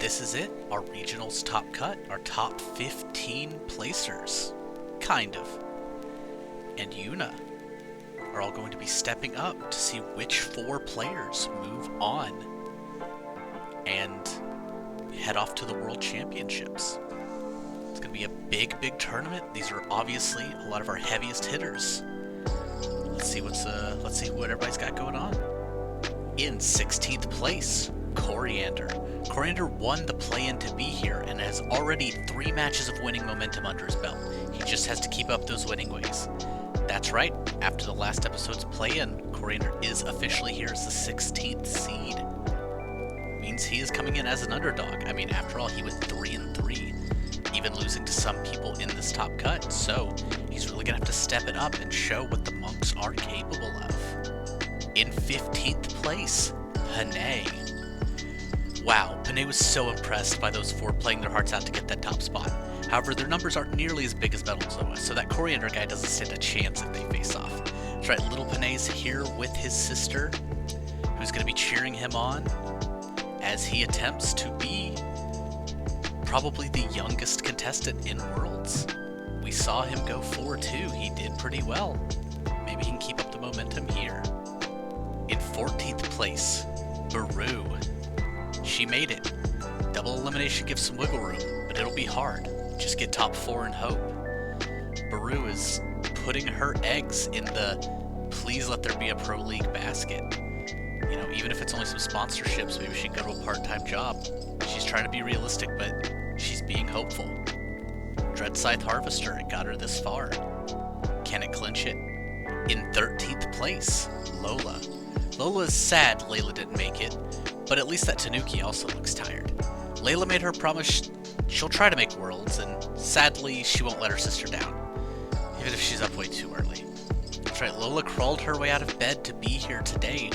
this is it, our regionals top cut, our top 15 placers, kind of. And Yuna are all going to be stepping up to see which 4 players move on and head off to the World Championships. It's going to be a big tournament. These are obviously a lot of our heaviest hitters. Let's see what everybody's got going on. In 16th place, Coriander. Coriander won the play-in to be here and has already 3 matches of winning momentum under his belt. He just has to keep up those winning ways. That's right, after the last episode's play-in, Coriander is officially here as the 16th seed. Means he is coming in as an underdog. I mean, after all, he went 3-3, even losing to some people in this top cut, so he's really gonna have to step it up and show what the monks are capable of. In 15th place, Panay. Wow, Panay was so impressed by those 4 playing their hearts out to get that top spot. However, their numbers aren't nearly as big as Metalzoa, so that Coriander guy doesn't stand a chance if they face off. That's right, little Panay's here with his sister, who's going to be cheering him on as he attempts to be probably the youngest contestant in Worlds. We saw him go 4-2. He did pretty well. Maybe he can keep up the momentum here. In 14th place, Baru. She made it. Double elimination gives some wiggle room, but it'll be hard. Just get top 4 and hope. Baru is putting her eggs in the please let there be a pro league basket. You know, even if it's only some sponsorships, maybe she can go to a part-time job. She's trying to be realistic, but she's being hopeful. Dread Scythe Harvester, it got her this far. Can it clinch it? In 13th place, Lola. Lola is sad Layla didn't make it, but at least that Tanuki also looks tired. Layla made her promise she'll try to make Worlds, and sadly, she won't let her sister down, even if she's up way too early. That's right, Lola crawled her way out of bed to be here today,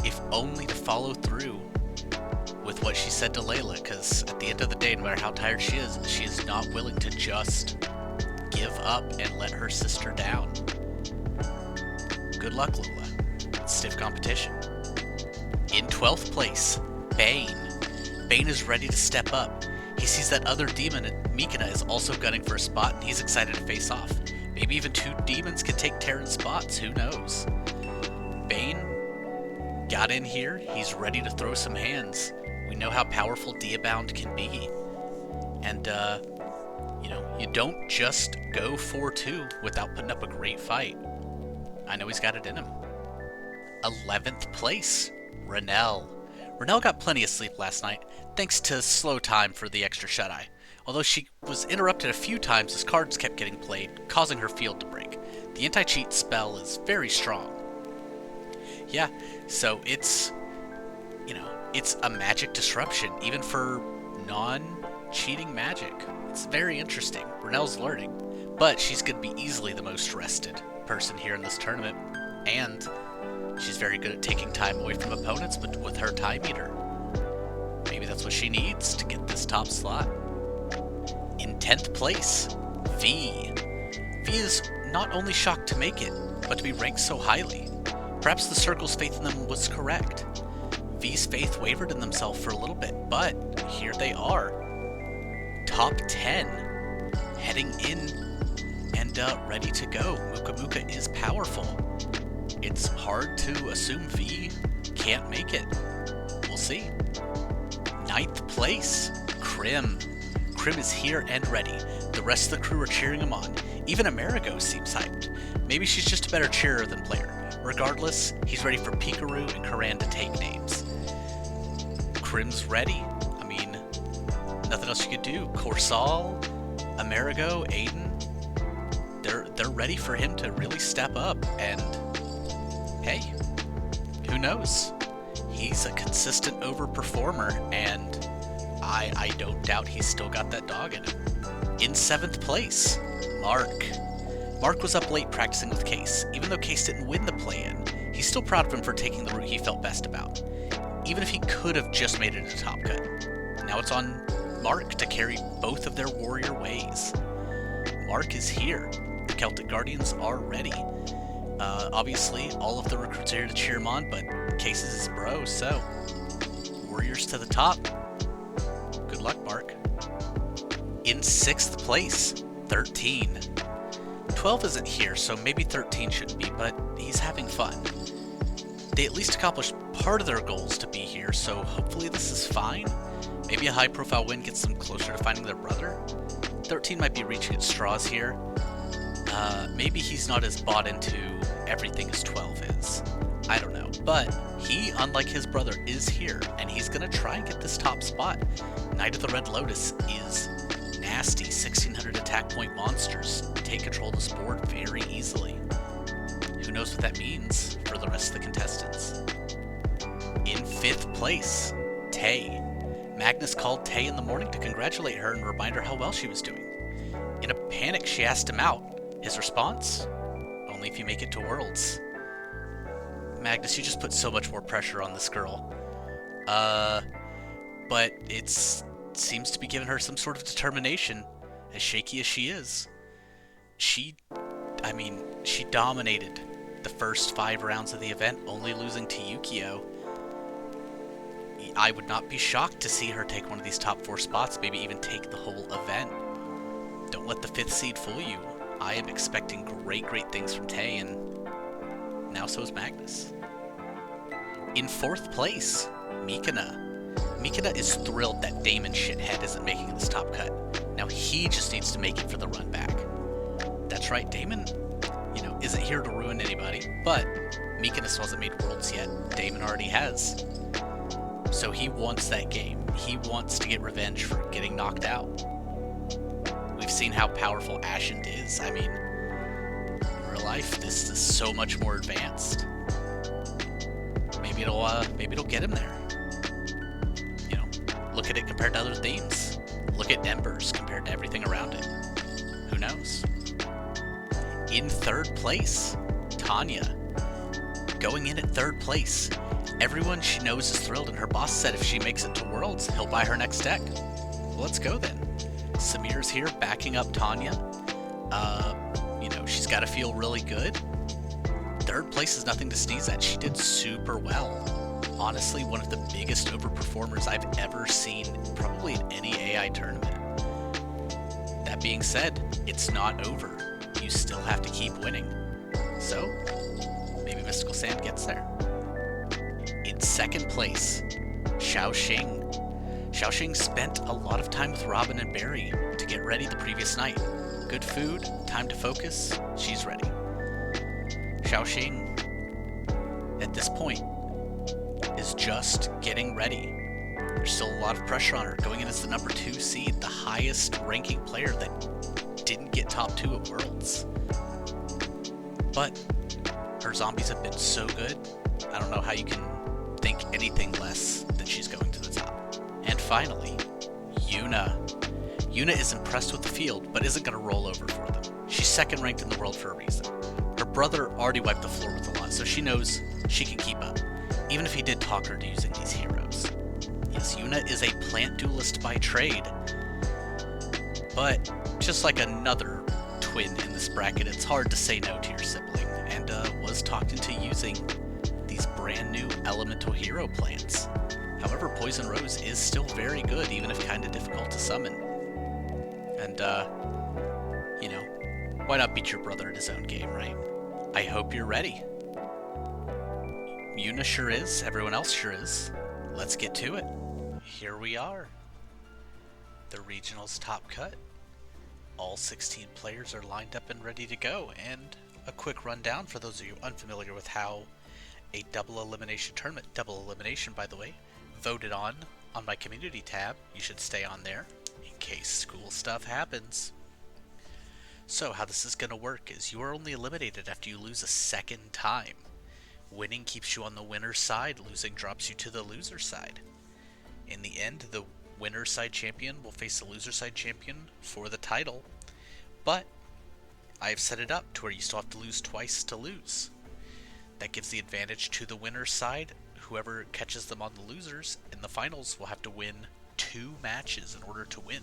if only to follow through with what she said to Layla, because at the end of the day, no matter how tired she is not willing to just give up and let her sister down. Good luck, Lola. It's stiff competition. In 12th place, Bane. Bane is ready to step up. He sees that other demon, Mikina, is also gunning for a spot, and he's excited to face off. Maybe even 2 demons can take Terran's spots, who knows? Bane got in here, he's ready to throw some hands. We know how powerful Diabound can be. And, you know, you don't just go 4-2 without putting up a great fight. I know he's got it in him. 11th place, Renelle. Renelle got plenty of sleep last night, thanks to slow time for the extra shut-eye, although she was interrupted a few times as cards kept getting played, causing her field to break. The anti-cheat spell is very strong. Yeah, so it's, you know, it's a magic disruption, even for non-cheating magic. It's very interesting. Renelle's learning, but she's going to be easily the most rested person here in this tournament, and she's very good at taking time away from opponents, but with her time eater. Maybe that's what she needs to get this top slot. In 10th place, V. V is not only shocked to make it, but to be ranked so highly. Perhaps the Circle's faith in them was correct. V's faith wavered in themselves for a little bit, but here they are. Top 10. Heading in and ready to go. Muka Muka is powerful. It's hard to assume V can't make it. We'll see. 9th place, Krim. Krim is here and ready. The rest of the crew are cheering him on. Even Amerigo seems hyped. Maybe she's just a better cheerer than player. Regardless, he's ready for Picrew and Karan to take names. Krim's ready. I mean, nothing else you could do. Corsal, Amerigo, Aiden, they're ready for him to really step up, and hey, who knows? He's a consistent overperformer, and I don't doubt he's still got that dog in him. In 7th place, Mark. Mark was up late practicing with Case. Even though Case didn't win the play-in, he's still proud of him for taking the route he felt best about, even if he could have just made it a top cut. Now it's on Mark to carry both of their warrior ways. Mark is here. The Celtic Guardians are ready. Obviously, all of the recruits are here to cheer him on, but Case is his bro, so Warriors to the top. good luck, Mark. In 6th place, 13. 12 isn't here, so maybe 13 shouldn't be, but he's having fun. They at least accomplished part of their goals to be here, so hopefully this is fine. Maybe a high-profile win gets them closer to finding their brother. 13 might be reaching at straws here. Maybe he's not as bought into everything as 12 is. I don't know. But he, unlike his brother, is here, and he's going to try and get this top spot. Knight of the Red Lotus is nasty. 1600 attack point monsters take control of this board very easily. Who knows what that means for the rest of the contestants. In 5th place, Tay. Magnus called Tay in the morning to congratulate her and remind her how well she was doing. In a panic, she asked him out. His response? Only if you make it to Worlds. Magnus, you just put so much more pressure on this girl. But it seems to be giving her some sort of determination, as shaky as she is. She dominated the first 5 rounds of the event, only losing to Yukio. I would not be shocked to see her take one of these top 4 spots, maybe even take the whole event. Don't let the 5th seed fool you. I am expecting great things from Tay, and now so is Magnus. In 4th place, Mikana. Mikana is thrilled that Damon shithead isn't making this top cut. Now he just needs to make it for the run back. That's right, Damon, isn't here to ruin anybody, but Mikanis wasn't made Worlds yet. Damon already has. So he wants that game. He wants to get revenge for getting knocked out. We've seen how powerful Ashend is. I mean, in real life, this is so much more advanced. Maybe it'll get him there. Look at it compared to other themes. Look at Embers compared to everything around it. Who knows? In 3rd place, Tanya. Going in at 3rd place. Everyone she knows is thrilled, and her boss said if she makes it to Worlds, he'll buy her next deck. Well, let's go then. Samir's here backing up Tanya. She's got to feel really good. 3rd place is nothing to sneeze at. She did super well. Honestly, one of the biggest overperformers I've ever seen, probably in any AI tournament. That being said, it's not over. You still have to keep winning. So, maybe Mystical Sand gets there. In 2nd place, Xiaoxing. Xiaoxing spent a lot of time with Robin and Barry to get ready the previous night. Good food, time to focus, she's ready. Xiaoxing, at this point, is just getting ready. There's still a lot of pressure on her, going in as the number 2 seed, the highest ranking player that didn't get top 2 at Worlds. But her zombies have been so good, I don't know how you can think anything less than she's going to the top. And finally, Yuna. Yuna is impressed with the field, but isn't going to roll over for them. She's 2nd ranked in the world for a reason. Her brother already wiped the floor with a lot, so she knows she can keep up, even if he did talk her to using these heroes. Yes, Yuna is a plant duelist by trade, but just like another twin in this bracket, it's hard to say no to your sibling, and was talked into using these brand new elemental hero plants. However, Poison Rose is still very good, even if kind of difficult to summon. And, why not beat your brother at his own game, right? I hope you're ready. Yuna sure is, everyone else sure is. Let's get to it. Here we are. The regionals top cut. All 16 players are lined up and ready to go, and a quick rundown for those of you unfamiliar with how a double elimination tournament, double elimination by the way, voted on my community tab. You should stay on there in case school stuff happens. So how this is going to work is you are only eliminated after you lose a 2nd time. Winning keeps you on the winner's side, losing drops you to the loser's side. In the end, the winner's side champion will face the loser's side champion for the title, but I've set it up to where you still have to lose twice to lose. That gives the advantage to the winner's side. Whoever catches them on the losers in the finals will have to win 2 matches in order to win.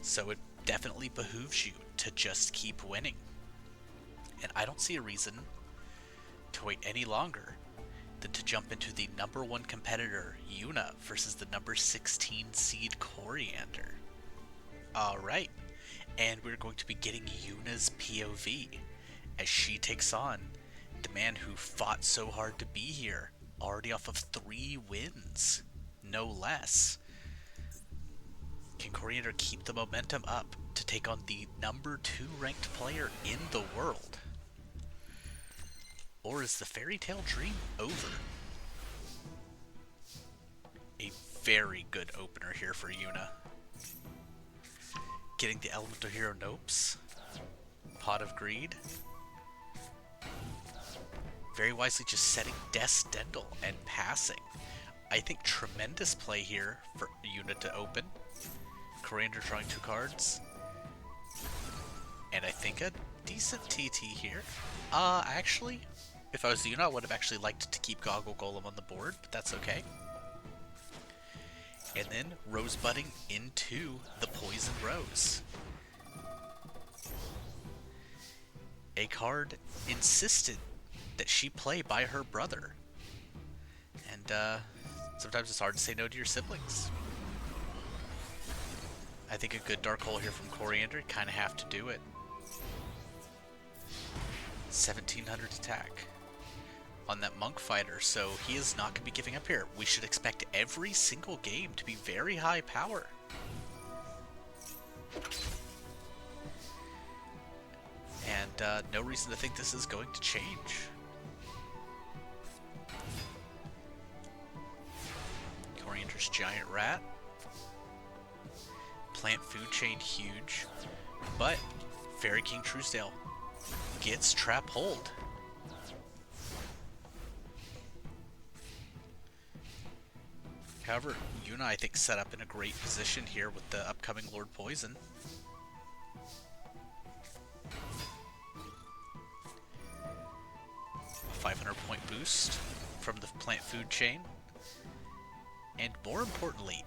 So it definitely behooves you to just keep winning. And I don't see a reason to wait any longer than to jump into the #1 competitor, Yuna, versus the number 16 seed Coriander. Alright, and we're going to be getting Yuna's POV as she takes on the man who fought so hard to be here, already off of 3 wins, no less. Can Coriander keep the momentum up to take on the #2 ranked player in the world? Or is the fairy tale dream over? A very good opener here for Yuna. Getting the Elemental Hero Nopes. Pot of Greed. Very wisely just setting Descendal and passing. I think tremendous play here for Yuna to open. Coriander drawing 2 cards. And I think a decent TT here. Actually, if I was Yuna, I would have actually liked to keep Goggle Golem on the board, but that's okay. And then Rosebudding into the Poison Rose. A card insisted that she play by her brother. And sometimes it's hard to say no to your siblings. I think a good Dark Hole here from Coriander, kind of have to do it. 1700 attack on that Monk Fighter, so he is not going to be giving up here. We should expect every single game to be very high power. And no reason to think this is going to change. Coriander's Giant Rat. Plant Food Chain huge, but Fairy King Truesdale gets Trap Hold. However, Yuna, I think, set up in a great position here with the upcoming Lord Poison. A 500 point boost from the Plant Food Chain. And more importantly,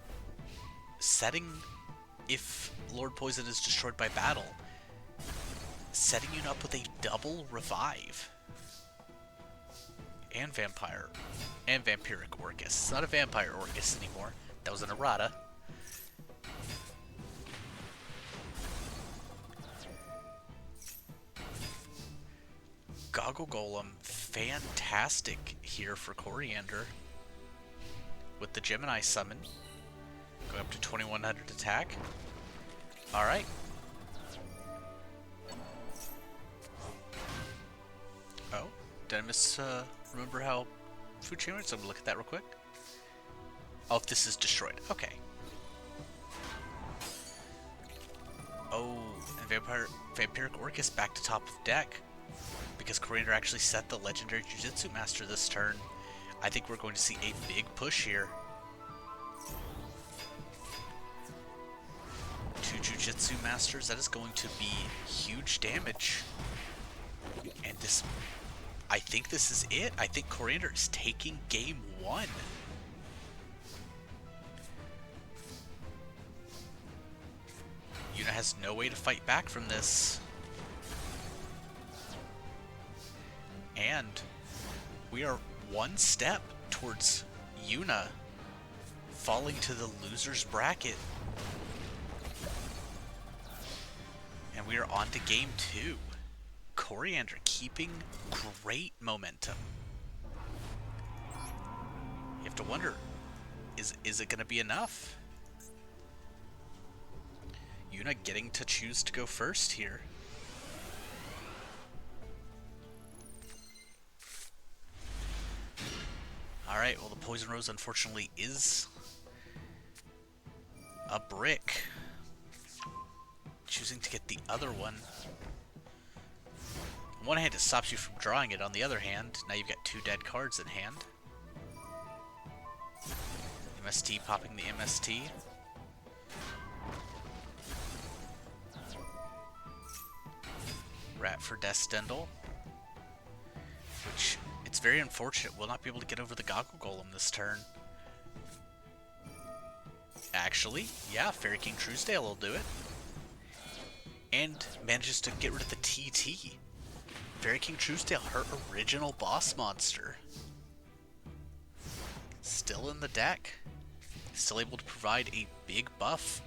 setting, if Lord Poison is destroyed by battle, setting you up with a double revive. And Vampire. And Vampiric Orcus. It's not a Vampire Orcus anymore. That was an errata. Goggle Golem, fantastic here for Coriander. With the Gemini summon. Going up to 2100 attack. Alright. Oh, did I remember how Food Chain works? I'm gonna look at that real quick. Oh, if this is destroyed. Okay. Oh, and Vampiric Orcus back to top of deck. Because Coriander actually set the Legendary Jujutsu Master this turn. I think we're going to see a big push here. 2 Jujutsu Masters, that is going to be huge damage. And this, I think this is it. I think Coriander is taking game 1. Yuna has no way to fight back from this. And we are one step towards Yuna falling to the loser's bracket. And we are on to game 2. Coriander keeping great momentum. You have to wonder, is it going to be enough? Yuna getting to choose to go first here. Alright, well, the Poison Rose unfortunately is a brick. Choosing to get the other one. On one hand, it stops you from drawing it. On the other hand, now you've got 2 dead cards in hand. MST popping the MST. Rat for Descendal. Which, it's very unfortunate, we'll not be able to get over the Goggle Golem this turn. Actually, yeah, Fairy King Truesdale will do it. And manages to get rid of the TT. Fairy King Truesdale, her original boss monster. Still in the deck. Still able to provide a big buff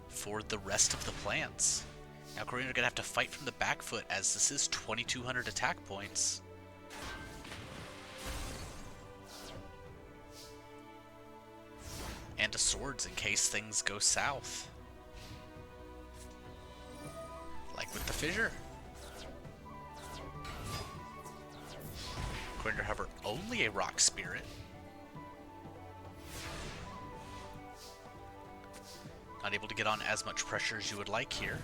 for the rest of the plants. Now Coriander gonna have to fight from the back foot as this is 2,200 attack points. And a swords in case things go south. Like with the fissure. Coriander, however, only a rock spirit. Not able to get on as much pressure as you would like here.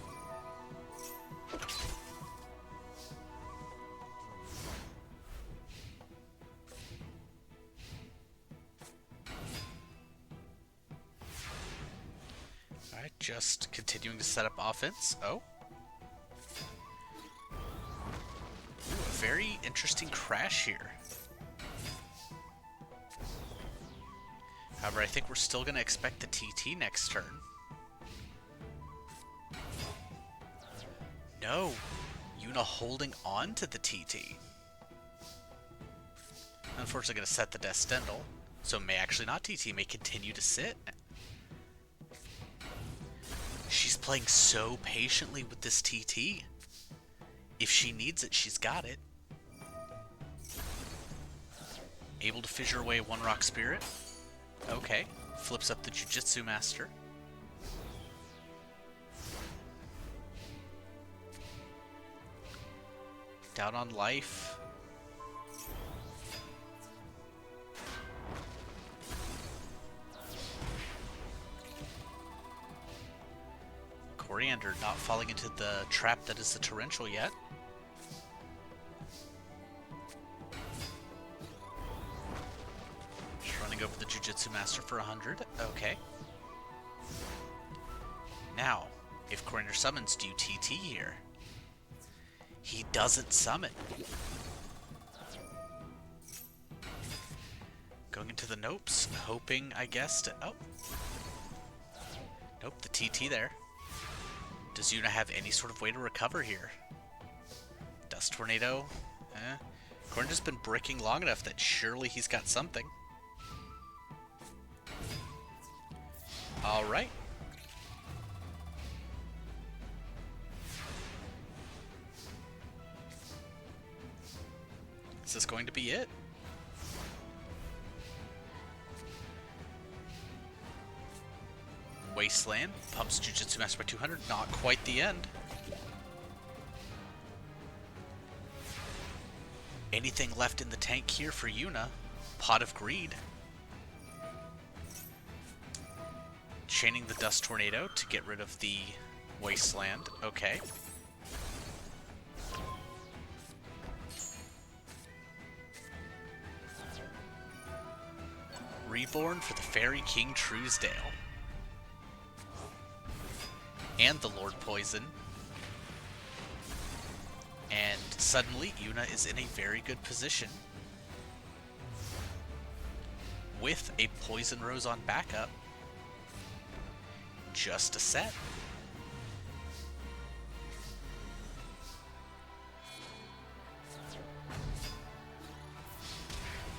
Alright, just continuing to set up offense. Oh. Ooh, a very interesting crash here. However, I think we're still going to expect the TT next turn. No, Yuna holding on to the TT. Unfortunately going to set the Descendal, so may actually not TT, may continue to sit. She's playing so patiently with this TT. If she needs it, she's got it. Able to fissure away one rock spirit. Okay, flips up the Jujutsu Master. Down on life. Coriander not falling into the trap that is the Torrential yet. Just running over the Jujutsu Master for 100. Okay. Now, if Coriander summons, do you TT here? He doesn't summon. Going into the nopes, hoping, I guess, to... Oh. Nope, the TT there. Does Yuna have any sort of way to recover here? Dust Tornado? Coriander's been bricking long enough that surely he's got something. Alright. Is this going to be it? Wasteland pumps Jujutsu Master by 200. Not quite the end. Anything left in the tank here for Yuna? Pot of Greed. Chaining the Dust Tornado to get rid of the Wasteland. Okay. Reborn for the Fairy King Truesdale. And the Lord Poison. And suddenly, Yuna is in a very good position. With a Poison Rose on backup. Just a set.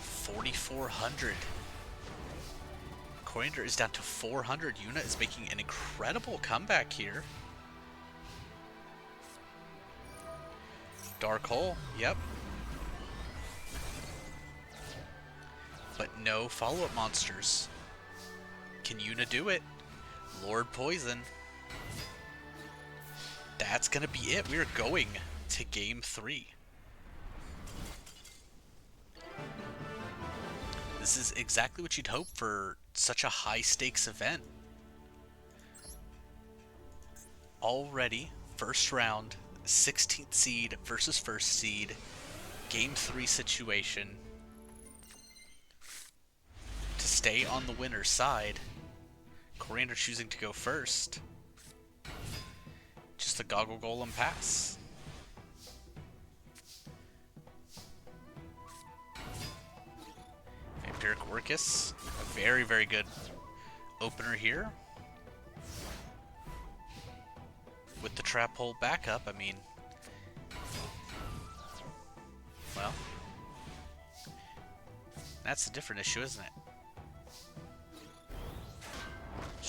$4,400. Coriander is down to 400. Yuna is making an incredible comeback here. Dark Hole, yep. But no follow-up monsters. Can Yuna do it? Lord Poison. That's gonna be it. We are going to Game 3. This is exactly what you'd hope for such a high-stakes event. Already, first round, 16th seed versus first seed, Game 3 situation. To stay on the winner's side, Coriander choosing to go first. Just a Goggle Golem pass. Vampiric Orcus, a very, very good opener here. With the Trap Hole backup, I mean, well, that's a different issue, isn't it?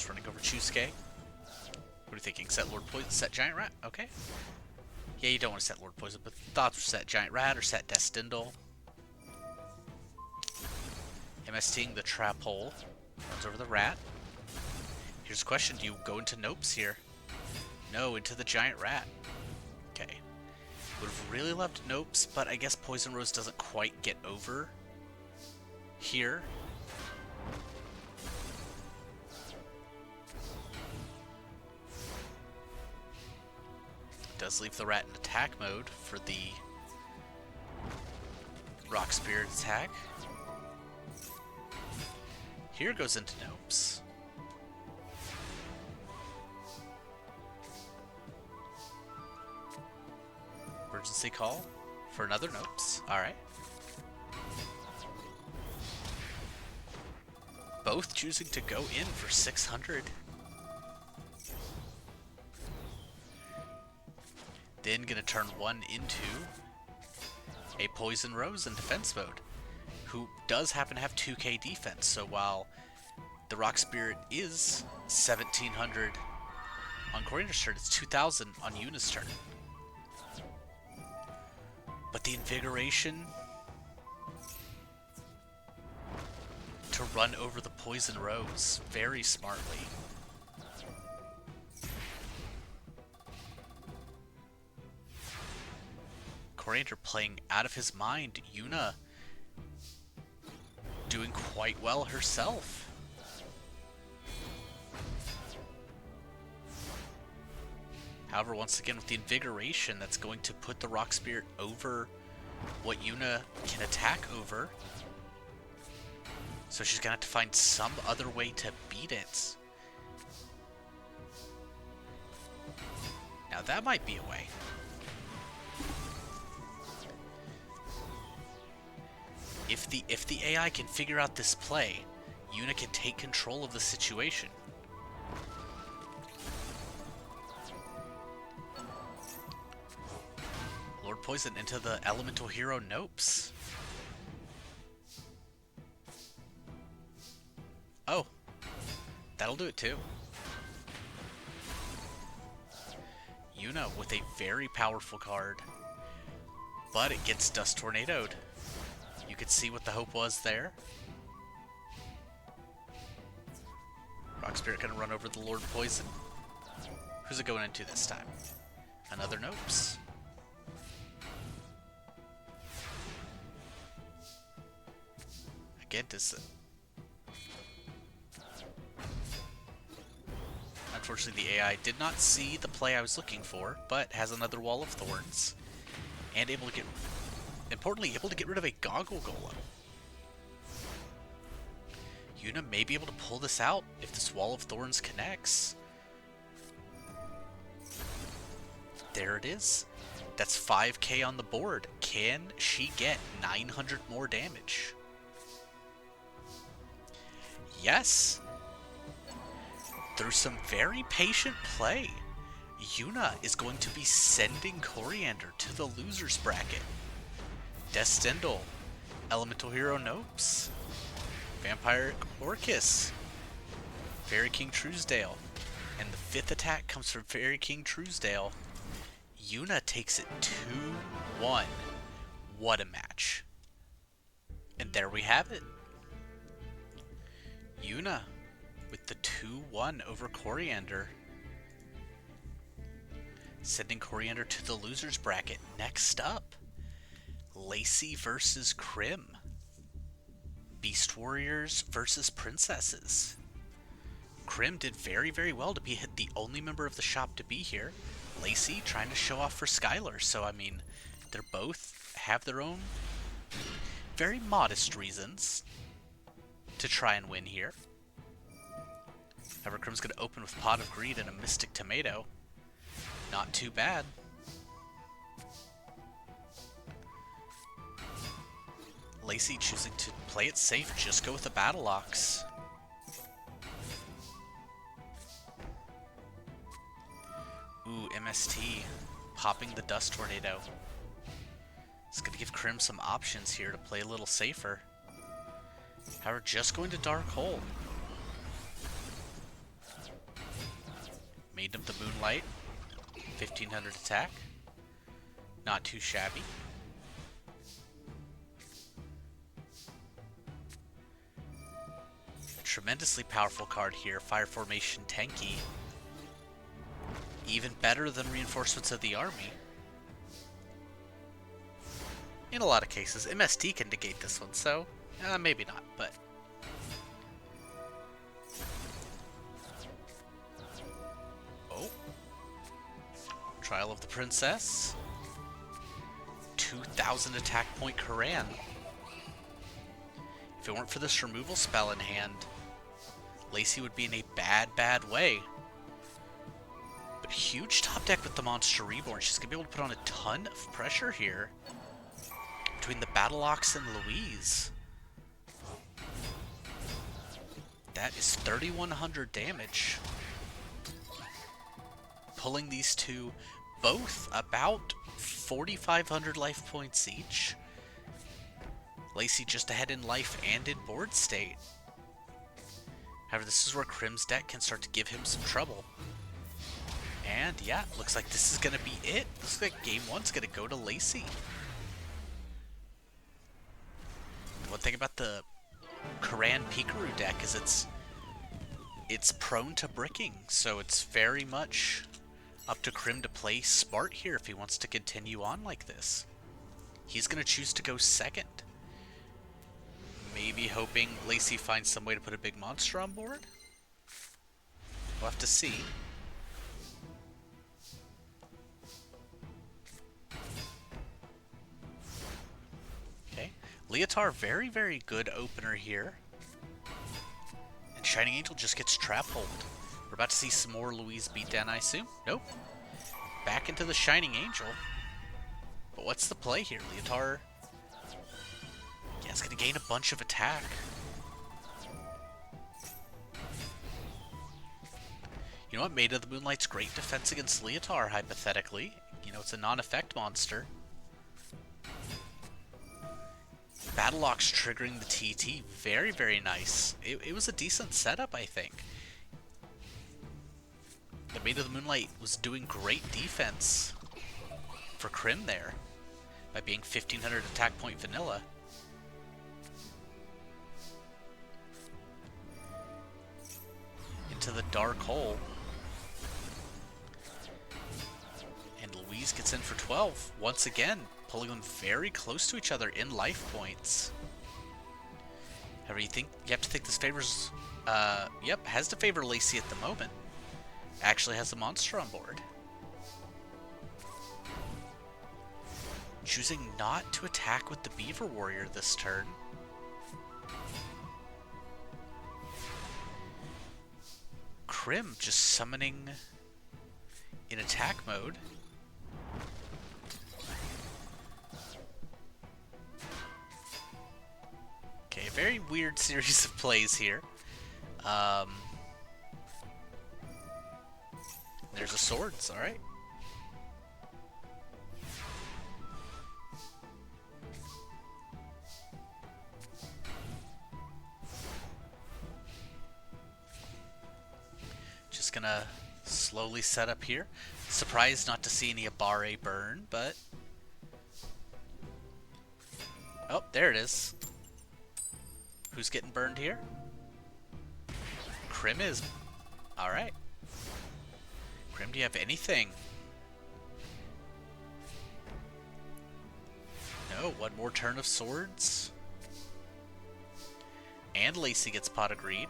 Just running over Chusuke. What are you thinking? Set Lord Poison? Set Giant Rat? Okay. Yeah, you don't want to set Lord Poison, but thoughts were set Giant Rat or set Destindle. MSTing the Trap Hole. Runs over the Rat. Here's a question. Do you go into Nopes here? No, into the Giant Rat. Okay. Would have really loved Nopes, but I guess Poison Rose doesn't quite get over here. Does leave the Rat in attack mode for the Rock Spirit attack. Here goes into Nopes. Emergency call for another Nopes. Alright. Both choosing to go in for 600. Then gonna turn one into a Poison Rose in defense mode, who does happen to have 2k defense. So while the Rock Spirit is 1700 on Coriander's turn, it's 2000 on Yuna's turn. But the Invigoration to run over the Poison Rose very smartly. Coriander playing out of his mind. Yuna doing quite well herself. However, once again with the Invigoration, that's going to put the Rock Spirit over what Yuna can attack over. So she's gonna have to find some other way to beat it. Now that might be a way. If the AI can figure out this play, Yuna can take control of the situation. Lord Poison into the Elemental Hero Nopes. Oh, that'll do it too. Yuna with a very powerful card, but it gets Dust Tornadoed. You could see what the hope was there. Rock Spirit gonna run over the Lord Poison. Who's it going into this time? Another Nopes. Again, does it... Unfortunately, the AI did not see the play I was looking for, but has another Wall of Thorns, and able to get, importantly, able to get rid of a Goggle Golem. Yuna may be able to pull this out if this Wall of Thorns connects. There it is. That's 5k on the board. Can she get 900 more damage? Yes. Through some very patient play, Yuna is going to be sending Coriander to the loser's bracket. Destindle, Elemental Hero Nopes, Vampire Orcus, Fairy King Truesdale, and the fifth attack comes from Fairy King Truesdale. Yuna takes it 2-1. What a match. And there we have it. Yuna with the 2-1 over Coriander. Sending Coriander to the loser's bracket. Next up, Lacey versus Krim. Beast Warriors versus Princesses. Krim did very, very well to be the only member of the shop to be here. Lacey trying to show off for Skylar. So, I mean, they're both have their own very modest reasons to try and win here. However, Krim's going to open with Pot of Greed and a Mystic Tomato. Not too bad. Lacey choosing to play it safe, just go with the Battle Ox. Ooh, MST popping the Dust Tornado. It's going to give Krim some options here to play a little safer. However, just going to Dark Hole. Moonlight. 1500 attack. Not too shabby. Tremendously powerful card here. Fire Formation tanky. Even better than Reinforcements of the Army. In a lot of cases, MST can negate this one, so maybe not, but... Oh. Trial of the Princess. 2000 attack point Koran. If it weren't for this removal spell in hand, Lacey would be in a bad way. But huge top deck with the Monster Reborn. She's going to be able to put on a ton of pressure here. Between the Battle Ox and Louise. That is 3,100 damage. Pulling these two both about 4,500 life points each. Lacey just ahead in life and in board state. However, this is where Crim's deck can start to give him some trouble. And yeah, looks like this is going to be it. Looks like game one's going to go to Lacey. One thing about the Koran Picrew deck is it's prone to bricking, so it's very much up to Crim to play smart here if he wants to continue on like this. He's going to choose to go second. Maybe hoping Lacey finds some way to put a big monster on board? We'll have to see. Okay. Leotard, very good opener here. And Shining Angel just gets trap hold. We're about to see some more Louise beatdown, I assume. Nope. Back into the Shining Angel. But what's the play here? Leotard... Yeah, it's going to gain a bunch of attack. You know what? Maid of the Moonlight's great defense against Leotard, hypothetically. You know, it's a non-effect monster. Battle Ox triggering the TT. Very nice. It was a decent setup, I think. The Maid of the Moonlight was doing great defense for Crim there by being 1500 attack point vanilla. Into the dark hole. And Louise gets in for 12. Once again, pulling them very close to each other in life points. However, you have to think this favors... yep, has to favor Lacey at the moment. Actually has a monster on board. Choosing not to attack with the Beaver Warrior this turn. Crim just summoning in attack mode. Okay, a very weird series of plays here. There's a swords, alright. Just gonna slowly set up here. Surprised not to see any Abare burn, but... Oh, there it is. Who's getting burned here? Crim is. Alright. Crim, do you have anything? No, one more turn of swords. And Lacey gets pot agreed.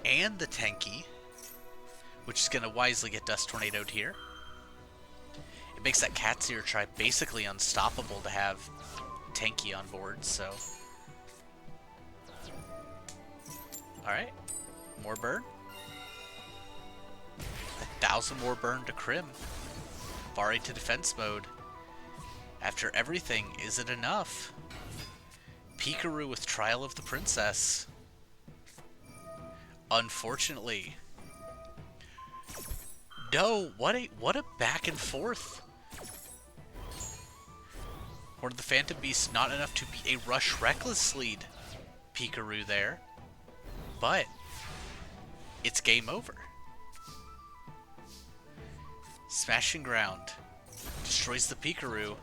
And the Tenki, which is going to wisely get Dust Tornadoed here. It makes that Cat's Ear try basically unstoppable to have Tenki on board, so... Alright, more burn. 1,000 more burn to Crim. Bare to defense mode. After everything, is it enough? Picrew with Trial of the Princess. Unfortunately. No, what a back and forth. Horn of the Phantom Beast, not enough to be a Rush Reckless lead. Picrew there. But it's game over. Smashing ground. Destroys the Picrew.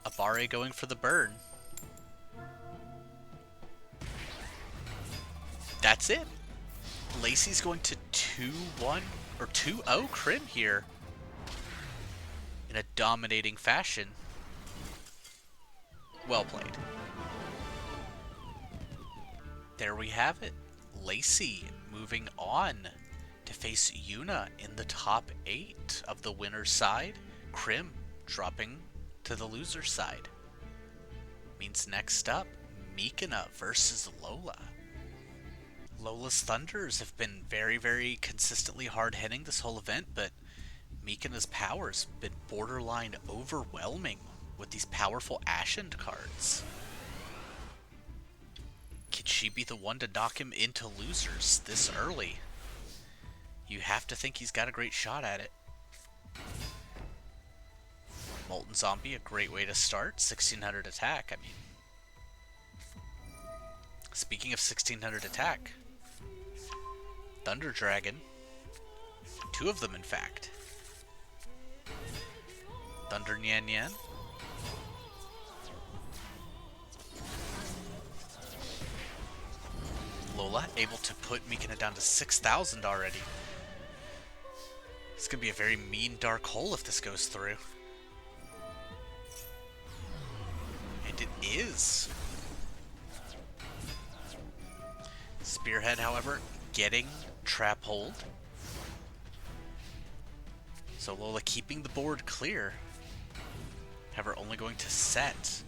Abare going for the burn. That's it. Lacey's going to 2-1 or 2-0 Crim here in a dominating fashion. Well played. There we have it. Lacey moving on to face Yuna in the top 8 of the winner's side. Crim dropping to the loser's side. Means next up, Mikina versus Lola. Lola's Thunders have been very, very consistently hard-hitting this whole event, but Mikina's power's been borderline overwhelming with these powerful Ashen cards. Can she be the one to knock him into losers this early? You have to think he's got a great shot at it. Molten Zombie, a great way to start. 1600 attack, I mean. Speaking of 1600 attack, Thunder Dragon. 2 of them, in fact. Thunder Nyan Nyan. Lola able to put Mikina down to 6,000 already. It's going to be a very mean dark hole if this goes through. And it is. Spearhead, however, getting trap hold. So Lola keeping the board clear. However, only going to set.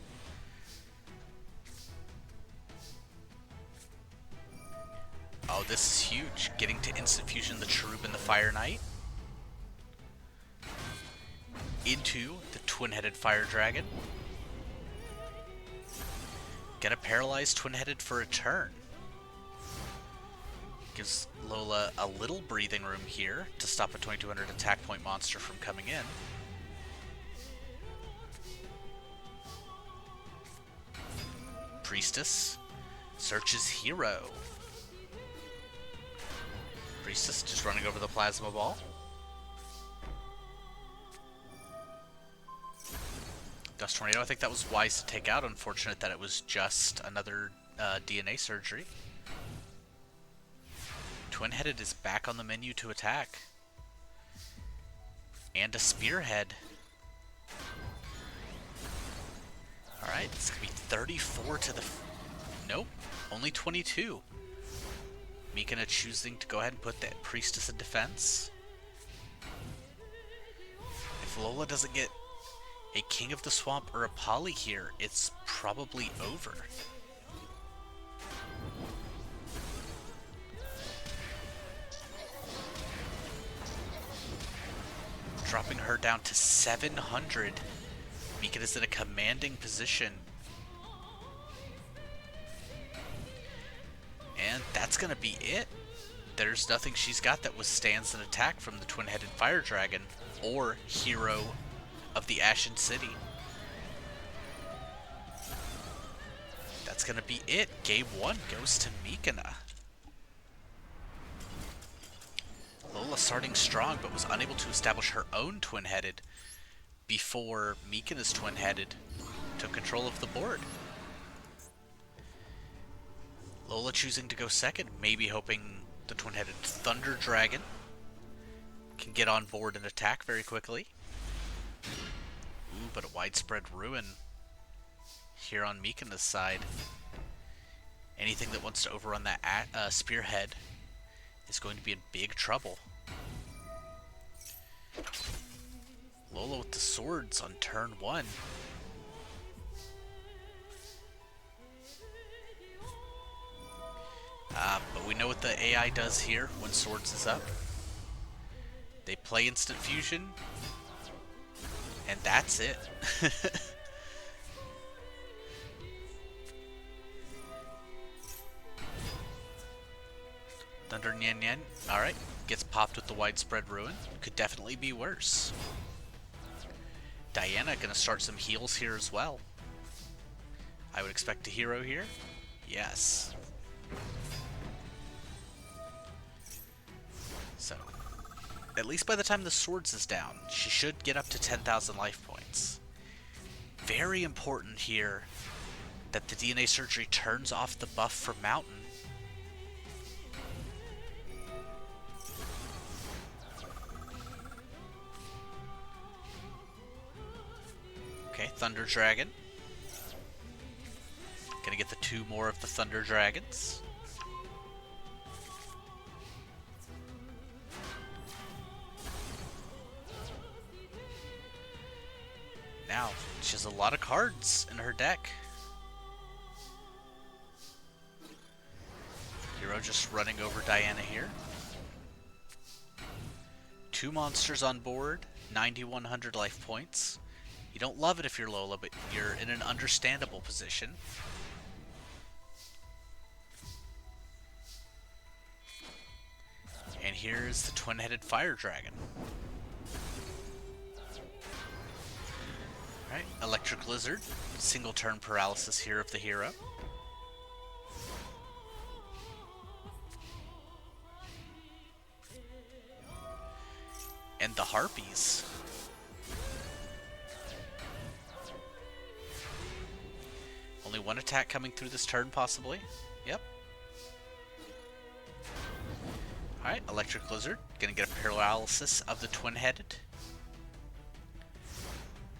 Oh, this is huge. Getting to instant fusion the Cherub and the Fire Knight. Into the twin-headed Fire Dragon. Get a paralyzed twin-headed for a turn. Gives Lola a little breathing room here to stop a 2200 attack point monster from coming in. Priestess searches Hero. Priestess just running over the Plasma Ball. Dust Tornado, I think that was wise to take out. Unfortunate that it was just another DNA surgery. Twin-headed is back on the menu to attack. And a Spearhead. Alright, it's going to be 34 to the... Nope, only 22. Mikina choosing to go ahead and put that Priestess in defense. If Lola doesn't get a King of the Swamp or a Poly here, it's probably over. Dropping her down to 700. Mikina's in a commanding position. And that's going to be it. There's nothing she's got that withstands an attack from the twin-headed Fire Dragon or Hero of the Ashen City. That's going to be it. Game 1 goes to Mikina. Lola starting strong, but was unable to establish her own twin-headed before Mikina's twin-headed took control of the board. Lola choosing to go second, maybe hoping the twin-headed Thunder Dragon can get on board and attack very quickly. Ooh, but a widespread ruin here on Mikina's side. Anything that wants to overrun that Spearhead is going to be in big trouble. Lola with the swords on turn 1. But we know what the AI does here when swords is up. They play instant fusion, and that's it. Thunder Nyan Nyan, alright, gets popped with the widespread ruin. Could definitely be worse. Diana gonna start some heals here as well. I would expect a hero here. Yes. So, at least by the time the swords is down, she should get up to 10,000 life points. Very important here that the DNA surgery turns off the buff for Mountain. Okay, Thunder Dragon. Gonna get the 2 more of the Thunder Dragons. Now, she has a lot of cards in her deck. Hero just running over Diana here. 2 monsters on board, 9,100 life points. You don't love it if you're Lola, but you're in an understandable position. And here's the twin-headed fire dragon. Alright, electric lizard. Single turn paralysis here of the hero. And the harpies. Only 1 attack coming through this turn, possibly. Yep. Alright, electric lizard. Gonna get a paralysis of the twin-headed.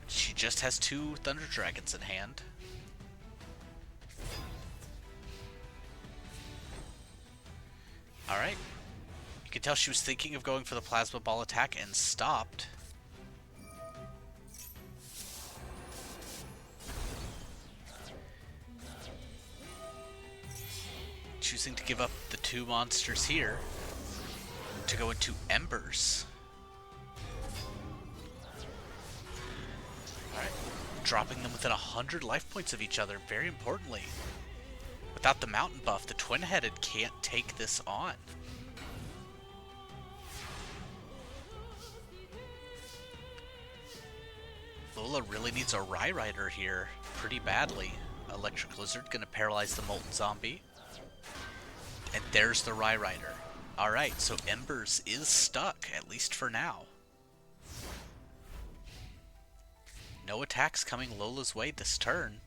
She just has 2 thunder dragons in hand. Alright. You can tell she was thinking of going for the plasma ball attack and stopped. Choosing to give up the 2 monsters here to go into Embers. Alright, dropping them within 100 life points of each other, very importantly. Without the mountain buff, the twin-headed can't take this on. Lola really needs a Rye Rider here pretty badly. Electric Lizard gonna paralyze the Molten Zombie. And there's the Rye Rider. Alright, so Embers is stuck, at least for now. No attacks coming Lola's way this turn,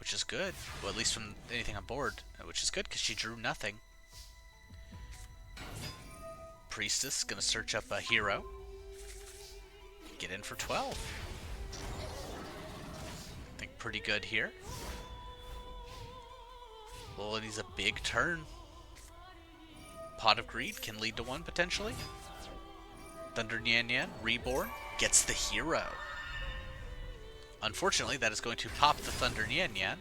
which is good. Well, at least from anything on board, which is good because she drew nothing. Priestess gonna search up a hero. Get in for 12. I think pretty good here. Lola needs a big turn. Pot of Greed can lead to 1 potentially. Thunder Nyan Nyan, Reborn, gets the hero. Unfortunately, that is going to pop the Thunder Nyan Nyan.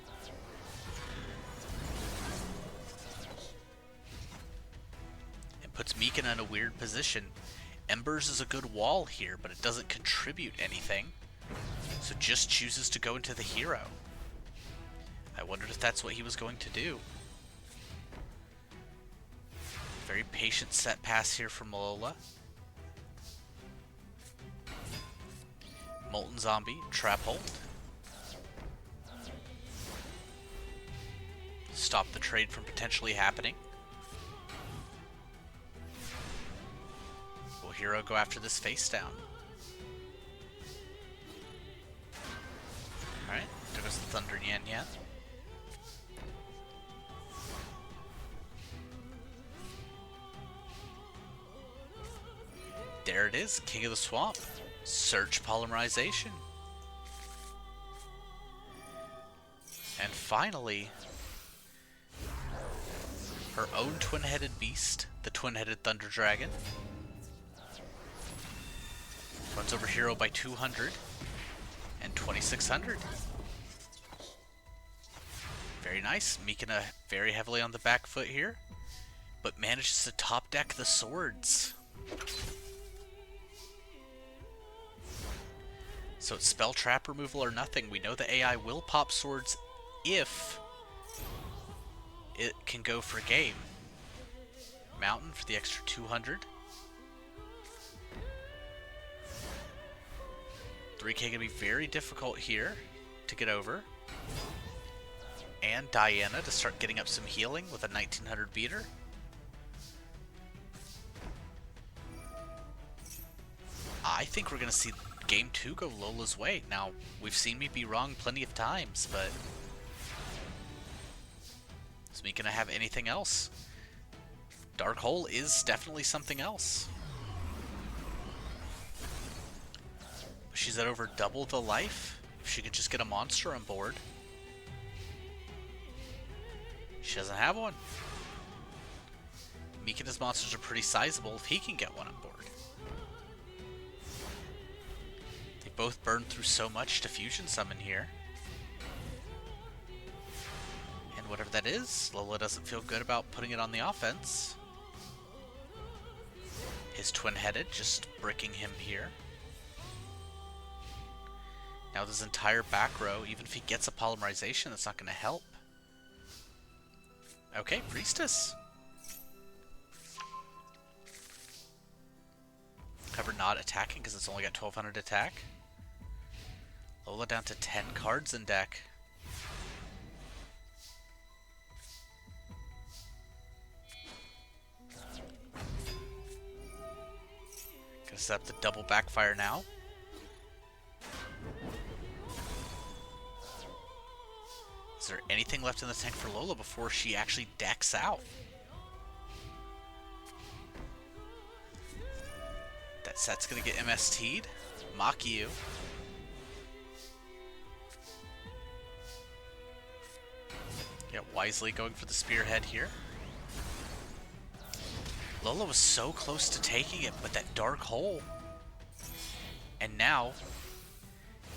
And puts Meekina in a weird position. Embers is a good wall here, but it doesn't contribute anything. So just chooses to go into the hero. I wondered if that's what he was going to do. Very patient set pass here from Lola. Molten Zombie, Trap Hold. Stop the trade from potentially happening. Will Hero go after this face down? Alright, there goes the Thunder Nyan Nyan. There it is, King of the Swamp. Search Polymerization. And finally, her own twin-headed beast, the twin-headed Thunder Dragon. Runs over Hero by 200 and 2,600. Very nice. Meekina very heavily on the back foot here, but manages to top deck the swords. So it's spell trap removal or nothing. We know the AI will pop swords if it can go for game. Mountain for the extra 200. 3K gonna be very difficult here to get over. And Diana to start getting up some healing with a 1900 beater. I think we're going to see Game 2 go Lola's way. Now, we've seen me be wrong plenty of times, but is me going to have anything else? Dark Hole is definitely something else. She's at over double the life. If she could just get a monster on board. She doesn't have one. Meek and his monsters are pretty sizable if he can get one on board. They both burn through so much to fusion summon here. And whatever that is, Lola doesn't feel good about putting it on the offense. His twin-headed just bricking him here. Now this entire back row, even if he gets a polymerization, that's not going to help. Okay, Priestess. However, not attacking because it's only got 1200 attack. Lola down to 10 cards in deck. Gonna set up the double backfire now. Is there anything left in the tank for Lola before she actually decks out? That set's gonna get MST'd. Mock you. Yeah, wisely going for the spearhead here. Lola was so close to taking it, but that dark hole. And now,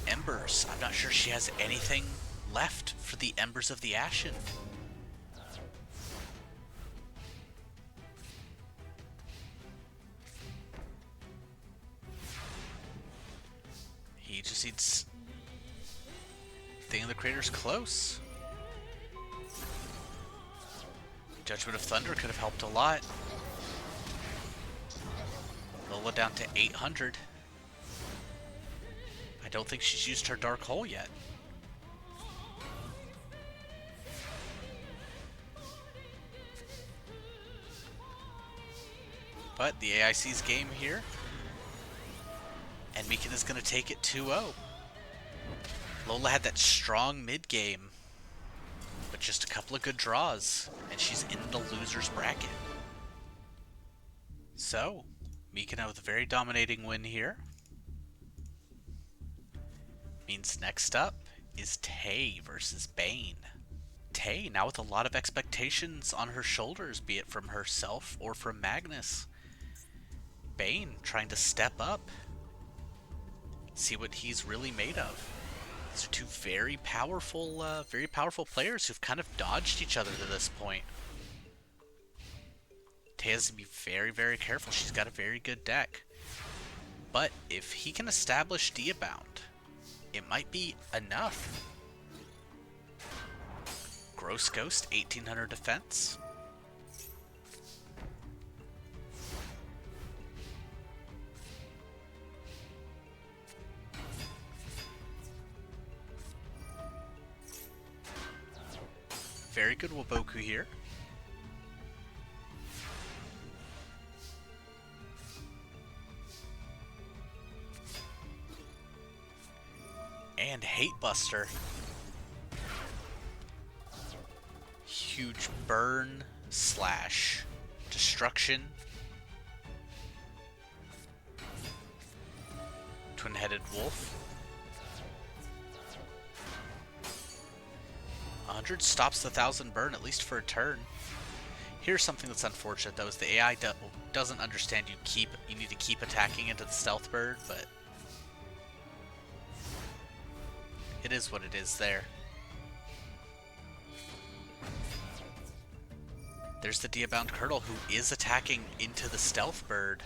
Embers. I'm not sure she has anything left for the Embers of the Ashen. He just needs... Thing in the Crater's close. Judgment of Thunder could have helped a lot. Lola down to 800. I don't think she's used her Dark Hole yet. But the AIC's game here. And Meekin is going to take it 2-0. Lola had that strong mid game. But just a couple of good draws. And she's in the loser's bracket. So, Meekin with a very dominating win here. Means next up is Tay versus Bane. Tay now with a lot of expectations on her shoulders, be it from herself or from Magnus. Bane trying to step up, see what he's really made of. These are two very powerful players who've kind of dodged each other to this point. Tay has to be very, very careful. She's got a very good deck. But if he can establish Diabound, it might be enough. Gross Ghost, 1800 defense. Very good Waboku here. And Hate Buster. Huge burn slash destruction. Twin-headed wolf. 100 stops the 1000 burn, at least for a turn. Here's something that's unfortunate though, is the AI doesn't understand you need to keep attacking into the stealth bird, but it is what it is there. There's the Diabound Curdle who is attacking into the stealth bird.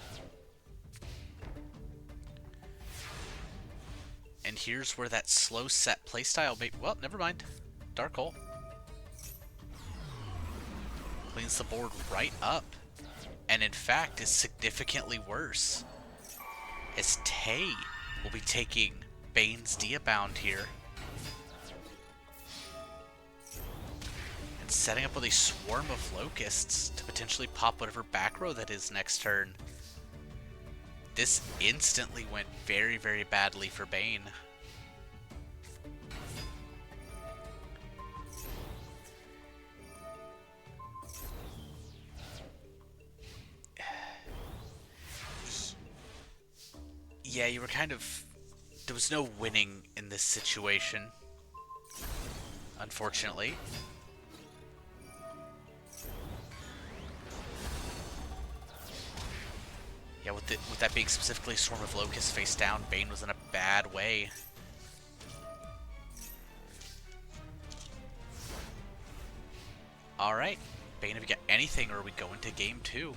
And here's where that slow set playstyle may... Well, never mind. Dark Hole. Cleans the board right up. And in fact is significantly worse, as Tay will be taking Bane's Diabound here. And setting up with a swarm of locusts to potentially pop whatever back row that is next turn. This instantly went very, very badly for Bane. Yeah, you were kind of... There was no winning in this situation, unfortunately. Yeah, with that being specifically Swarm of Locusts face down, Bane was in a bad way. Alright, Bane, have you got anything, or are we going to game 2?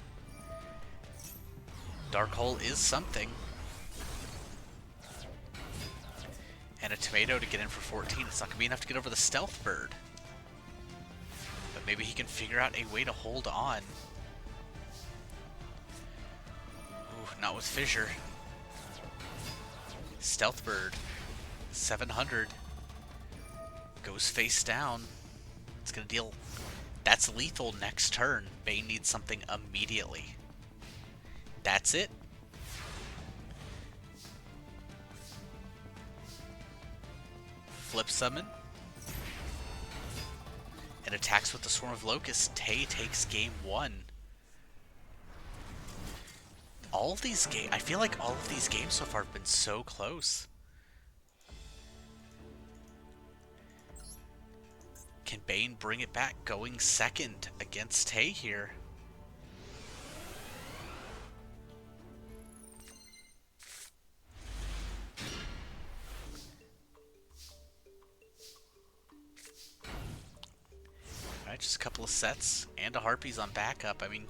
Dark Hole is something. And a tomato to get in for 14. It's not going to be enough to get over the Stealth Bird. But maybe he can figure out a way to hold on. Ooh, not with Fissure. Stealth Bird. 700. Goes face down. It's going to deal... That's lethal next turn. Bane needs something immediately. That's it. Flip summon. And attacks with the Swarm of Locusts. Tay takes game 1. All of these games... I feel like all of these games so far have been so close. Can Bane bring it back going second against Tay here? Alright, just a couple of sets and a Harpies on backup. I mean,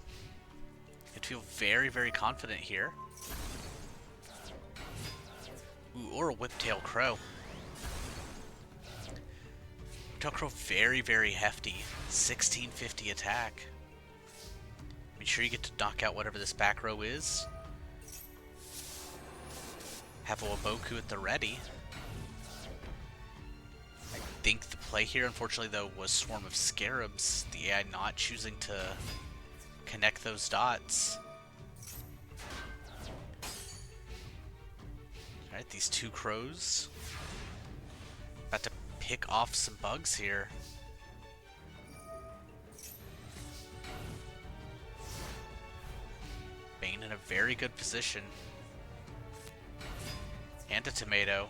you'd feel very, very confident here. Ooh, or a Whiptail Crow. Whiptail Crow very, very hefty. 1650 attack. Make sure you get to knock out whatever this back row is. Have a Waboku at the ready. I think the play here, unfortunately, though, was Swarm of Scarabs. The AI not choosing to connect those dots. Alright, these two crows. About to pick off some bugs here. Bane in a very good position. And a tomato.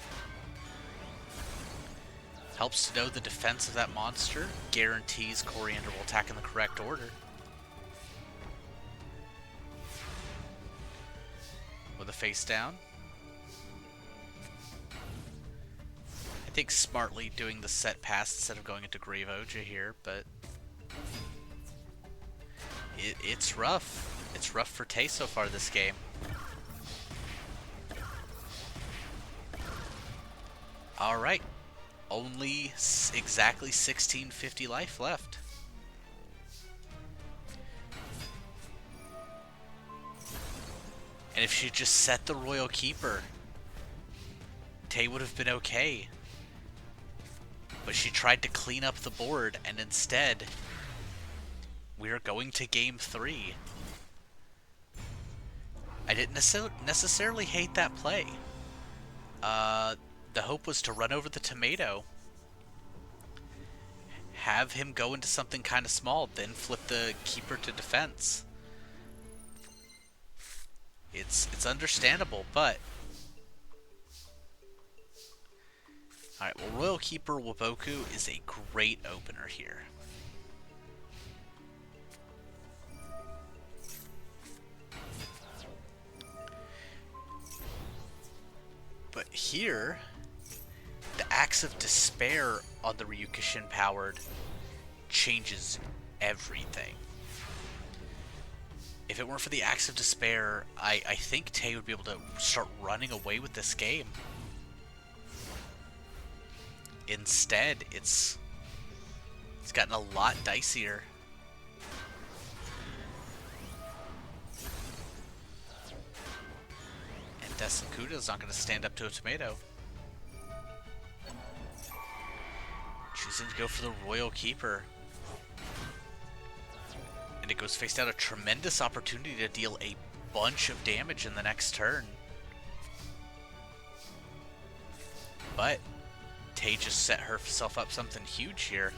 Helps to know the defense of that monster. Guarantees Coriander will attack in the correct order. With a face down. I think smartly doing the set pass instead of going into Grave Oja here, but it's rough. It's rough for Tay so far this game. Alright. Only exactly 1650 life left. And if she just set the Royal Keeper, Tay would have been okay. But she tried to clean up the board, and instead, we are going to game 3. I didn't necessarily hate that play. The hope was to run over the tomato, have him go into something kind of small, then flip the keeper to defense. It's understandable, but... Alright, well, Royal Keeper Waboku is a great opener here. But here, the Axe of Despair on the Ryukushin powered changes everything. If it weren't for the Axe of Despair, I think Tay would be able to start running away with this game. Instead, it's gotten a lot dicier. And Desakuda's not going to stand up to a tomato. Choosing to go for the Royal Keeper. And it goes face down, a tremendous opportunity to deal a bunch of damage in the next turn. But Tay just set herself up something huge here.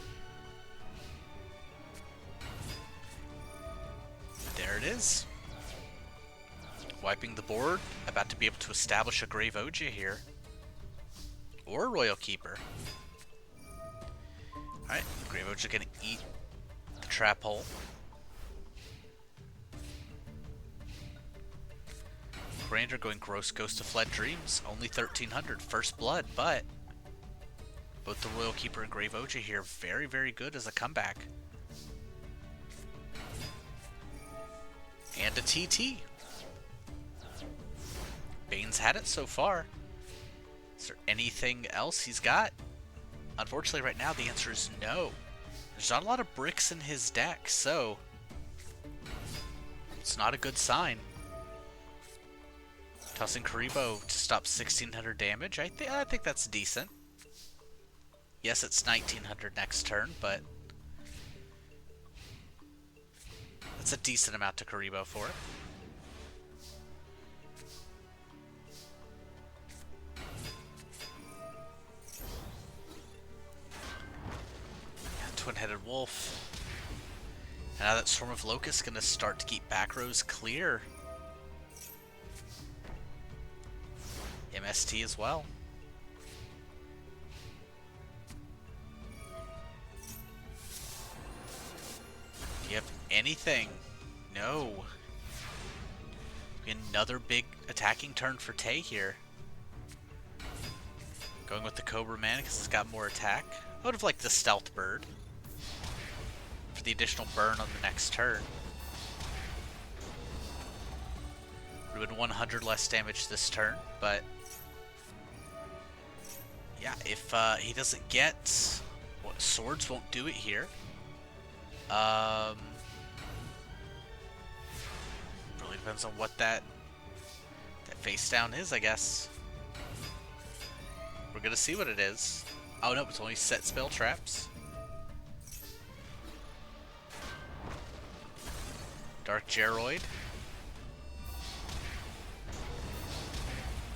There it is. Wiping the board, about to be able to establish a Grave Oja here. Or a Royal Keeper. Alright, Grave Oja gonna eat the trap hole. Grander going Gross Ghost of Fled Dreams. Only 1300, first blood, but both the Royal Keeper and Grave Oja here, very, very good as a comeback. And a TT. Bane's had it so far. Is there anything else he's got? Unfortunately, right now, the answer is no. There's not a lot of bricks in his deck, so it's not a good sign. Tossing Karibo to stop 1600 damage. I think that's decent. Yes, it's 1900 next turn, but that's a decent amount to Karibo for it. Twin-headed wolf. And now that Storm of Locusts is going to start to keep back rows clear. MST as well. Do you have anything? No. Another big attacking turn for Tay here. Going with the Cobra Man because it's got more attack. I would have liked the Stealth Bird for the additional burn on the next turn. Would have been 100 less damage this turn, but yeah, if he doesn't get what, swords won't do it here. Really depends on what that face down is, I guess. We're gonna see what it is. Oh no, it's only set spell traps. Dark Geroid.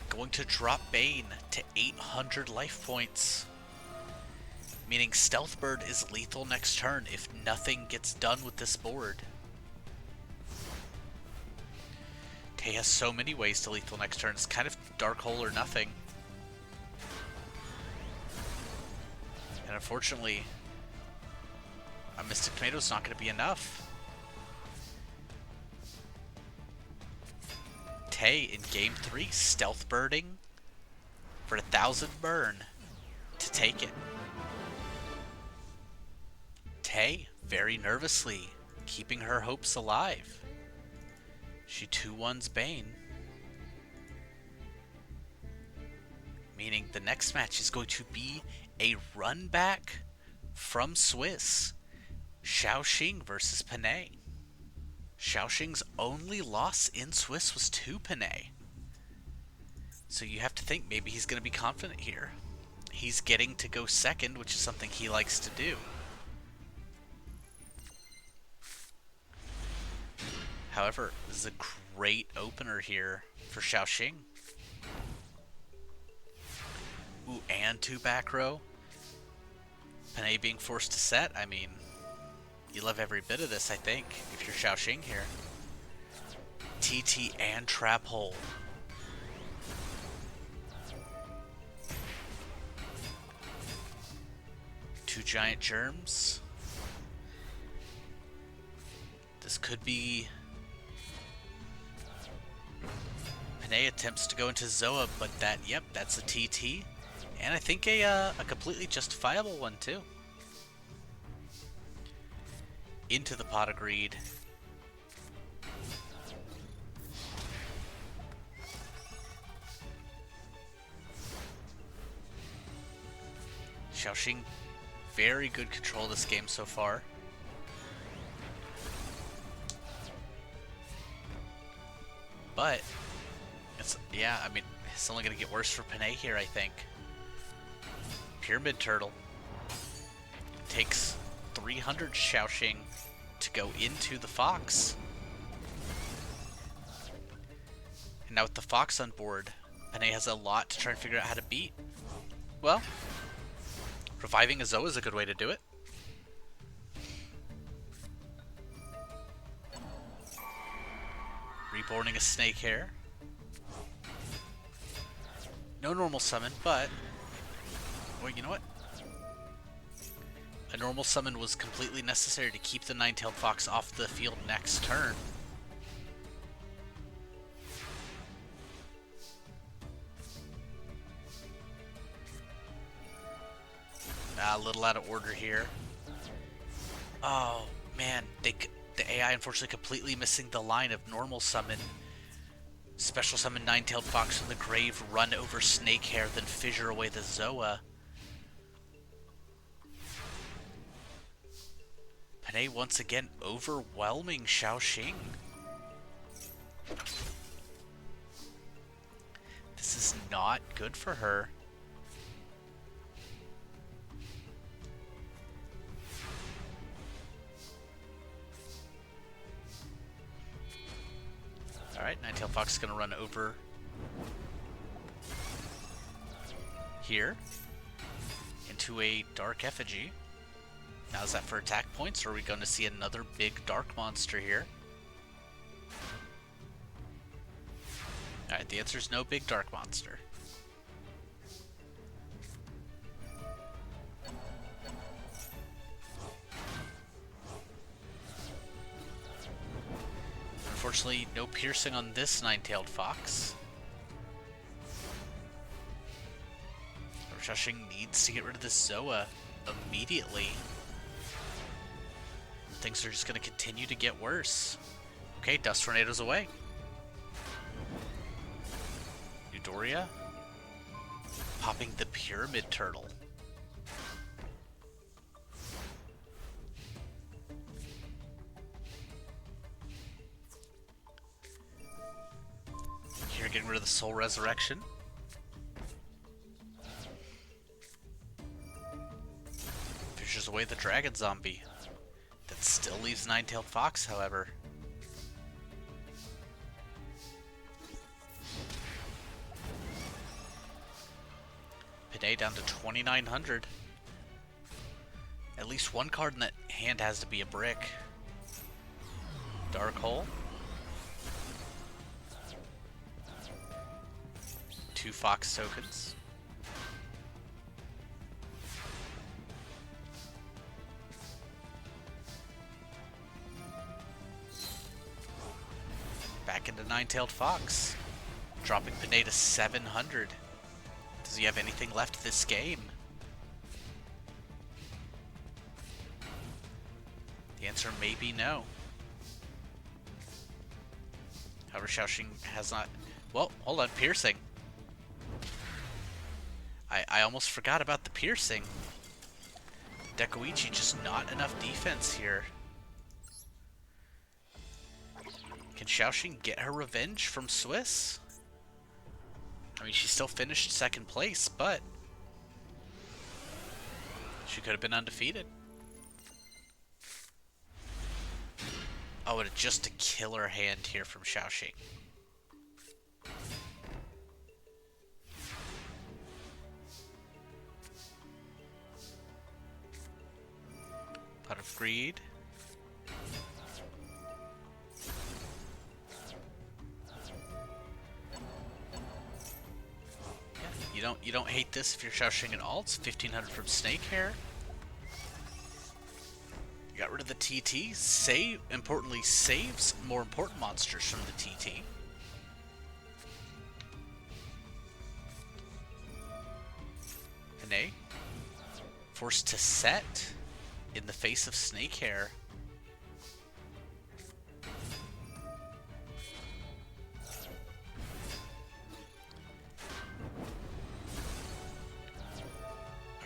Going to drop Bane to 800 life points. Meaning Stealth Bird is lethal next turn if nothing gets done with this board. Tay has so many ways to lethal next turn. It's kind of Dark Hole or nothing. And unfortunately, a Mystic Tomato is not going to be enough. Tay in game 3, stealth birding for 1000 burn to take it. Tay very nervously keeping her hopes alive. She 2-1s Bane. Meaning the next match is going to be a run back from Swiss. Xiaoxing versus Panay. Xiaoxing's only loss in Swiss was to Panay. So you have to think maybe he's going to be confident here. He's getting to go second, which is something he likes to do. However, this is a great opener here for Xiaoxing. Ooh, and 2 back row. Panay being forced to set, I mean, you love every bit of this, I think, if you're Xiaoxing here. TT and Trap Hole. Two giant germs. This could be... Panay attempts to go into Zoa, but that, yep, that's a TT. And I think a completely justifiable one, too. Into the Pot of Greed. Xiaoxing, very good control of this game so far. But, it's, yeah, I mean, it's only going to get worse for Panay here, I think. Pyramid Turtle takes 300 Xiaoxing to go into the Fox. Now with the fox on board, Panay has a lot to try and figure out how to beat. Well, reviving a Zoa is a good way to do it. Reborning a Snakehair. No normal summon, but... well, you know what? A normal summon was completely necessary to keep the Nine-Tailed Fox off the field next turn. A little out of order here. Oh, man. The AI unfortunately completely missing the line of normal summon. Special summon Nine-Tailed Fox from the grave, run over Snakehair, then fissure away the Zoa. Panay once again overwhelming Xiaoxing. This is not good for her. Alright, Nine-Tailed Fox is going to run over here into a Dark Effigy. Now is that for attack points, or are we going to see another big dark monster here? Alright, the answer is no big dark monster. Unfortunately, no piercing on this Nine-Tailed Fox. Xiaoxing needs to get rid of this Zoa immediately. Things are just going to continue to get worse. Okay, Dust Tornado's away. Eudoria popping the Pyramid Turtle. Here, getting rid of the Soul Resurrection. Fissures away the Dragon Zombie. That still leaves Nine-Tailed Fox, however. Panay down to 2,900. At least one card in that hand has to be a brick. Dark Hole. 2 Fox tokens. Back into Nine-Tailed Fox. Dropping Panay to 700. Does he have anything left this game? The answer may be no. However, Xiaoxing has not... well, hold on. Piercing. I almost forgot about the piercing. Dekoichi just not enough defense here. Can Xiaoxing get her revenge from Swiss? I mean, she still finished second place, but she could have been undefeated. Oh, and just a killer hand here from Xiaoxing. Pot of Greed. You don't hate this if you're Xiaoxing at all. It's 1,500 from Snakehair. You got rid of the TT. Importantly, saves more important monsters from the TT. Panay forced to set in the face of Snakehair.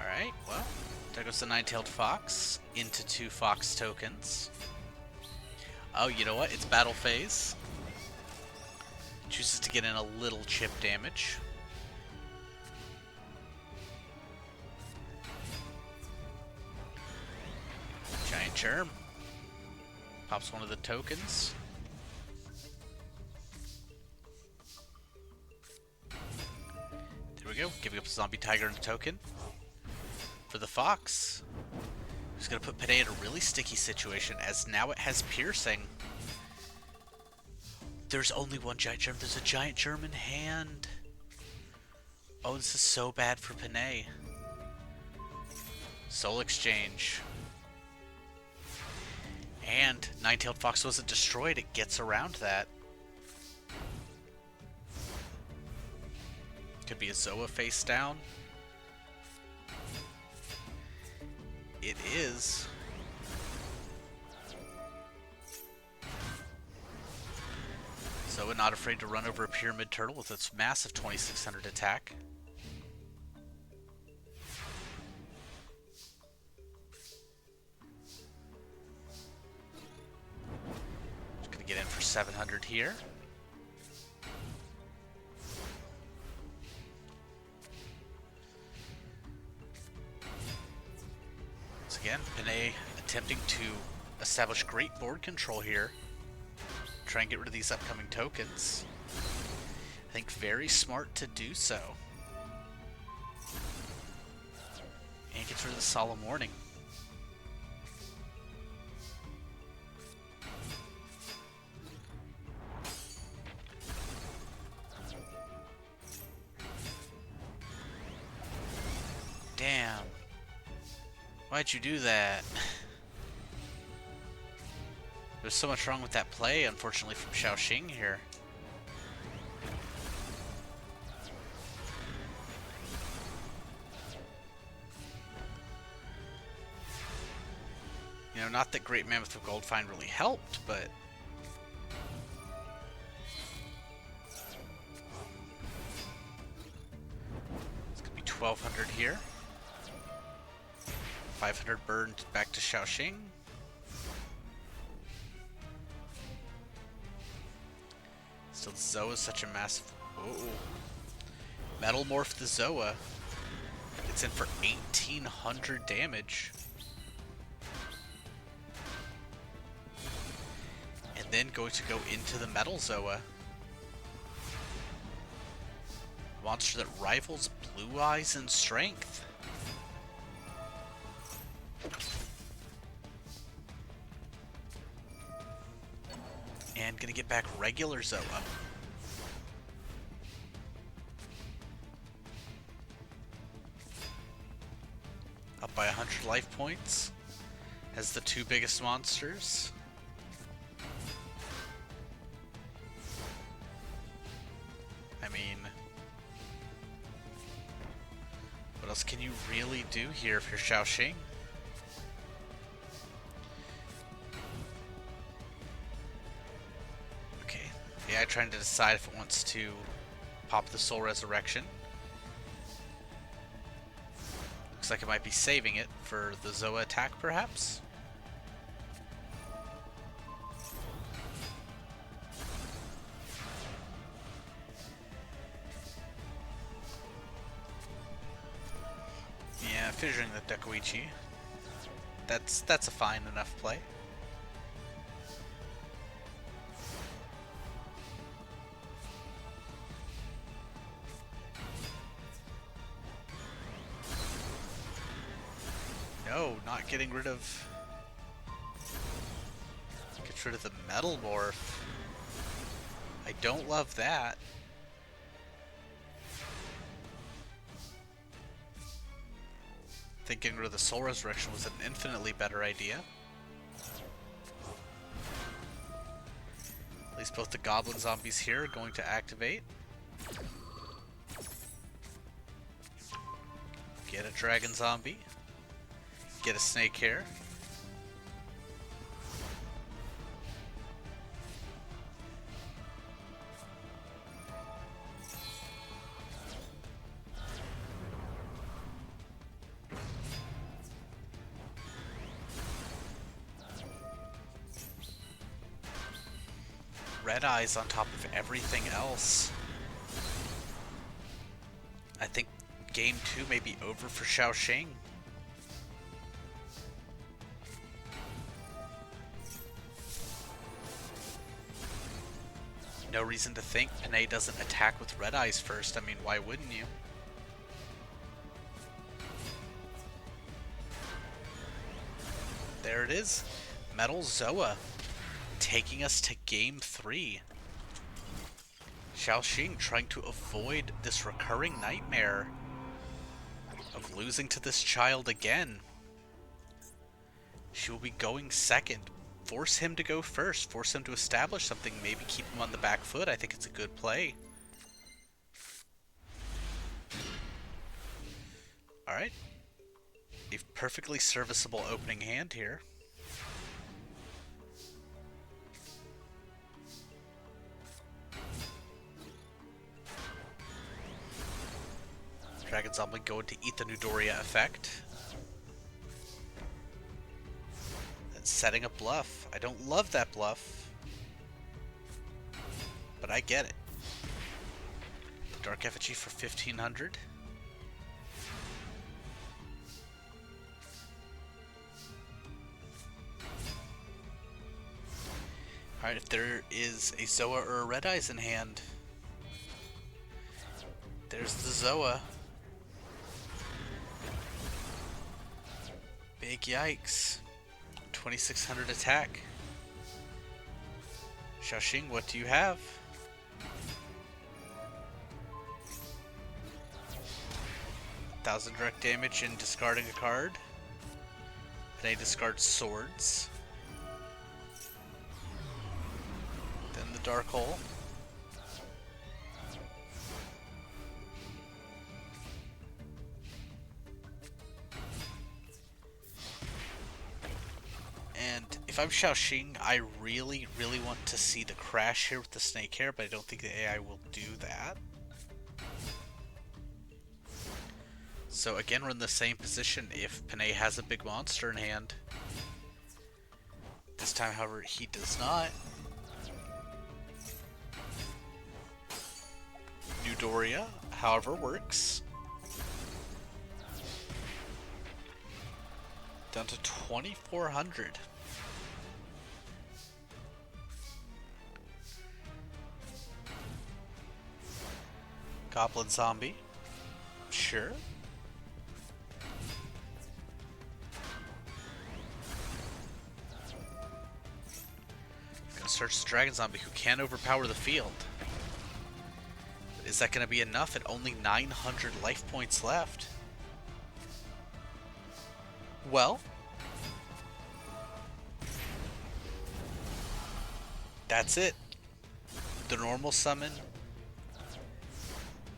Alright, well, there goes the Nine-Tailed Fox into 2 Fox tokens. Oh, you know what? It's battle phase. Chooses to get in a little chip damage. Giant Germ. Pops one of the tokens. we go. Giving up a zombie tiger and a token for the fox. Who's going to put Panay in a really sticky situation, as now it has piercing. There's only one giant germ. There's a giant germ in hand. Oh, this is so bad for Panay. Soul Exchange. And Nine-Tailed Fox wasn't destroyed. It gets around that. Could be a Zoa face down. It is. Zoa not afraid to run over a Pyramid Turtle with its massive 2600 attack. Just gonna get in for 700 here. Again, Panay attempting to establish great board control here. Try and get rid of these upcoming tokens. I think very smart to do so. And gets rid of the Solemn Warning. Damn. Why'd you do that? There's so much wrong with that play, unfortunately, from Xiaoxing here. You know, not that Great Mammoth of Gold Find really helped, but... It's gonna be 1200 here. 500 burned back to Xiaoxing. Still, Zoa is such a massive... Whoa. Metal Morph the Zoa. It's in for 1800 damage. And then going to go into the Metal Zoa. A monster that rivals Blue Eyes in strength. And gonna get back regular Zoa. Up by 100 life points. Has the two biggest monsters. I mean, what else can you really do here if you're Xiaoxing? AI trying to decide if it wants to pop the Soul Resurrection. Looks like it might be saving it for the Zoa attack, perhaps. Yeah, fissuring the Dekoichi. That's a fine enough play. No, not getting rid of... Gets rid of the Metal Morph. I don't love that. I think getting rid of the Soul Resurrection was an infinitely better idea. At least both the Goblin Zombies here are going to activate. Get a Dragon Zombie. Get a Snake Hair. Red Eyes on top of everything else. I think game 2 may be over for Xiaoxing. No reason to think Panay doesn't attack with Red Eyes first. I mean, why wouldn't you? there it is. Metal Zoa taking us to game 3. Xiaoxing trying to avoid this recurring nightmare of losing to this child again. She will be going second. Force him to go first. Force him to establish something. Maybe keep him on the back foot. I think it's a good play. Alright. A perfectly serviceable opening hand here. Dragon Zombie going to eat the Newdoria effect. And setting a bluff. I don't love that bluff, but I get it. Dark Effigy for 1500. Alright, if there is a Zoa or a Red Eyes in hand, there's the Zoa. Big yikes. 2600 attack. Xiaoxing, what do you have? $1,000 direct damage in discarding a card. They discard swords. Then the Dark Hole. And if I'm Xiaoxing, I really want to see the crash here with the snake hair, but I don't think the AI will do that. So again, we're in the same position if Panay has a big monster in hand. This time, however, he does not. Newdoria, however, works. Down to 2400. Goblin Zombie. Sure. Gonna search the Dragon Zombie, who can overpower the field. But is that gonna be enough at only 900 life points left? Well, that's it. The normal summon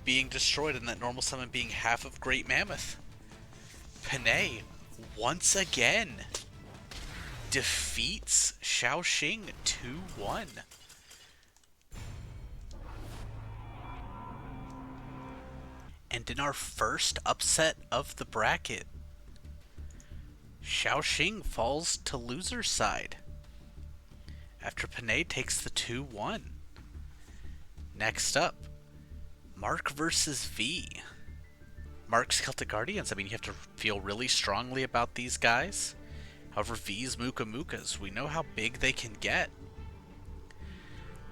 being destroyed, and that normal summon being half of Great Mammoth. Panay, once again, defeats Xiaoxing 2-1. And in our first upset of the bracket, Xiaoxing falls to loser's side after Panay takes the 2-1. Next up, Mark versus V. Mark's Celtic Guardians, I mean, you have to feel really strongly about these guys. However, V's Muka Mukas, we know how big they can get.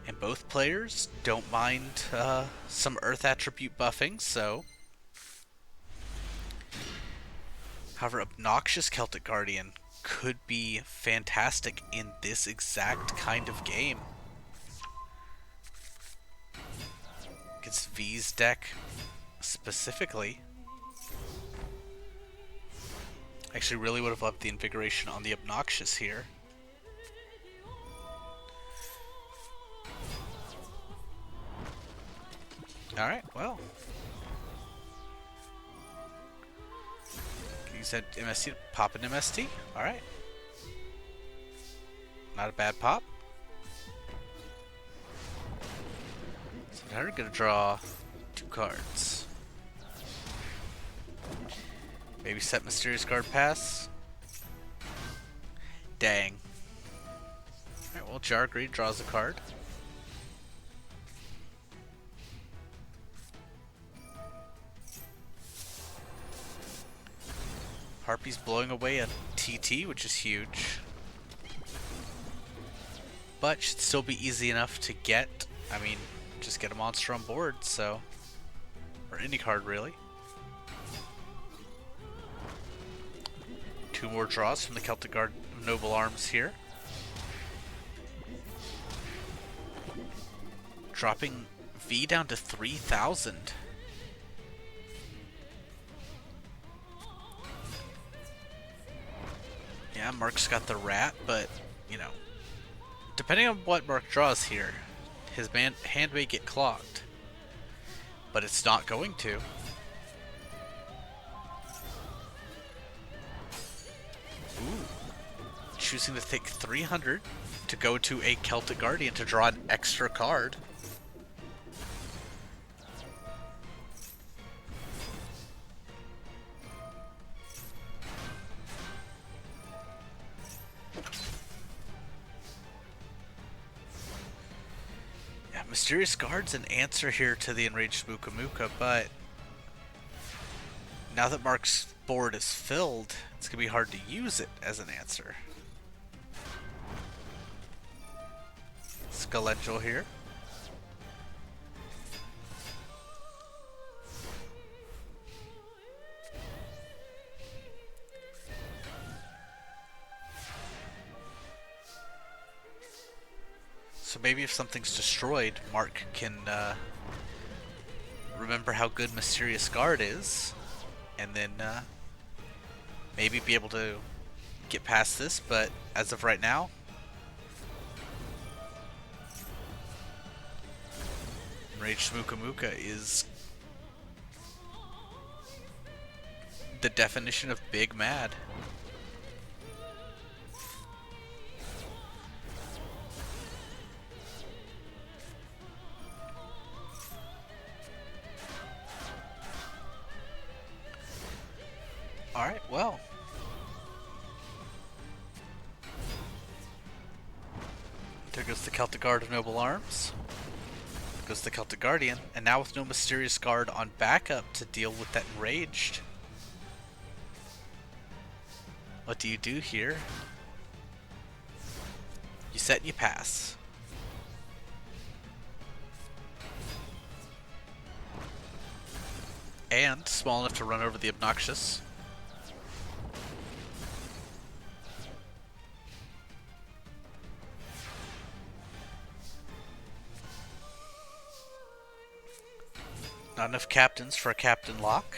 And both players don't mind some Earth attribute buffing, so... However, Obnoxious Celtic Guardian could be fantastic in this exact kind of game. Against V's deck specifically. I actually really would have loved the Invigoration on the Obnoxious here. Alright, well. Can you use that MST to pop an MST? Alright. Not a bad pop. So now we're gonna draw 2 cards. Maybe set Mysterious Guard Pass. Dang. Alright, well, Jargreed draws a card. Harpy's blowing away a TT, which is huge. But should still be easy enough to get. I mean, just get a monster on board, so. Or any card, really. 2 more draws from the Celtic Guard. Noble Arms here. Dropping V down to 3,000. Yeah, Mark's got the rat, but, you know, depending on what Mark draws here, his hand may get clogged. But it's not going to. Ooh. Choosing to take 300 to go to a Celtic Guardian to draw an extra card. Yeah, Mysterious Guard's an answer here to the Enraged Muka Muka, but now that Mark's board is filled, it's going to be hard to use it as an answer. Skelengel here. So maybe if something's destroyed, Mark can remember how good Mysterious Guard is, and then maybe be able to get past this, but as of right now, Enraged Muka Muka is the definition of big mad. Alright, well. There goes the Celtic Guard of Noble Arms. Goes the Celtic Guardian, and now with no Mysterious Guard on backup to deal with that Enraged. What do you do here? You set and you pass. And small enough to run over the Obnoxious. Not enough captains for a captain lock.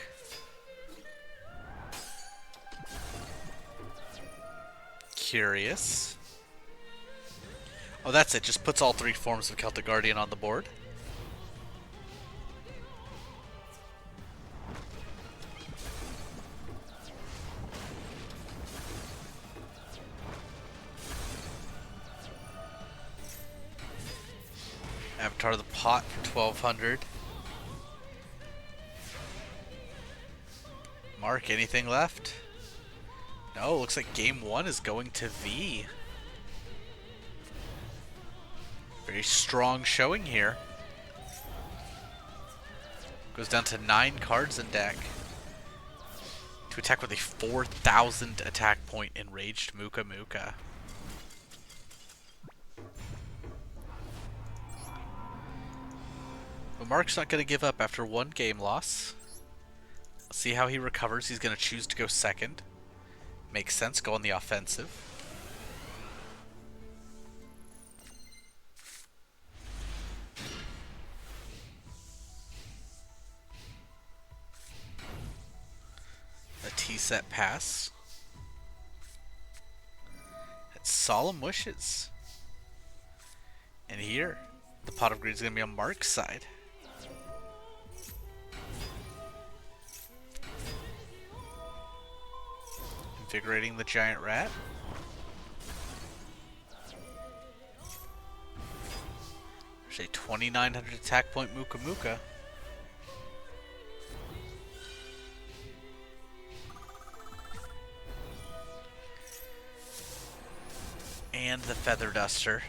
Curious. Oh, that's it. Just puts all three forms of Celtic Guardian on the board. Avatar the Pot for 1,200. Mark, anything left? No, looks like game one is going to V. Very strong showing here. Goes down to 9 cards in deck. To attack with a 4,000 attack point Enraged Muka Muka. But Mark's not going to give up after one game loss. See how he recovers. He's going to choose to go second. Makes sense. Go on the offensive. A T-set pass. It's Solemn Wishes. And here, the Pot of Greed is going to be on Mark's side. Invigorating the Giant Rat. There's a 2,900 attack point Muka Muka. And the Feather Duster.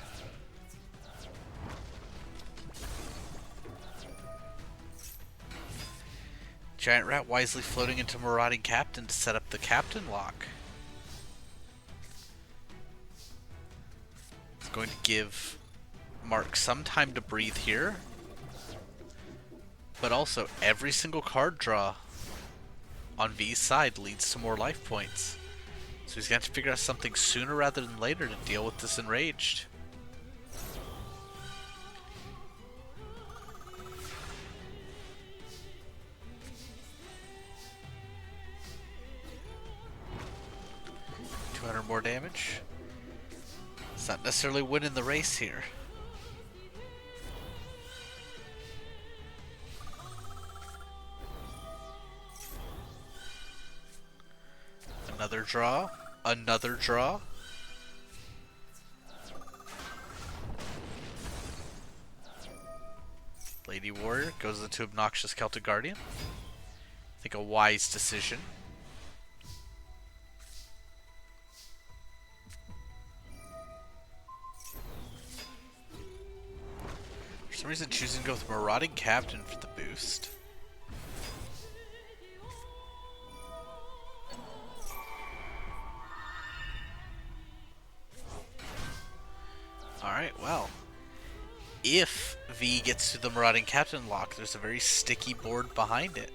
Giant Rat wisely floating into Marauding Captain to set up the Captain lock. It's going to give Mark some time to breathe here. But also, every single card draw on V's side leads to more life points. So he's got to figure out something sooner rather than later to deal with this enraged. More damage. It's not necessarily winning the race here. Another draw. Another draw. Lady Warrior goes into obnoxious Celtic Guardian. I think a wise decision. For some reason, choosing to go with Marauding Captain for the boost. Alright, well. If V gets to the Marauding Captain lock, there's a very sticky board behind it.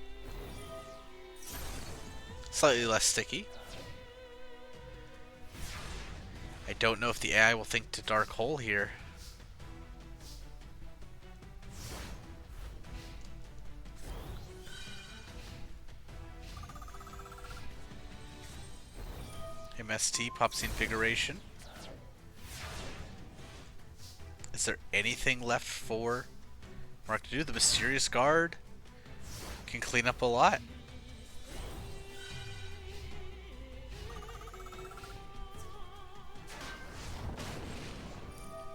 Slightly less sticky. I don't know if the AI will think to Dark Hole here. MST pops the Invigoration. Is there anything left for Mark to do? The Mysterious Guard can clean up a lot.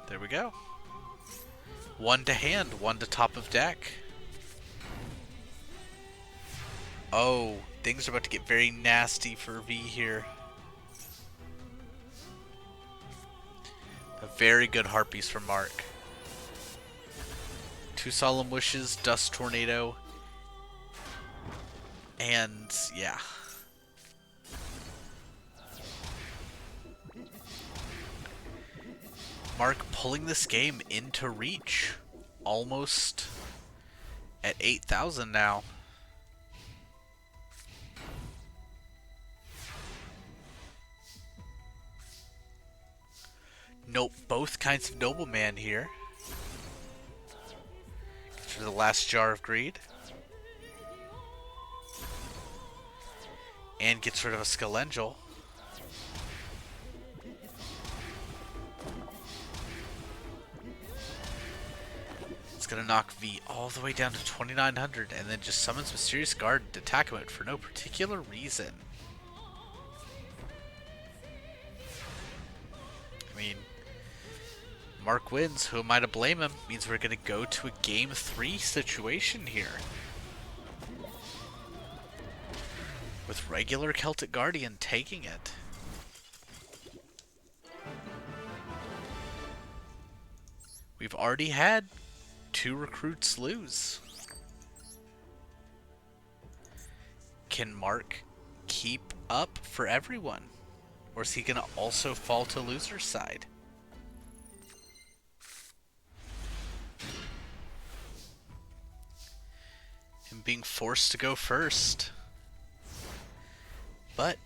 There we go. One to hand, one to top of deck. Oh, things are about to get very nasty for V here. A very good Harpies from Mark. 2 Solemn Wishes, Dust Tornado, and yeah. Mark pulling this game into reach. Almost at 8,000 now. Nope, both kinds of Nobleman here. Gets rid of the last Jar of Greed. And gets rid of a Skelengel. It's gonna knock V all the way down to 2,900 and then just summons Mysterious Guard to attack him for no particular reason. I mean, Mark wins. Who am I to blame him? Means we're gonna go to a game 3 situation here. With regular Celtic Guardian taking it. We've already had 2 recruits lose. Can Mark keep up for everyone? Or is he going to also fall to loser's side? Him being forced to go first. But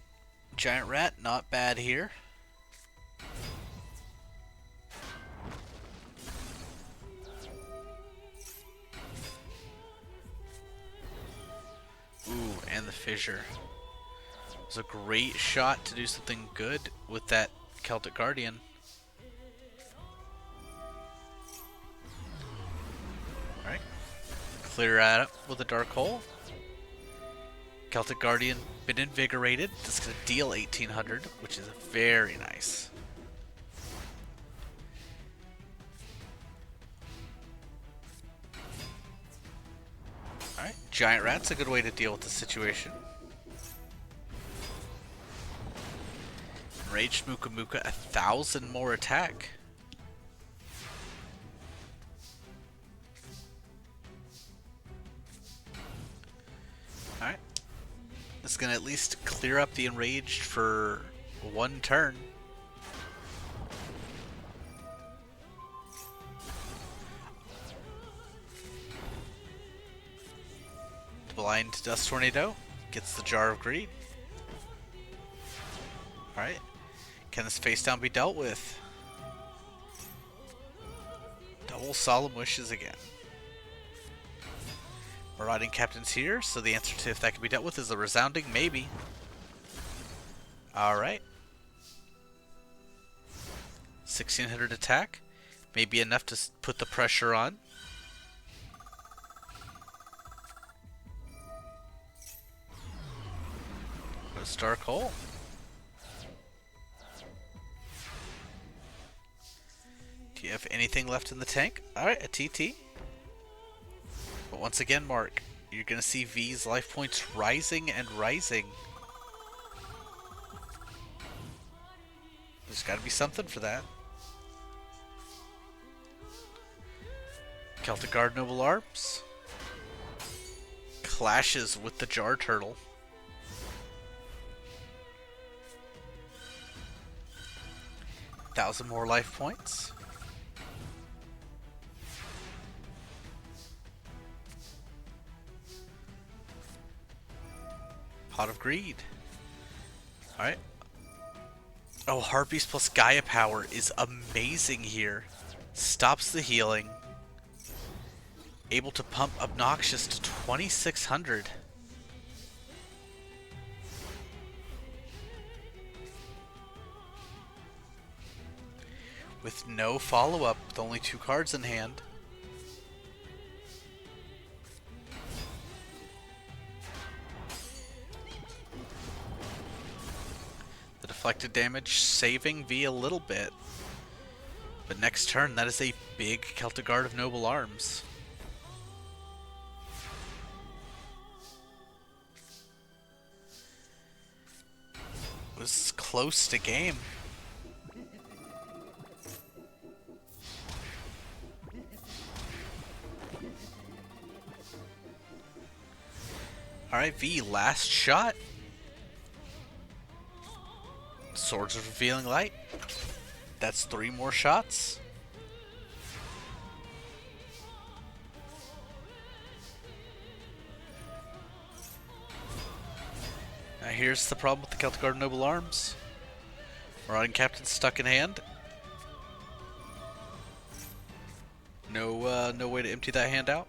Giant Rat, not bad here. Ooh, and the Fissure. It was a great shot to do something good with that Celtic Guardian. Alright. Clear that up with a Dark Hole. Celtic Guardian been invigorated. This is going to deal 1,800, which is very nice. Alright, Giant Rat's a good way to deal with the situation. Enraged Muka Muka, 1,000 more attack. Alright. This is going to at least clear up the Enraged for one turn. Blind Dust Tornado gets the Jar of Greed. Alright. Can this face down be dealt with? Double Solemn Wishes again. Marauding Captain's here, so the answer to if that can be dealt with is a resounding maybe. Alright. 1600 attack. Maybe enough to put the pressure on. Goes Dark Hole. Do you have anything left in the tank? Alright, a TT. But once again, Mark, you're going to see V's life points rising and rising. There's got to be something for that. Celtic Guard Noble Arms. Clashes with the Jar Turtle. $1,000 more life points. Pot of Greed. Alright. Oh, Harpies plus Gaia Power is amazing here. Stops the healing. Able to pump Obnoxious to 2600. With no follow-up, with only 2 cards in hand. The deflected damage saving V a little bit. But next turn, that is a big Celtic Guard of Noble Arms. It was close to game. Alright, V, last shot. Swords of Revealing Light. That's 3 more shots. Now here's the problem with the Celtic Guard Noble Arms. Marauding Captain stuck in hand. No way to empty that hand out.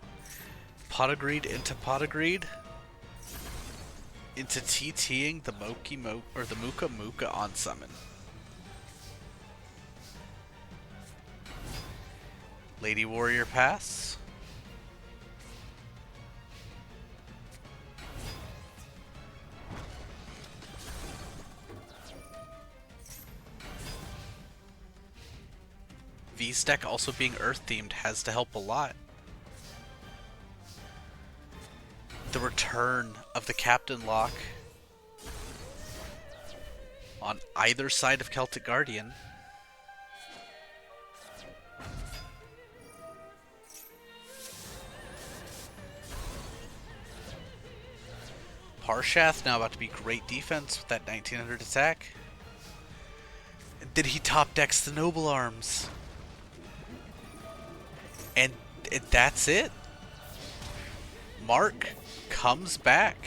Pot of Greed into Pot of Greed. Into TTing the the Muka Muka on summon. Lady Warrior pass. V's deck also being Earth themed has to help a lot. The return of the Captain Lock on either side of Celtic Guardian. Parshath now about to be great defense with that 1900 attack. Did he top decks the Noble Arms? And that's it. Mark comes back,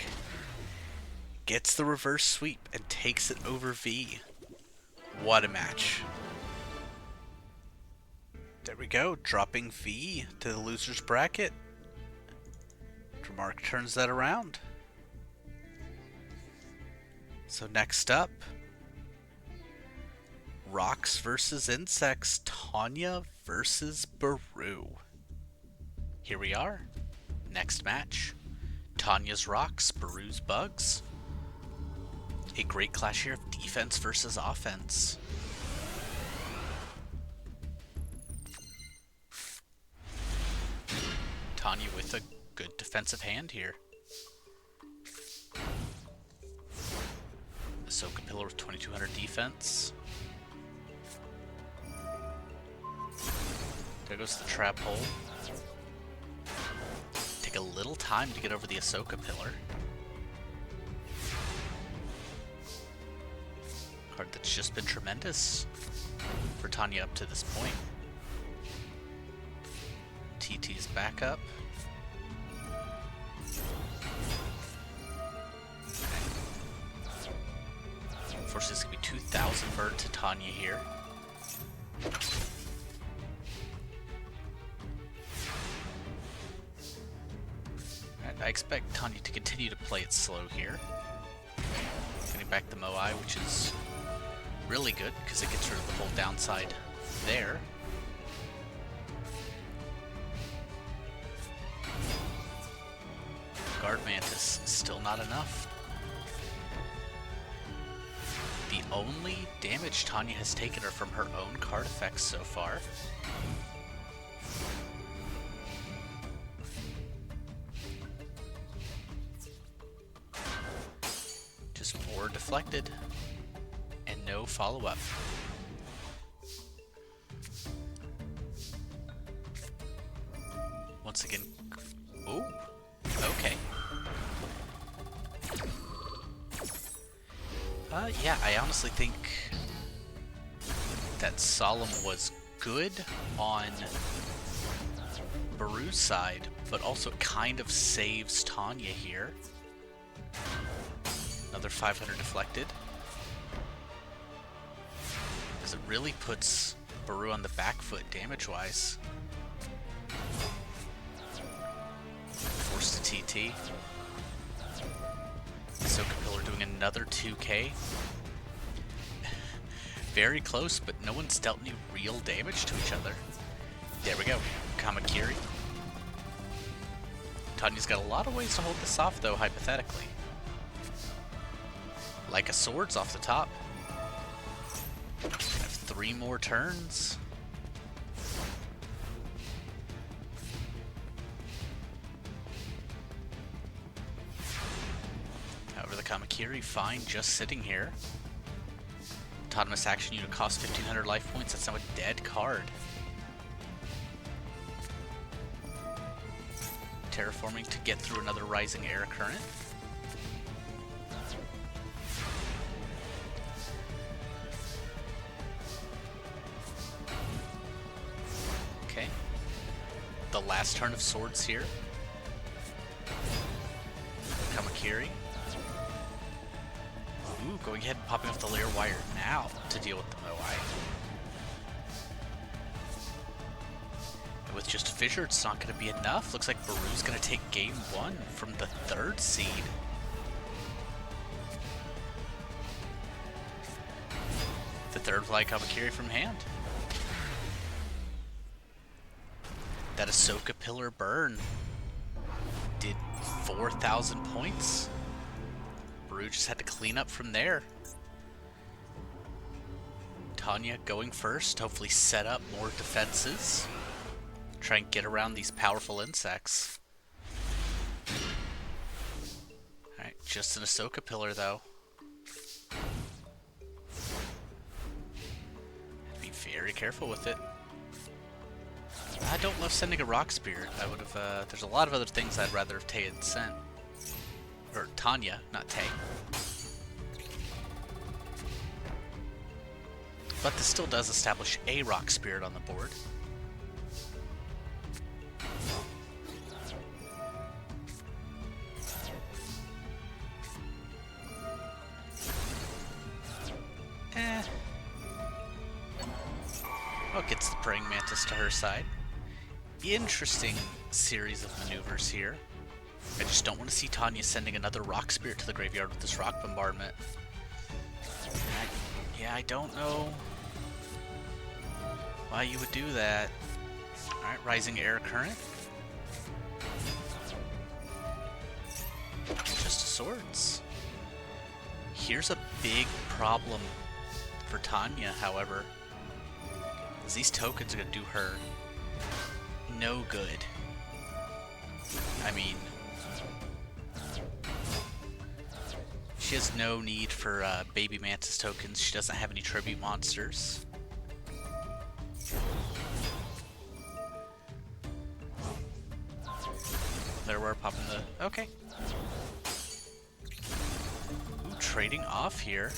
gets the reverse sweep, and takes it over V. What a match. There we go, dropping V to the loser's bracket. Mark turns that around. So next up, Rocks versus Insects, Tanya versus Baru. Here we are. Next match. Tanya's Rocks, Baru's Bugs. A great clash here of defense versus offense. Tanya with a good defensive hand here. Ahsoka Pillar with 2200 defense. There goes the trap hole. Take a little time to get over the Ahsoka Pillar. Card that's just been tremendous for Tanya up to this point. TT's back up. Unfortunately, it's going to be 2,000 burn to Tanya here. I expect Tanya to continue to play it slow here. Getting back the Moai, which is really good because it gets rid of the whole downside there. Guard Mantis, still not enough. The only damage Tanya has taken are from her own card effects so far. Just 4 deflected, and no follow-up. Once again, ooh, okay. Yeah, I honestly think that Solemn was good on Baru's side, but also it kind of saves Tanya here. Another 500 deflected. Because it really puts Baru on the back foot damage-wise. Forced to TT. Soka Pillar doing another 2k. Very close, but no one's dealt any real damage to each other. There we go. Kamakiri. Tanya's got a lot of ways to hold this off, though, hypothetically. Like a swords off the top. I have 3 more turns. However, the Kamakiri fine just sitting here. Autonomous action unit costs 1,500 life points. That's now a dead card. Terraforming to get through another Rising Air Current. Okay. The last turn of swords here. Kamakiri. Ooh, going ahead and popping off the layer wire now to deal with the Moai. And with just Fissure, it's not going to be enough. Looks like Baru's going to take game 1 from the 3rd seed. The 3rd fly Kamakiri from hand. That Ahsoka Pillar burn did 4,000 points. Baru just had to clean up from there. Tanya going first, hopefully set up more defenses. Try and get around these powerful insects. Alright, just an Ahsoka Pillar though. Be very careful with it. I don't love sending a Rock Spirit. I would have, there's a lot of other things I'd rather have Tay had sent. Or Tanya, not Tay. But this still does establish a Rock Spirit on the board. Well, gets the Praying Mantis to her side. Interesting series of maneuvers here. I just don't want to see Tanya sending another Rock Spirit to the graveyard with this Rock Bombardment. Yeah, I don't know why you would do that. Alright, Rising Air Current. Just a Swords. Here's a big problem for Tanya, however. Is these tokens are going to do her no good. I mean, she has no need for Baby Mantis tokens. She doesn't have any tribute monsters. There we're popping the... Okay. Ooh, trading off here.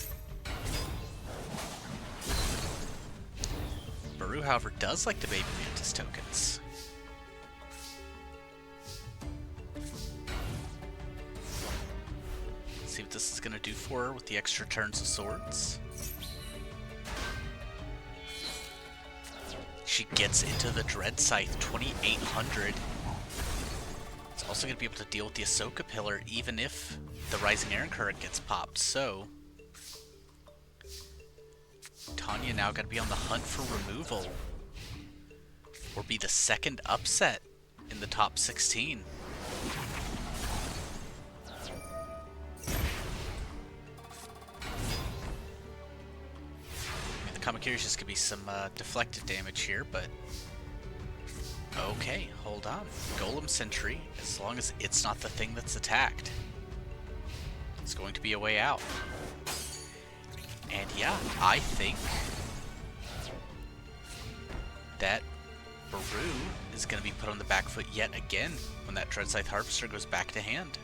Baru, however, does like the Baby Mantis tokens. See what this is going to do for her with the extra turns of swords. She gets into the Dread Scythe, 2800. It's also going to be able to deal with the Ahsoka Pillar even if the Rising Iron Current gets popped, so Tanya now got to be on the hunt for removal, or be the second upset in the top 16. The Kamakiri's just going to be some deflected damage here, but okay, hold on. Golem Sentry, as long as it's not the thing that's attacked, it's going to be a way out. And yeah, I think that Picrew is going to be put on the back foot yet again when that Dread Scythe Harvester goes back to hand.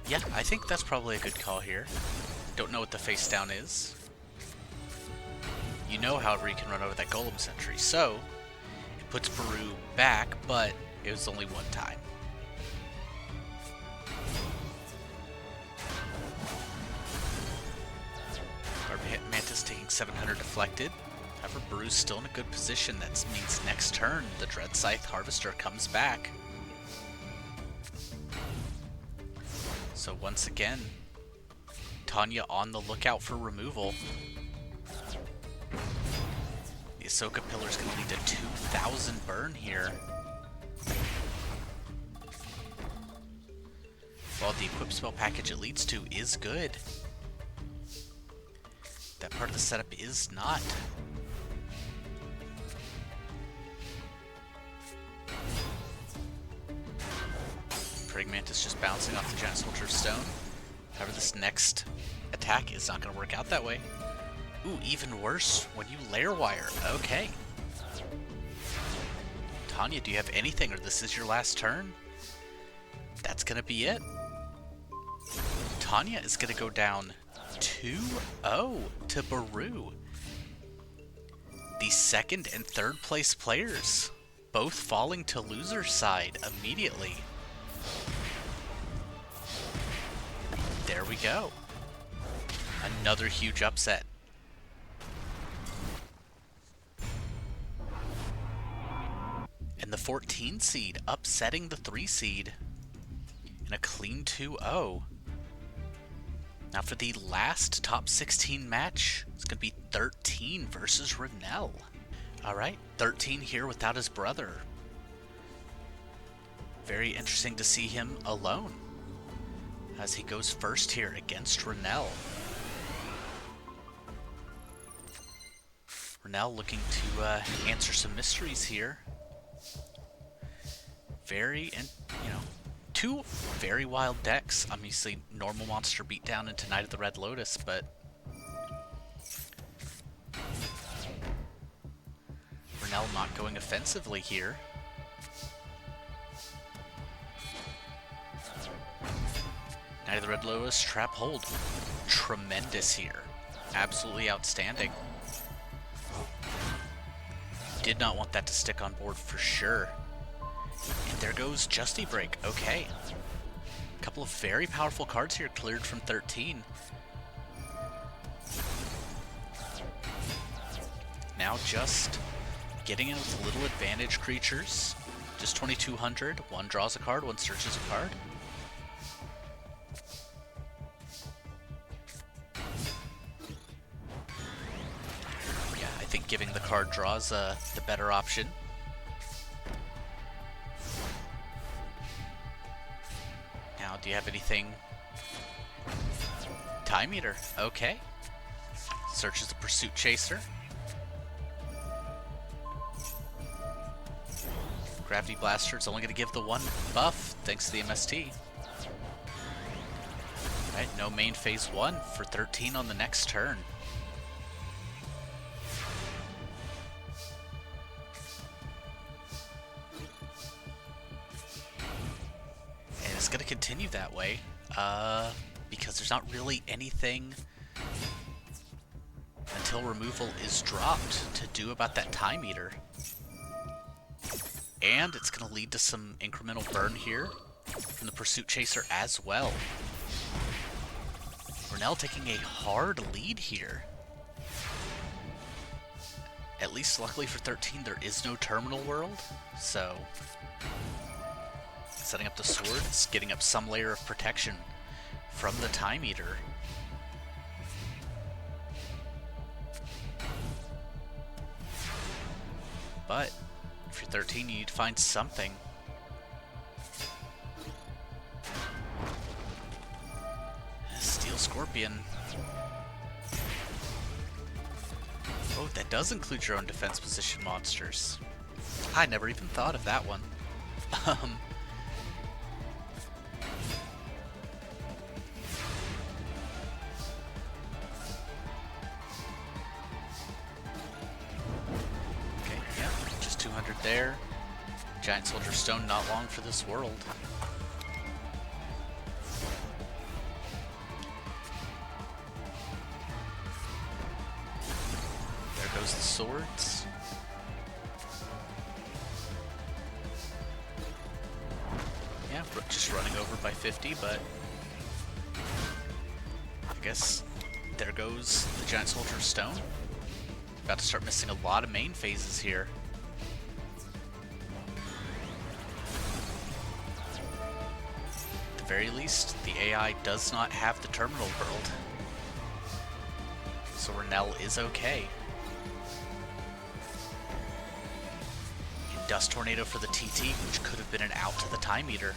Yeah, I think that's probably a good call here. Don't know what the face down is. You know, however, you can run over that Golem Sentry, so it puts Picrew back, but it was only one time. Mantis taking 700 deflected. However, Picrew's still in a good position. That means next turn, the Dread Scythe Harvester comes back. So once again, Tanya on the lookout for removal. The Ahsoka Pillar is going to lead to 2,000 burn here. While the equip spell package it leads to is good, that part of the setup is not. Praying Mantis just bouncing off the Giant Soldier of Stone. However, this next attack is not going to work out that way. Ooh, even worse when you layer wire. Okay. Tanya, do you have anything, or this is your last turn? That's going to be it. Tanya is going to go down 2-0 to Picrew. The second and third place players both falling to loser's side immediately. There we go. Another huge upset. And the 14 seed upsetting the 3 seed in a clean 2-0. Now for the last top 16 match, it's going to be 13 versus Renell. Alright, 13 here without his brother. Very interesting to see him alone as he goes first here against Renell. Renell looking to answer some mysteries here. Two very wild decks. Obviously, normal monster beatdown into Knight of the Red Lotus, but Renell not going offensively here. Knight of the Red Lotus, trap hold. Tremendous here. Absolutely outstanding. Did not want that to stick on board for sure. And there goes Justy Break. Okay. A couple of very powerful cards here cleared from 13. Now just getting in with little advantage creatures. Just 2,200. One draws a card, one searches a card. Yeah, I think giving the card draws the better option. Now, do you have anything? Time Eater. Okay. Searches the Pursuit Chaser. Gravity Blaster is only going to give the one buff, thanks to the MST. Alright, no main phase 1 for 13 on the next turn. And it's going to continue that way, because there's not really anything until removal is dropped to do about that Time Eater. And it's going to lead to some incremental burn here from the Pursuit Chaser as well. Renell taking a hard lead here. At least luckily for 13, there is no terminal world, so setting up the swords, getting up some layer of protection from the Time Eater. But if you're 13, you need to find something. Steel Scorpion. Oh, that does include your own defense position monsters. I never even thought of that one. Okay, yeah, just 200 there. Giant Soldier Stone not long for this world. There goes the swords. Yeah, just running over by 50, but I guess there goes the Giant Soldier Stone. About to start missing a lot of main phases here. At the very least, the AI does not have the terminal world. So Renell is okay. And Dust Tornado for the TT, which could have been an out to the Time Eater.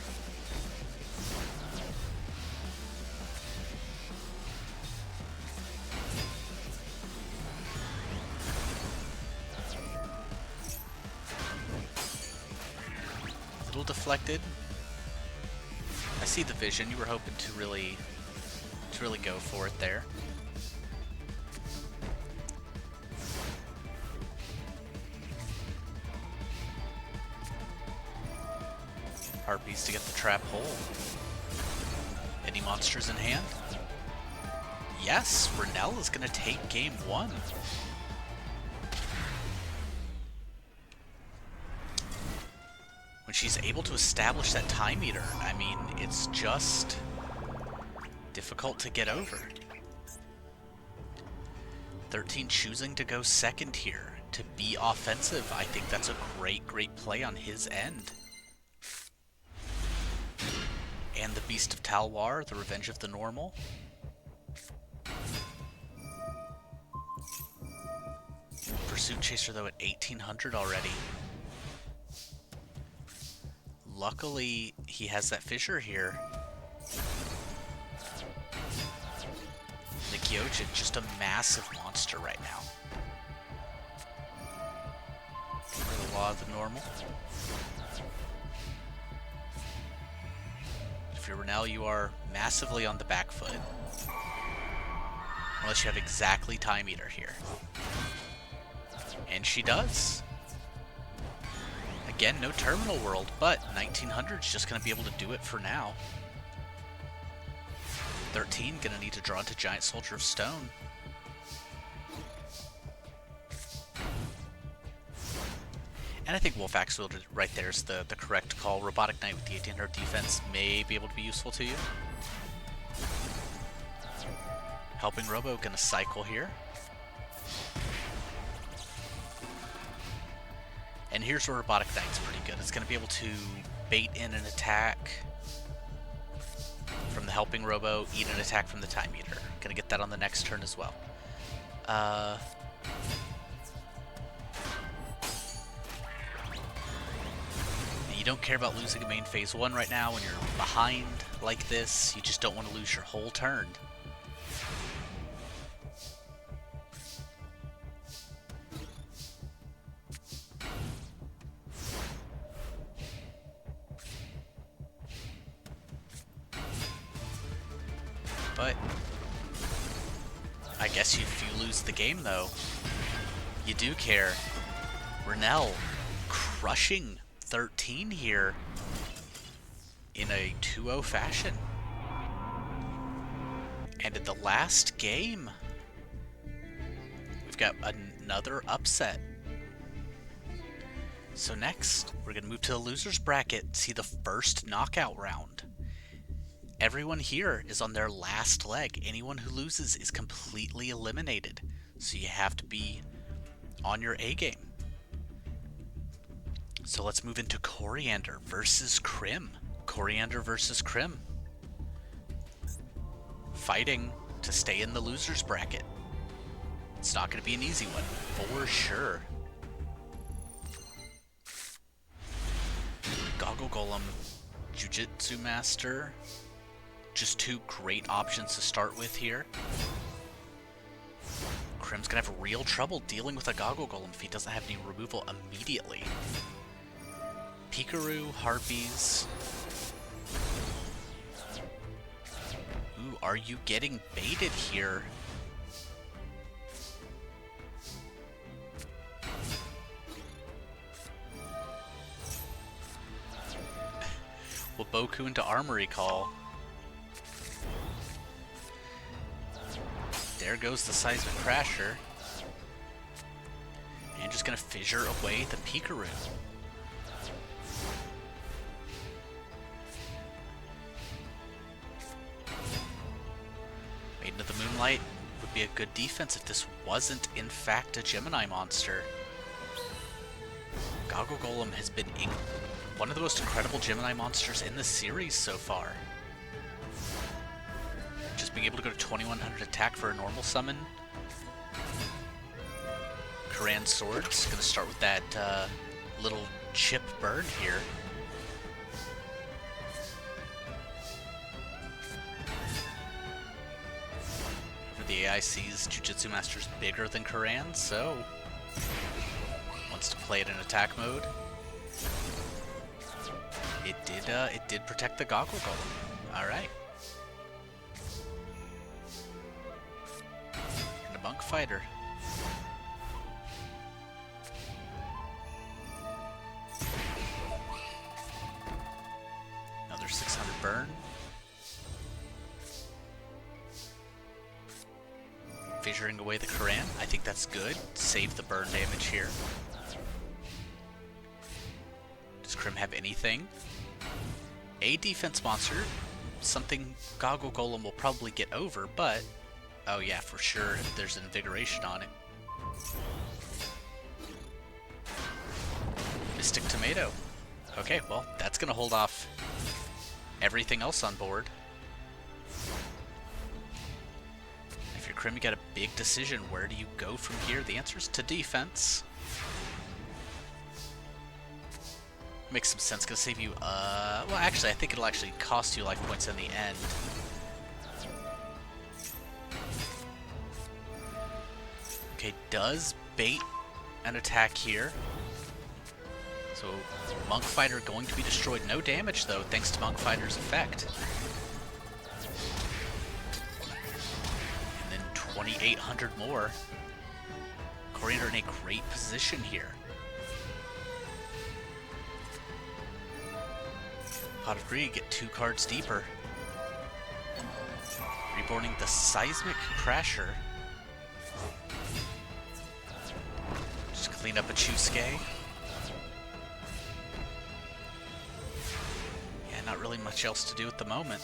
Little deflected. I see the vision. You were hoping to really go for it there. Harpies to get the trap hole. Any monsters in hand? Yes, Renell is going to take game 1. When she's able to establish that Time Eater, I mean, it's just difficult to get over. 13 choosing to go second here, to be offensive. I think that's a great play on his end. And the Beast of Talwar, the Revenge of the Normal. Pursuit Chaser, though, at 1800 already. Luckily, he has that fissure here. The Kyojin, just a massive monster right now. For the Law of the Normal. If you're Renell, you are massively on the back foot. Unless you have exactly Time Eater here. And she does. Again, no terminal world, but 1900 is just going to be able to do it for now. 13 going to need to draw into Giant Soldier of Stone. And I think Wolf Axe Wielder right there is the correct call. Robotic Knight with the 1800 defense may be able to be useful to you. Helping Robo going to cycle here. And here's where Robotic Knight's pretty good. It's going to be able to bait in an attack from the Helping Robo, eat an attack from the Time Eater. Going to get that on the next turn as well. You don't care about losing a main phase 1 right now when you're behind like this. You just don't want to lose your whole turn. But I guess if you lose the game, though, you do care. Renell crushing 13 here in a 2-0 fashion. And in the last game, we've got another upset. So next, we're going to move to the loser's bracket, see the first knockout round. Everyone here is on their last leg. Anyone who loses is completely eliminated. So you have to be on your A game. So let's move into Coriander versus Crim. Coriander versus Crim. Fighting to stay in the loser's bracket. It's not going to be an easy one, for sure. Goggle Golem, Jiu-Jitsu Master. Just two great options to start with here. Crim's gonna have real trouble dealing with a Goggle Golem if he doesn't have any removal immediately. Picrew, Harpies. Ooh, are you getting baited here? Will Boku into Armory Call? There goes the Seismic Crasher. And just gonna fissure away the Picrew. Maiden of the Moonlight would be a good defense if this wasn't in fact a Gemini monster. Goggle Golem has been one of the most incredible Gemini monsters in the series so far. Just being able to go to 2100 attack for a normal summon. Koran Sword's gonna start with that little chip burn here. The AI sees Jiu-Jitsu Master's bigger than Koran, so wants to play it in attack mode. It did protect the Goggle Golem. All right. And a Monk Fighter. Another 600 burn. Fissuring away the Koran. I think that's good. Save the burn damage here. Does Crim have anything? A defense monster. Something Goggle Golem will probably get over, but... Oh yeah, for sure, if there's Invigoration on it. Mystic Tomato. Okay, well, that's gonna hold off everything else on board. If you're Crim, you got a big decision. Where do you go from here? The answer is to defense. Makes some sense. Gonna save you, well, actually, I think it'll actually cost you life points in the end. Okay, does bait an attack here. So, Monk Fighter going to be destroyed. No damage, though, thanks to Monk Fighter's effect. And then 2,800 more. Coriander in a great position here. Pot of Greed, get 2 cards deeper. Reborning the Seismic Crasher. Just clean up a Chusuke. Yeah, not really much else to do at the moment.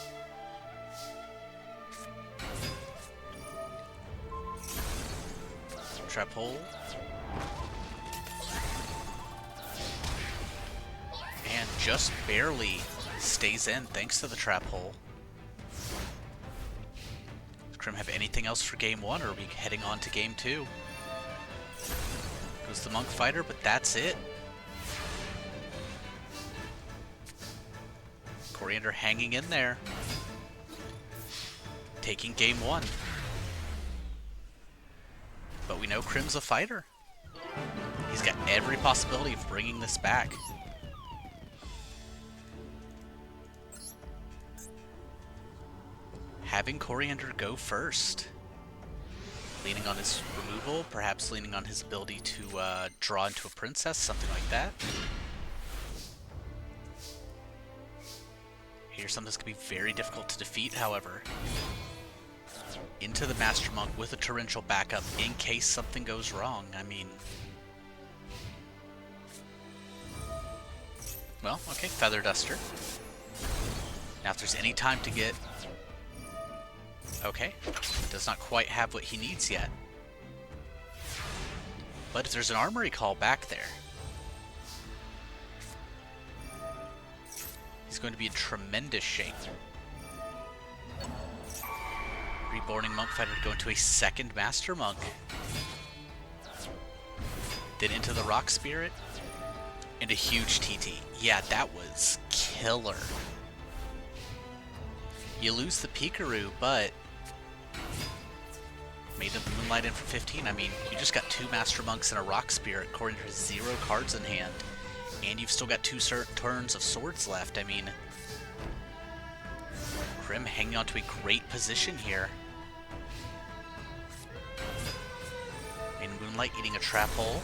Trap Hole. And just barely stays in thanks to the Trap Hole. Does Crim have anything else for game 1, or are we heading on to game 2? Goes the Monk Fighter, but that's it. Coriander hanging in there. Taking game 1. But we know Crim's a fighter. He's got every possibility of bringing this back. Having Coriander go first. Leaning on his removal, perhaps leaning on his ability to draw into a princess, something like that. Here's something that's going to be very difficult to defeat, however. Into the Master Monk with a torrential backup in case something goes wrong. I mean... Well, okay, Feather Duster. Now if there's any time to get... Okay, does not quite have what he needs yet. But if there's an Armory Call back there, he's going to be in tremendous shape. Reborning Monk Fighter to go into a second Master Monk. Then into the Rock Spirit. And a huge TT. Yeah, that was killer. You lose the Picrew, but made a Moonlight in for 15. I mean, you just got 2 Master Monks and a Rock Spirit. Coriander has 0 cards in hand. And you've still got 2 turns of swords left. I mean, Krim hanging on to a great position here. And Moonlight eating a trap hole.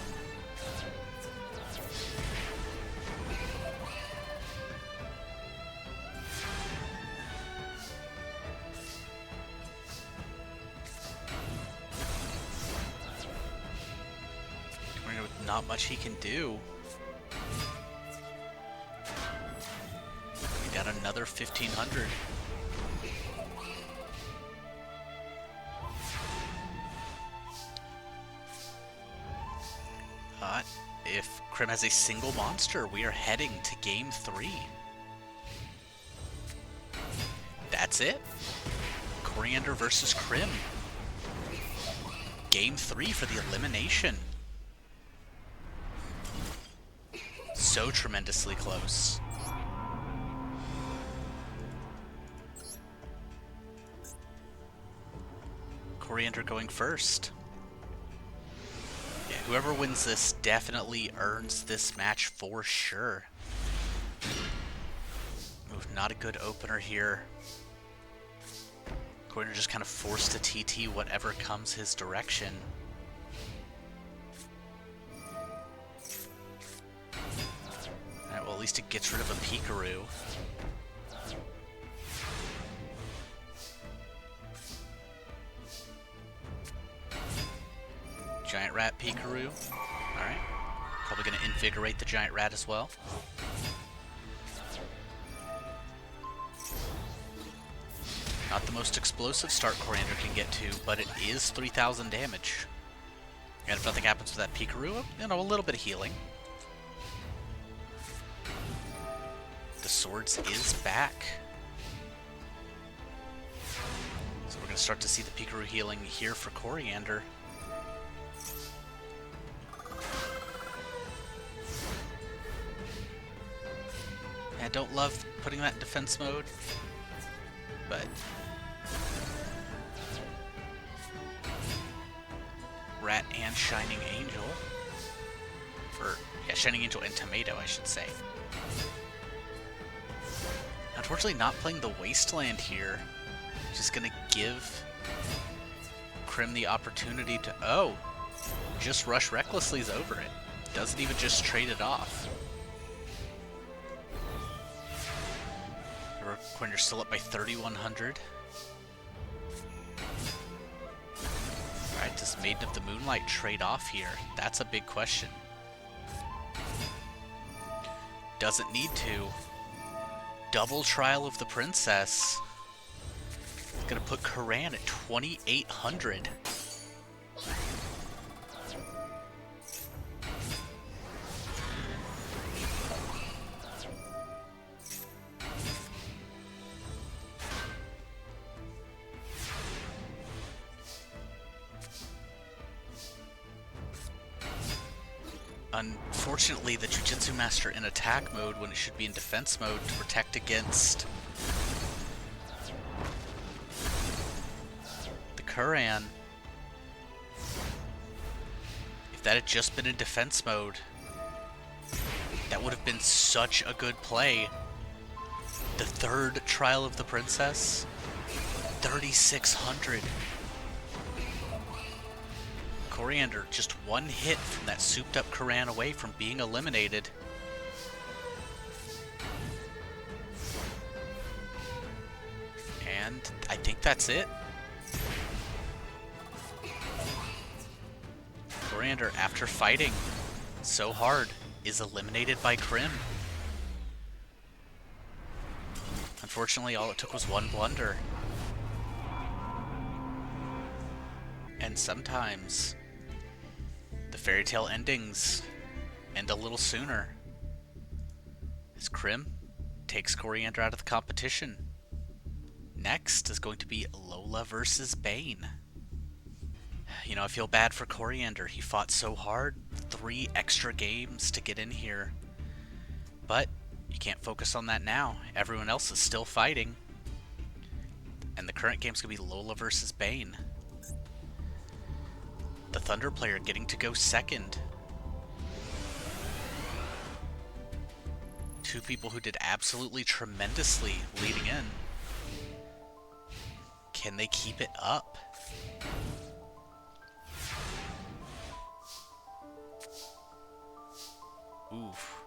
Not much he can do. We got another 1,500. If Krim has a single monster, we are heading to Game 3. That's it. Coriander versus Krim. Game 3 for the elimination. So tremendously close. Coriander going first. Yeah, whoever wins this definitely earns this match for sure. Ooh, not a good opener here. Coriander just kind of forced to TT whatever comes his direction. Alright, well at least it gets rid of a Picrew. Giant Rat Picrew. Alright. Probably going to invigorate the Giant Rat as well. Not the most explosive start Coriander can get to, but it is 3,000 damage. And if nothing happens with that Picrew, you know, a little bit of healing. The Swords is back. So we're going to start to see the Picrew healing here for Coriander. I don't love putting that in defense mode, but Rat and Shining Angel, or yeah, Shining Angel and Tomato, I should say. Unfortunately, not playing the Wasteland here. Just gonna give Krim the opportunity to just Rush Recklessly's over it. Doesn't even just trade it off. Coriander's still up by 3,100. Alright, does Maiden of the Moonlight trade off here? That's a big question. Doesn't need to. Double Trial of the Princess. It's gonna put Karan at 2,800. Unfortunately, the Jujutsu Master in attack mode when it should be in defense mode to protect against the Kuran. If that had just been in defense mode, that would have been such a good play. The third Trial of the Princess, 3,600. Coriander just one hit from that souped up Kuran away from being eliminated. And I think that's it. Coriander, after fighting so hard, is eliminated by Krim. Unfortunately, all it took was one blunder. And sometimes the fairy tale endings end a little sooner. As Krim takes Coriander out of the competition. Next is going to be Lola versus Bane. You know, I feel bad for Coriander. He fought so hard, 3 extra games to get in here. But you can't focus on that now. Everyone else is still fighting. And the current game's going to be Lola versus Bane. The Thunder player getting to go second. 2 people who did absolutely tremendously leading in. Can they keep it up? Oof.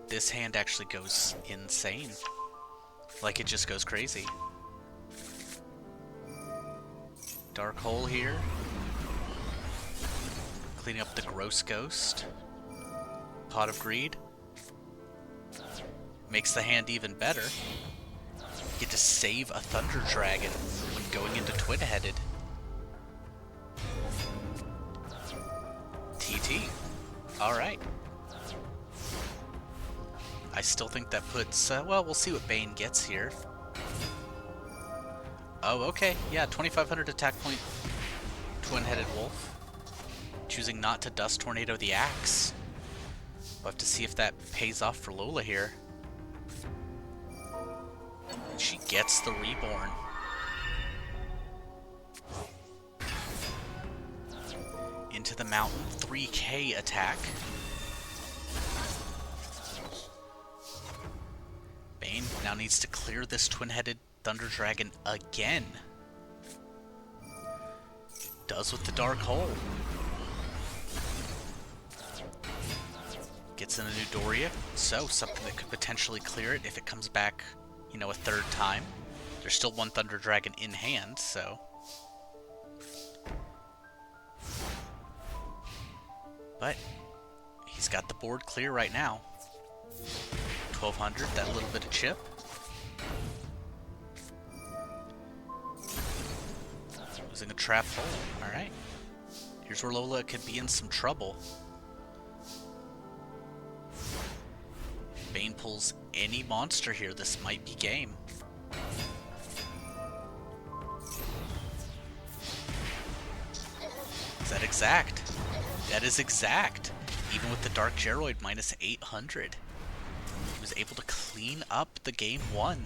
This hand actually goes insane. Like it just goes crazy. Dark hole here. Cleaning up the gross ghost. Pot of Greed. Makes the hand even better. Get to save a Thunder Dragon when going into twin-headed. TT. Alright. I still think that puts, well, we'll see what Bane gets here. Oh, okay. Yeah, 2500 attack point, twin-headed wolf. Choosing not to Dust Tornado the axe. We'll have to see if that pays off for Lola here. And she gets the Reborn. Into the mountain, 3k attack. Bane now needs to clear this twin-headed Thunder Dragon again. Does with the Dark Hole. Gets in a new Doria, so something that could potentially clear it if it comes back, you know, a 3rd time. There's still 1 Thunder Dragon in hand, so... But he's got the board clear right now. 1200, that little bit of chip. Losing a trap hole, alright. Here's where Lola could be in some trouble. If Bane pulls any monster here, this might be game. Is that exact? That is exact. Even with the Dark Geroid minus 800. He was able to clean up the game 1.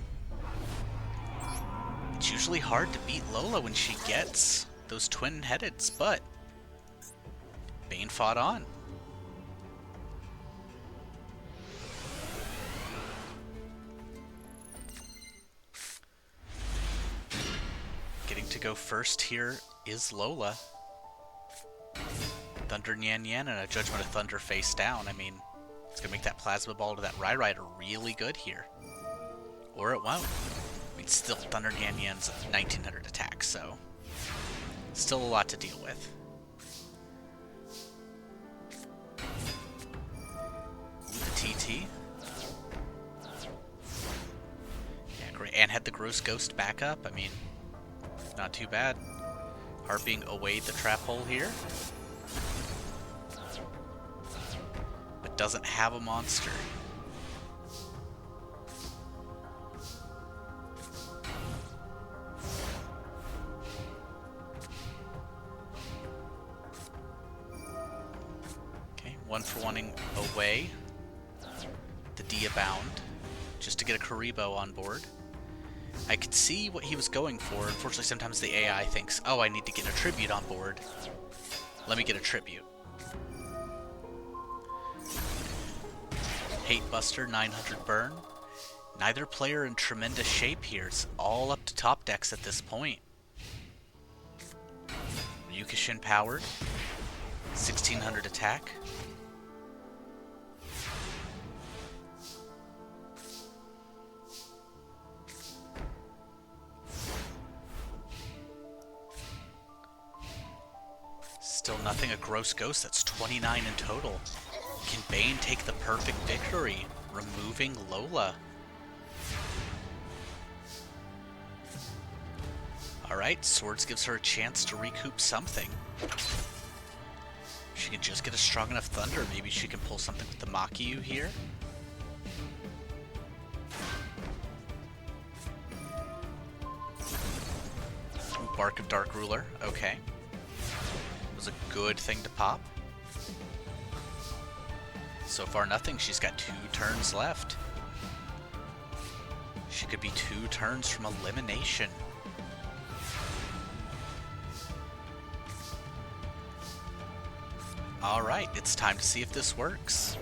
It's usually hard to beat Lola when she gets those twin-headeds, but Bane fought on. Getting to go first here is Lola. Thunder Nyan Nyan and a Judgment of Thunder face down. I mean, it's going to make that Plasma Ball to that Rider really good here. Or it won't. I mean, still, Thunder Nyan Nyan's 1900 attack, so still a lot to deal with. Ooh, the TT. Yeah, great. And had the Gross Ghost back up. I mean, not too bad. Harping away the trap hole here. But doesn't have a monster. Okay, 1 for wanting away the Diabound just to get a Karibo on board. I could see what he was going for. Unfortunately, sometimes the AI thinks, oh, I need to get a tribute on board. Let me get a tribute. Hate Buster, 900 burn. Neither player in tremendous shape here. It's all up to top decks at this point. Ryukishin powered. 1600 attack. Still nothing, a Gross Ghost, that's 29 in total. Can Bane take the perfect victory, removing Lola? Alright, Swords gives her a chance to recoup something. She can just get a strong enough Thunder. Maybe she can pull something with the Makiyu here. Bark of Dark Ruler. Okay. Was a good thing to pop. So far nothing. She's got 2 turns left. She could be 2 turns from elimination. Alright, it's time to see if this works.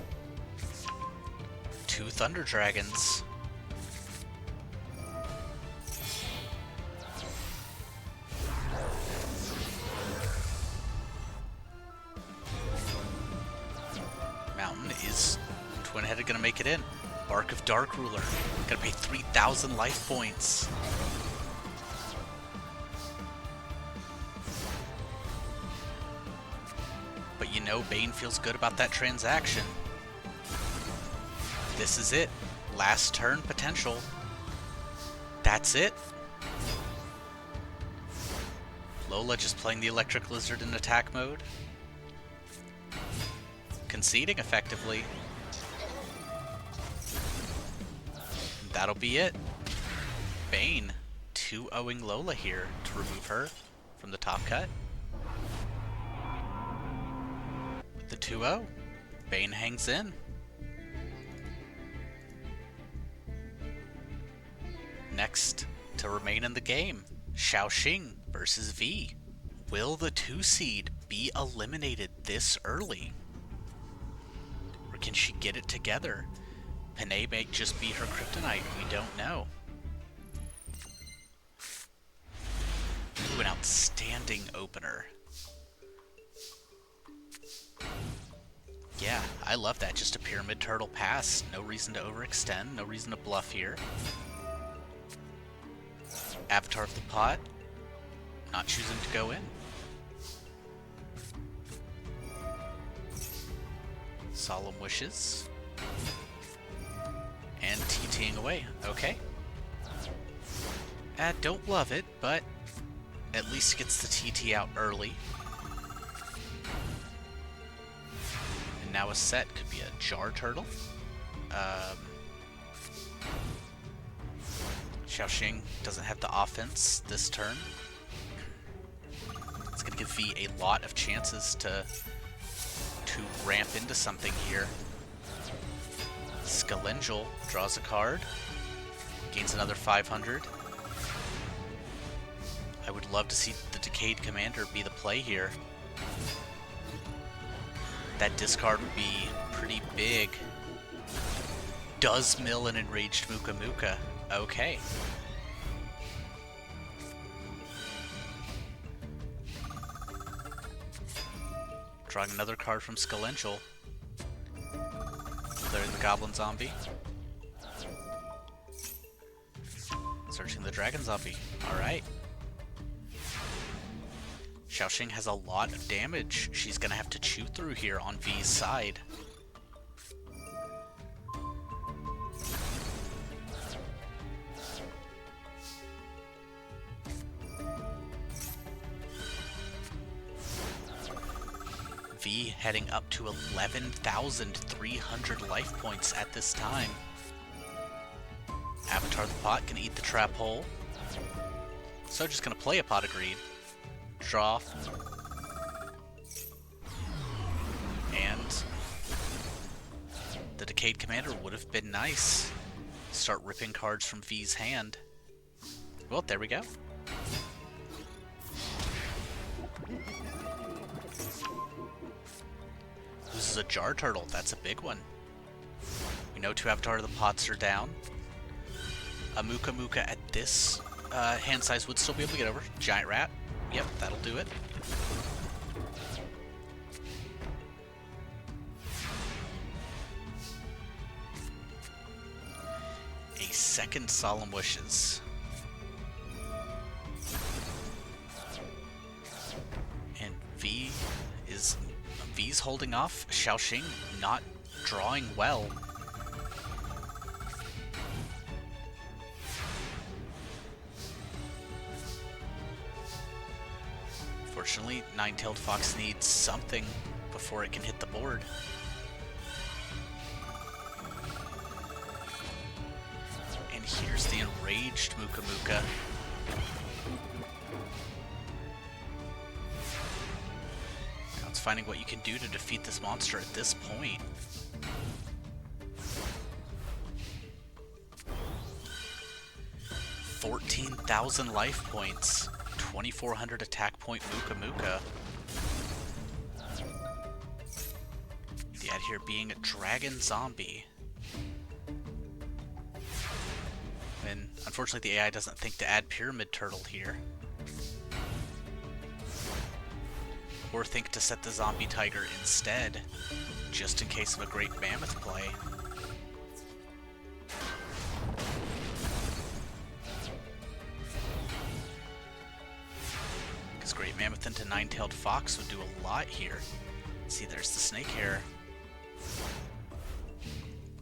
2 Thunder Dragons. Mountain is twin-headed gonna make it in. Bark of Dark Ruler. Gonna pay 3,000 life points. But you know Bane feels good about that transaction. This is it. Last turn potential. That's it. Lola just playing the Electric Lizard in attack mode. Conceding effectively. And that'll be it. Bane 2-0ing Lola here to remove her from the top cut. With the 2-0, Bane hangs in. Next to remain in the game, Xiaoxing versus V. Will the 2 seed be eliminated this early? Or can she get it together? Panay may just be her kryptonite, we don't know. Ooh, an outstanding opener. Yeah, I love that. Just a Pyramid Turtle pass. No reason to overextend, no reason to bluff here. Avatar of the Pot, not choosing to go in. Solemn Wishes. And TTing away. Okay. Don't love it, but at least gets the TT out early. And now a set could be a Jar Turtle. Xiaoxing doesn't have the offense this turn. It's going to give V a lot of chances to ramp into something here. Skelengel draws a card, gains another 500. I would love to see the Decayed Commander be the play here. That discard would be pretty big. Does mill an Enraged Muka Muka? Okay. Drawing another card from Skelengel. Clearing the Goblin Zombie. Searching the Dragon Zombie. Alright. Xiaoxing has a lot of damage she's gonna have to chew through here on V's side. V heading up to 11,300 life points at this time. Avatar the Pot can eat the Trap Hole. So just gonna play a Pot of Greed. Draw. And the Decayed Commander would have been nice. Start ripping cards from V's hand. Well, there we go. This is a Jar Turtle. That's a big one. We know 2 Avatar of the Pots are down. A Muka Muka at this hand size would still be able to get over. Giant Rat. Yep, that'll do it. A second Solemn Wishes. And V's holding off. Xiaoxing not drawing well. Unfortunately, Nine-Tailed Fox needs something before it can hit the board. And here's the enraged Muka Muka. Now it's finding what you can do to defeat this monster at this point. $14,000 life points, 2,400 attack point Muka Muka. The ad here being a dragon zombie. And unfortunately the AI doesn't think to add Pyramid Turtle here. Or think to set the Zombie Tiger instead, just in case of a Great Mammoth play. Because Great Mammoth into Nine-Tailed Fox would do a lot here. See, there's the Snake Hair.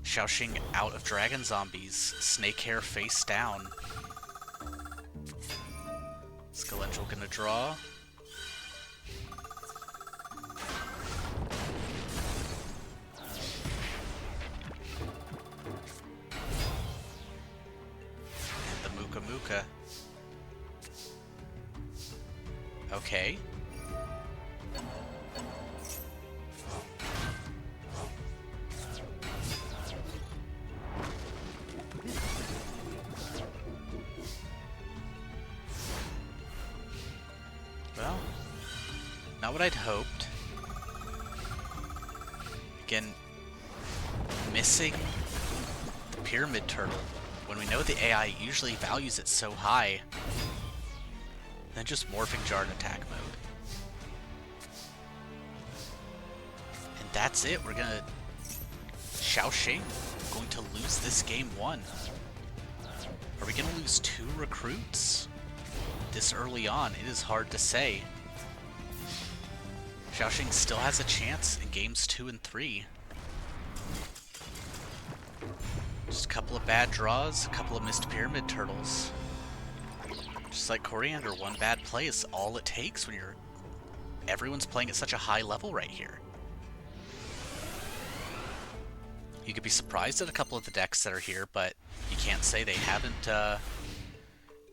Xiaoxing out of Dragon Zombies, Snake Hair face down. Skelengel gonna draw. And the Muka Muka. Okay. Well, not what I'd hoped. Again, missing the Pyramid Turtle when we know the AI usually values it so high. Then just morphing Jar in attack mode. And that's it. We're gonna... Xiaoxing going to lose this game 1. Are we gonna lose 2 recruits? This early on, it is hard to say. Xiaoxing still has a chance in games 2 and 3. Just a couple of bad draws, a couple of missed Pyramid Turtles. Just like Coriander, one bad play is all it takes when everyone's playing at such a high level right here. You could be surprised at a couple of the decks that are here, but you can't say they haven't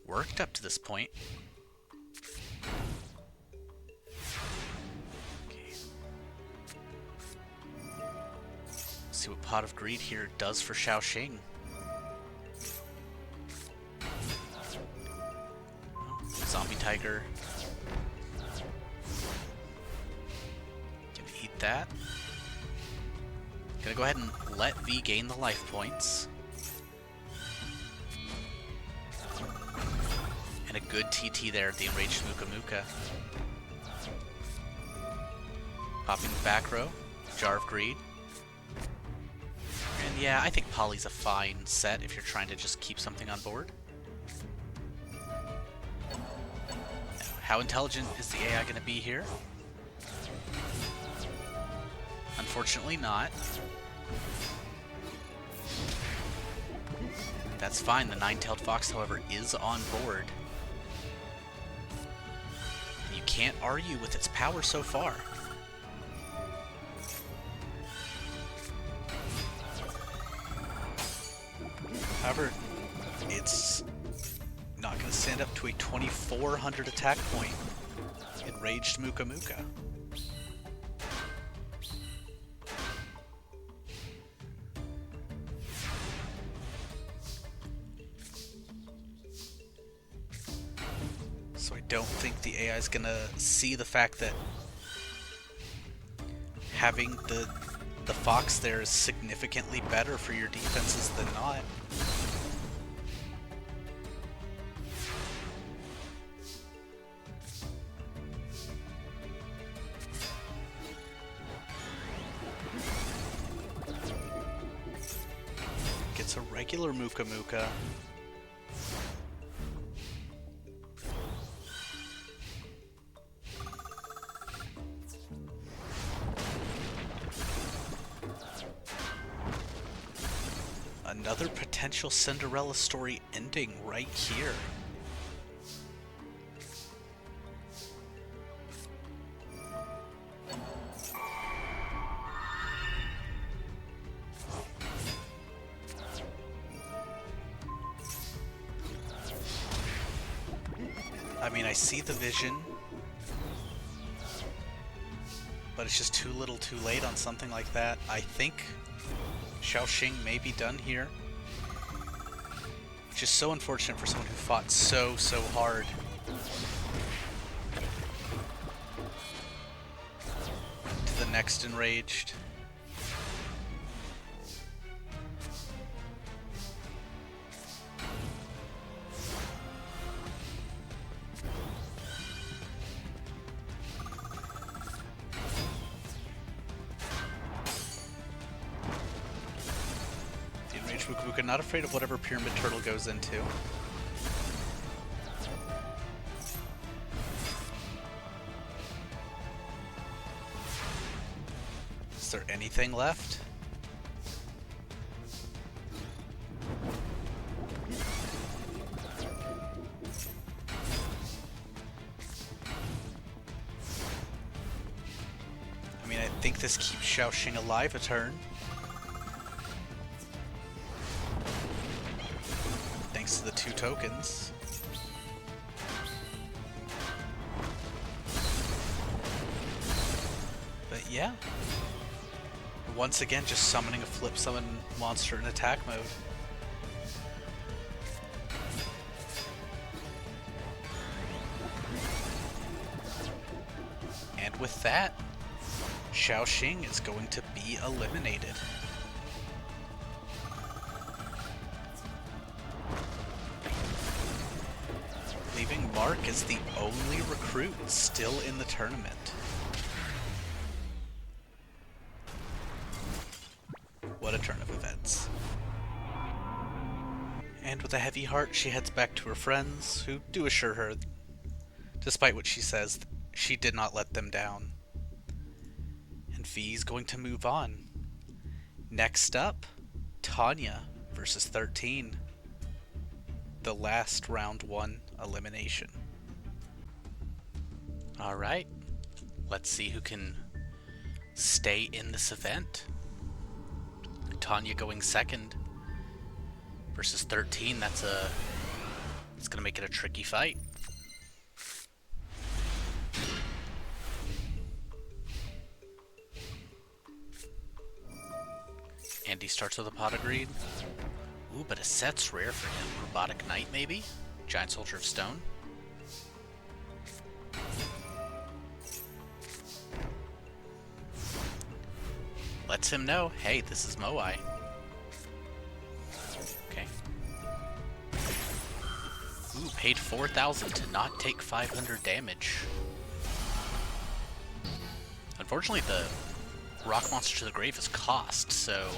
worked up to this point. Okay. See what Pot of Greed here does for Xiaoxing. Zombie Tiger. Gonna eat that. Gonna go ahead and let V gain the life points. And a good TT there, the enraged Muka Muka. Popping the back row, Jar of Greed. And yeah, I think Poly's a fine set if you're trying to just keep something on board. How intelligent is the AI going to be here? Unfortunately not. That's fine. The Nine-Tailed Fox, however, is on board. You can't argue with its power so far. However, it's not going to stand up to a 2,400 attack point enraged Muka Muka. So I don't think the AI is going to see the fact that having the Fox there is significantly better for your defenses than not. Gets a regular Muka Muka. Another potential Cinderella story ending right here. I mean, I see the vision, but it's just too little too late on something like that. I think Xiaoxing may be done here. Which is so unfortunate for someone who fought so hard. To the next enraged. We're not afraid of whatever Pyramid Turtle goes into. Is there anything left? I mean, I think this keeps Xiaoxing alive a turn. Thanks to the 2 tokens. But yeah. Once again, just summoning a flip summon monster in attack mode. And with that, Xiaoxing is going to be eliminated. Leaving Mark as the only recruit still in the tournament. What a turn of events. And with a heavy heart, she heads back to her friends, who do assure her, despite what she says, she did not let them down. And V's going to move on. Next up, Tanya versus 13. The last round 1 elimination. Alright, let's see who can stay in this event. Tanya going second versus 13. It's gonna make it a tricky fight. Andy starts with a pot of greed. Ooh, but a set's rare for him. Robotic Knight, maybe? Giant Soldier of Stone. Lets him know, hey, this is Moai. Okay. Ooh, paid 4,000 to not take 500 damage. Unfortunately, the Rock Monster to the Grave is cost, so...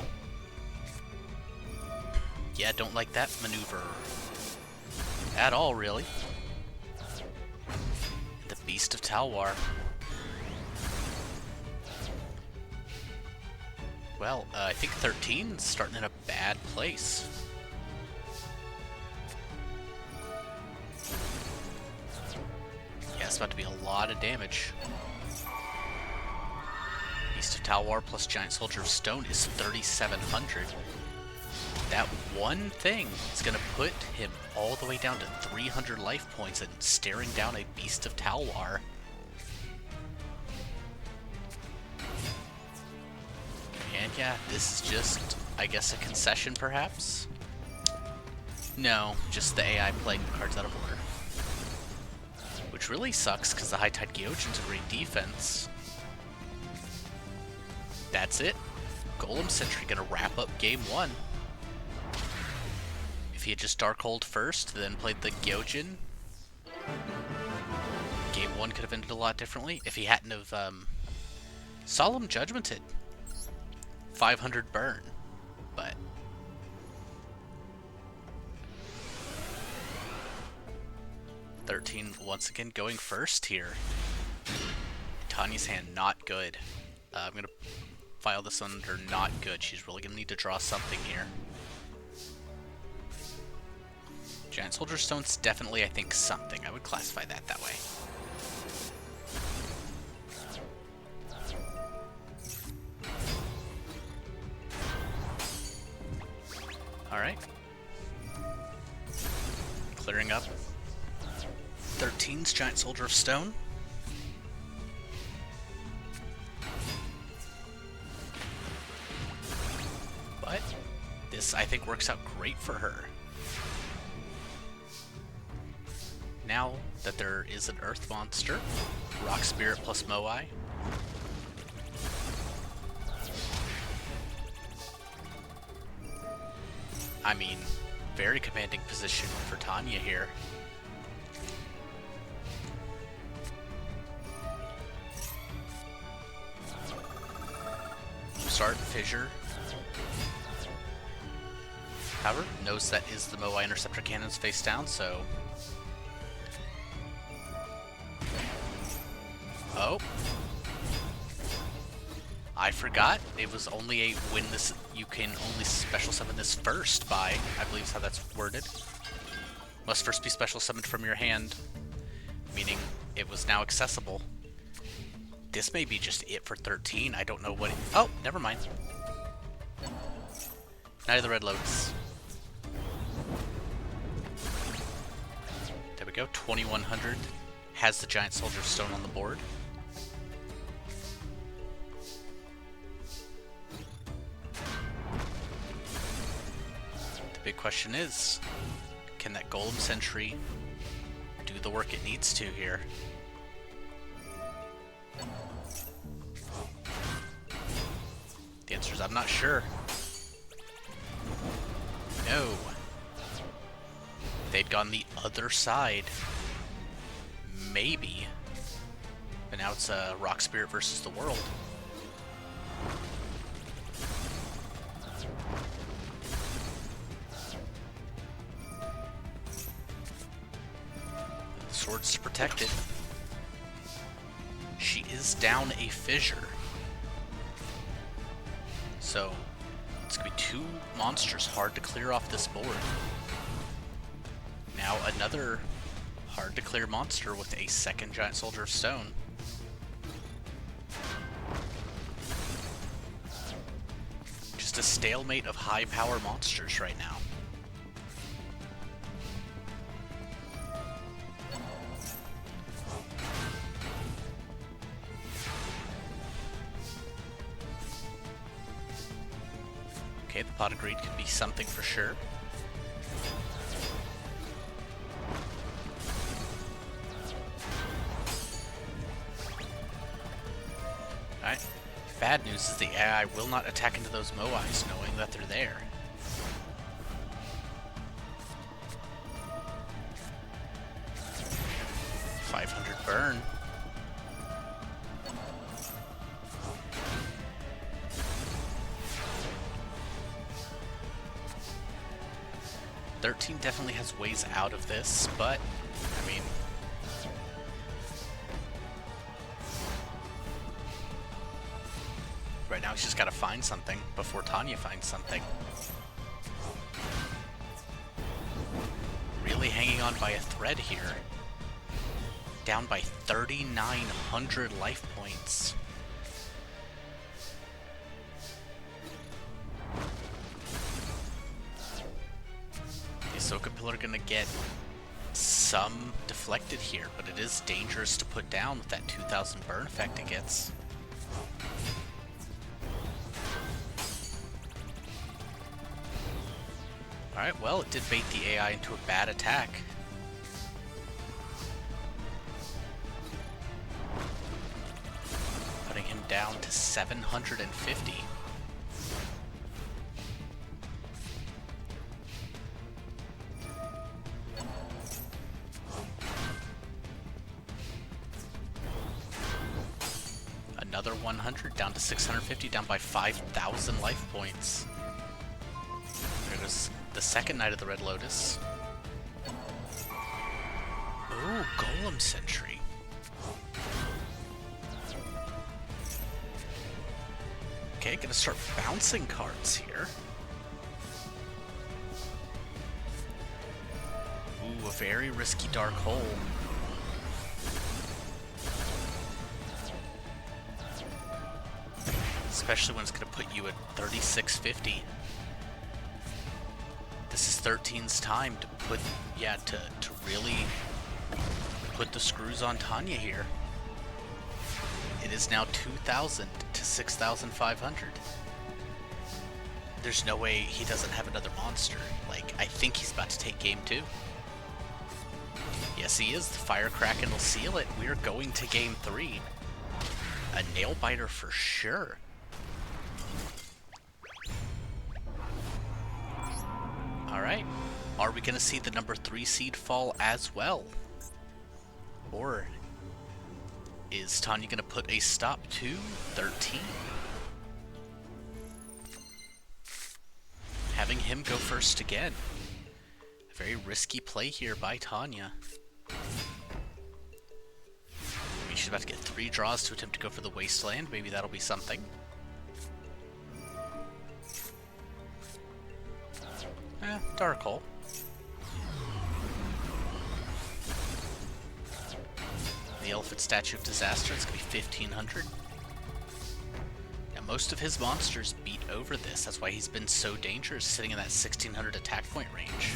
yeah, don't like that maneuver at all, really. The Beast of Talwar. Well, I think 13's starting in a bad place. Yeah, it's about to be a lot of damage. Beast of Talwar plus Giant Soldier of Stone is 3,700. That one thing is going to put him all the way down to 300 life points and staring down a Beast of Talwar. And yeah, this is just, I guess, a concession perhaps? No, just the AI playing the cards out of order. Which really sucks because the High Tide Gyojin's a great defense. That's it. Golem Sentry gonna wrap up game 1. If he had just Darkhold first, then played the Gyojin, game 1 could have ended a lot differently. If he hadn't have Solemn Judgmented, 500 burn, but 13 once again going first here. Tanya's hand not good. I'm gonna file this under not good. She's really gonna need to draw something here. Giant Soldier Stone's definitely, I think, something. I would classify that way. Alright. Clearing up 13's Giant Soldier of Stone. But this, I think, works out great for her. Now that there is an Earth monster, Rock Spirit plus Moai. I mean, very commanding position for Tanya here. Start Fissure. However, knows that is the Moai Interceptor Cannons face down, so... Oh. I forgot. It was only a when this... You can only special summon this first by... I believe is how that's worded. Must first be special summoned from your hand. Meaning it was now accessible. This may be just it for 13. I don't know what it... Oh, never mind. Knight of the Red Lotus. There we go. 2100 has the Giant Soldier of Stone on the board. The big question is, can that Golem Sentry do the work it needs to here? The answer is I'm not sure. No. They'd gone the other side. Maybe. But now it's a Rock Spirit versus the world. Sword's protected. She is down a Fissure. So, it's going to be two monsters hard to clear off this board. Now another hard to clear monster with a second Giant Soldier of Stone. Just a stalemate of high power monsters right now. Okay, the Pot of Greed could be something for sure. Alright. Bad news is the AI will not attack into those Moais knowing that they're there. $500 burn. $13 definitely has ways out of this, but, I mean... Right now he's just gotta find something before Tanya finds something. Really hanging on by a thread here. Down by 3,900 life points. Ahsoka Pillar gonna get some deflected here, but it is dangerous to put down with that 2,000 burn effect it gets. Alright, well, it did bait the AI into a bad attack. Putting him down to 750. Another 100, down to 650, down by 5,000 life points. There goes the second Knight of the Red Lotus. Oh, Golem Sentry. Okay, gonna start bouncing cards here. Ooh, a very risky Dark Hole. Especially when it's going to put you at 3650. This is 13's time to put, yeah, to really put the screws on Tanya here. It is now 2,000 to 6,500. There's no way he doesn't have another monster. Like, I think he's about to take game 2. Yes, he is. The Fire Kraken will seal it. We're going to game 3. A nail biter for sure. Alright. Are we going to see the number 3 seed fall as well? Or is Tanya going to put a stop to 13? Having him go first again. A very risky play here by Tanya. Maybe she's about to get 3 draws to attempt to go for the Wasteland. Maybe that'll be something. Dark Hole. The Elephant Statue of Disaster, it's going to be 1,500. Now, most of his monsters beat over this. That's why he's been so dangerous, sitting in that 1,600 attack point range.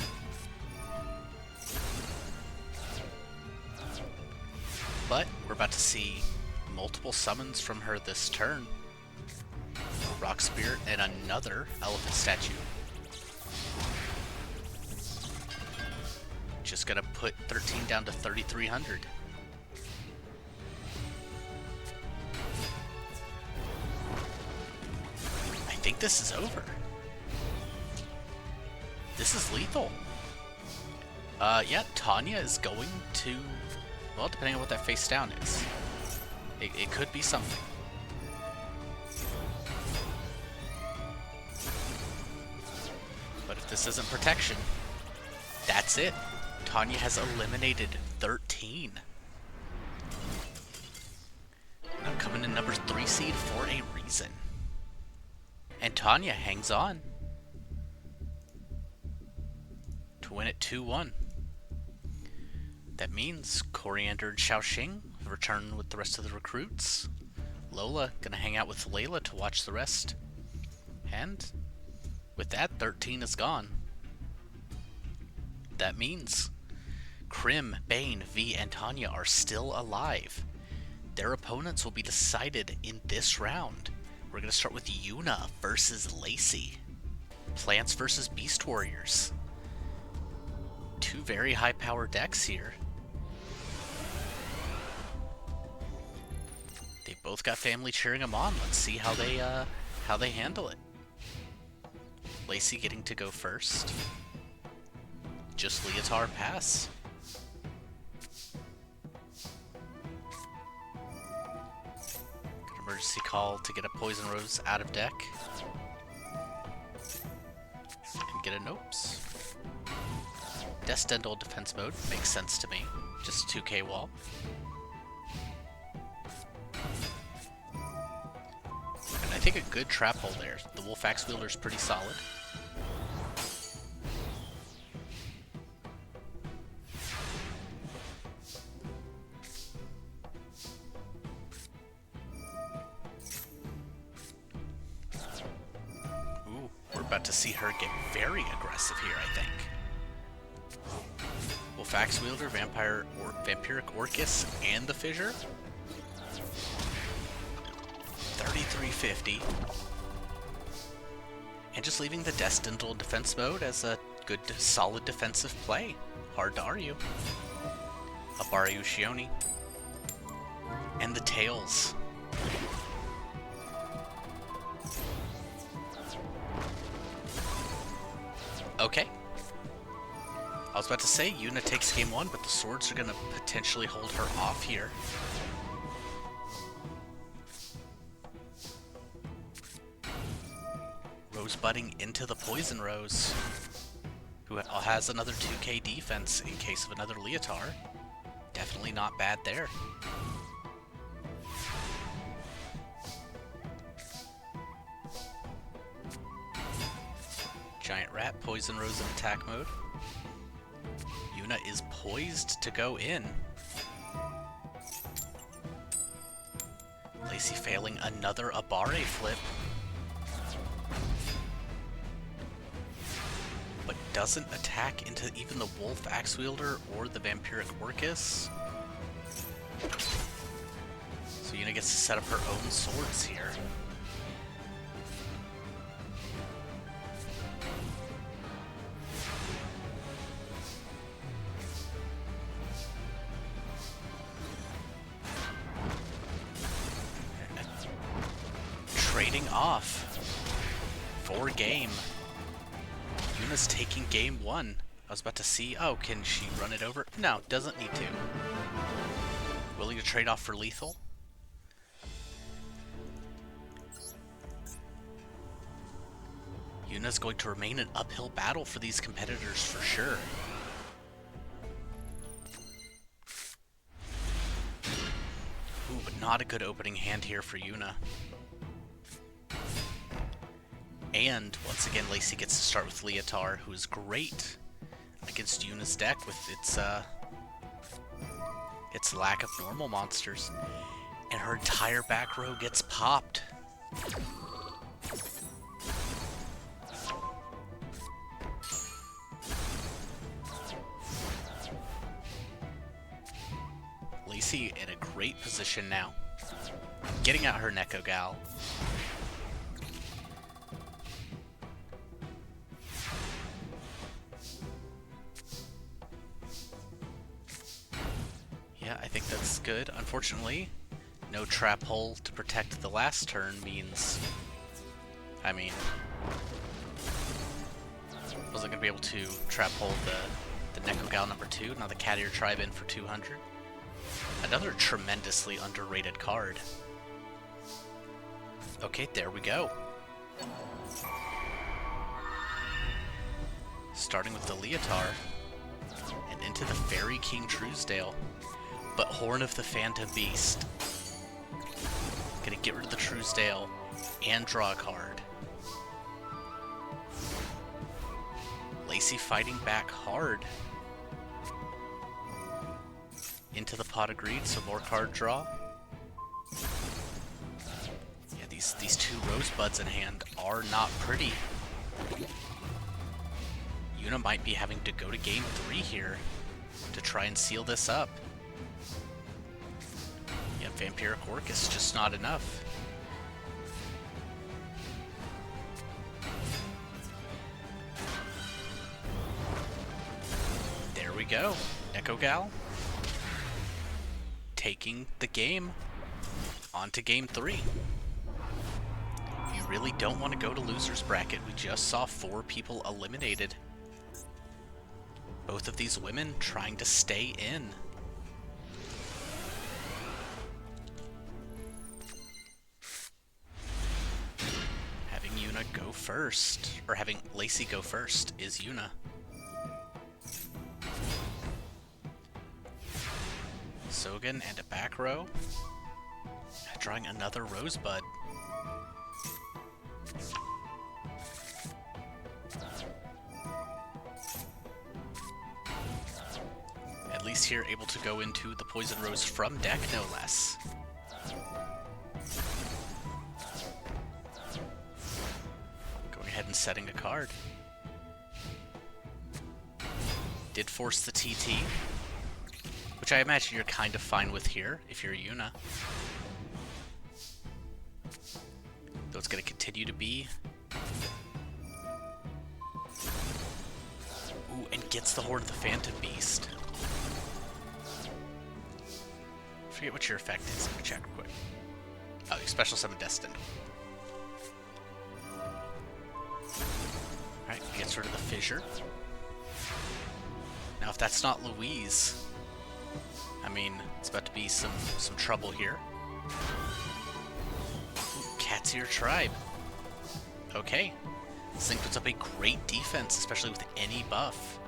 But we're about to see multiple summons from her this turn. Rock Spirit and another Elephant Statue. Just gonna put 13 down to 3,300. I think this is over. This is lethal. Yeah, Tanya is going to, well, depending on what that face down is. It could be something. But if this isn't protection, that's it. Tanya has eliminated 13. Now coming in number 3 seed for a reason. And Tanya hangs on to win it 2-1. That means Coriander and Xiaoxing return with the rest of the recruits. Lola gonna hang out with Layla to watch the rest. And with that, 13 is gone. That means Krim, Bane, V, and Tanya are still alive. Their opponents will be decided in this round. We're going to start with Yuna versus Lacey. Plants versus Beast Warriors. 2 very high power decks here. They both got family cheering them on. Let's see how they handle it. Lacey getting to go first. Just Leotard pass. Emergency call to get a Poison Rose out of deck. And get a Nopes. Descendal defense mode makes sense to me. Just 2k wall. And I think a good trap hole there. The Wolf Axe Wielder's pretty solid. About to see her get very aggressive here, I think. Wolf Axe Wielder, Vampiric Orcus, and the Fissure. 3,350. And just leaving the Descendal defense mode as a good, solid defensive play. Hard to argue. Abara Ushioni. And the Tails. Okay. I was about to say, Yuna takes game 1, but the swords are going to potentially hold her off here. Rosebudding into the Poison Rose, who has another 2k defense in case of another Leotard. Definitely not bad there. Giant Rat, Poison Rose in attack mode. Yuna is poised to go in. Lacey failing another Abare flip. But doesn't attack into even the Wolf Axe Wielder or the Vampiric Orcus. So Yuna gets to set up her own swords here. Trading off for game. Yuna's taking game 1. I was about to see, oh, can she run it over? No, doesn't need to. Willing to trade off for lethal? Yuna's going to remain an uphill battle for these competitors for sure. Ooh, but not a good opening hand here for Yuna. And, once again, Lacey gets to start with Leotard, who is great against Yuna's deck with its lack of normal monsters. And her entire back row gets popped. Lacey in a great position now. Getting out her Neko Gal. Yeah, I think that's good. Unfortunately, no trap hole to protect the last turn means... I mean... wasn't going to be able to trap hole the Neko Gal number 2. Now the Cat Ear Tribe in for 200. Another tremendously underrated card. Okay, there we go. Starting with the Leotard. And into the Fairy King Truesdale. But Horn of the Phantom Beast. Gonna get rid of the Truesdale and draw a card. Lacey fighting back hard. Into the Pot of Greed, so more card draw. Yeah, these two Rosebuds in hand are not pretty. Yuna might be having to go to game 3 here to try and seal this up. Yeah, Vampiric Orcus just not enough. There we go. Neko Gal taking the game. On to game 3. You really don't want to go to loser's bracket. We just saw 4 people eliminated. Both of these women trying to stay in. Having Yuna go first, or having Lacey go first, is Yuna. Sogan and a back row. Drawing another Rosebud. At least here able to go into the Poison Rose from deck, no less. Going ahead and setting a card. Did force the TT. Which I imagine you're kind of fine with here, if you're Yuna. Though it's going to continue to be. Ooh, and gets the Horn of the Phantom Beast. Forget what your effect is. Let me check real quick. Oh, Special Summon Destined. Alright, gets rid of the Fissure. Now, if that's not Louise... I mean, it's about to be some trouble here. Cat's Ear Tribe. Okay. This thing puts up a great defense, especially with any buff.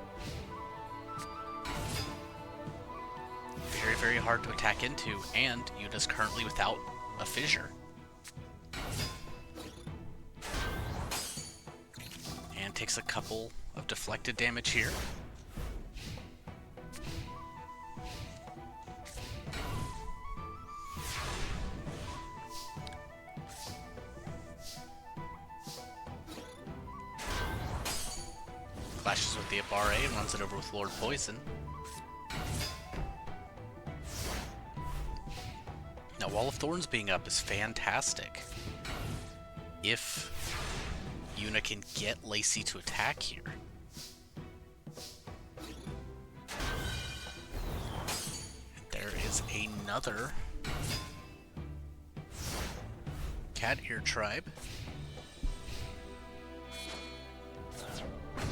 Very, very hard to attack into, and Yuna's currently without a Fissure. And takes a couple of deflected damage here. Clashes with the Abare and runs it over with Lord Poison. Wall of Thorns being up is fantastic. If Yuna can get Lacey to attack here. And there is another cat ear tribe. Ooh,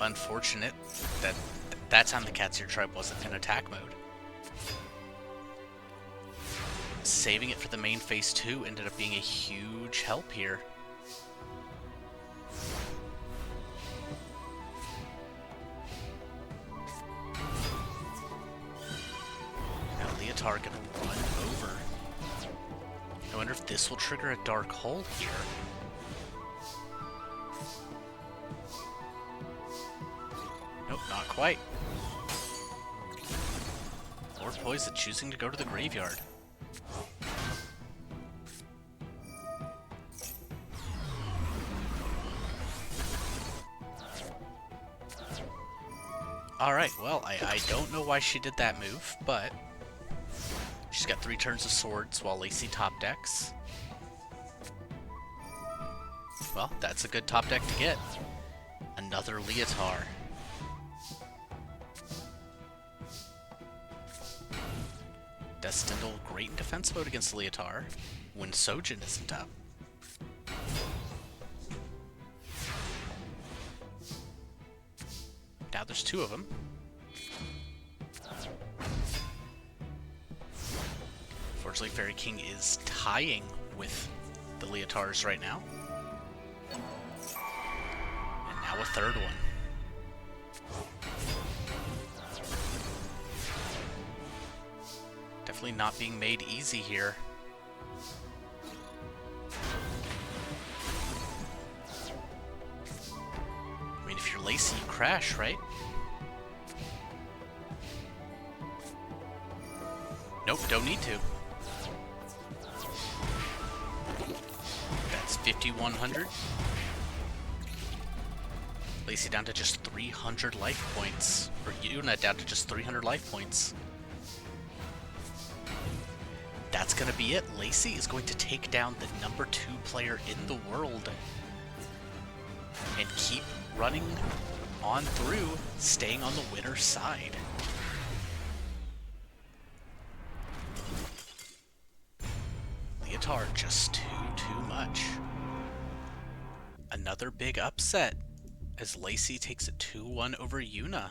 unfortunate that time the cat's ear tribe wasn't in attack mode. Saving it for the main phase 2 ended up being a huge help here. Now Leotard gonna run over. I wonder if this will trigger a dark hole here. Nope, not quite. Lord Poison choosing to go to the graveyard. Alright, well, I don't know why she did that move, but she's got 3 turns of swords while Lacey top decks. Well, that's a good top deck to get. Another Leotard. Destinal great in defense mode against Leotard when Sojin isn't up. Now there's 2 of them. Fortunately, Fairy King is tying with the Leotards right now. And now a 3rd one. Definitely not being made easy here. I mean, if you're Lacey, you crash, right? Nope, don't need to. That's 5,100. Lacey down to just 300 life points. Or Yuna down to just 300 life points. That's gonna be it. Lacey is going to take down the number 2 player in the world. And keep running on through, staying on the winner's side. Leotard just too much. Another big upset as Lacey takes a 2-1 over Yuna.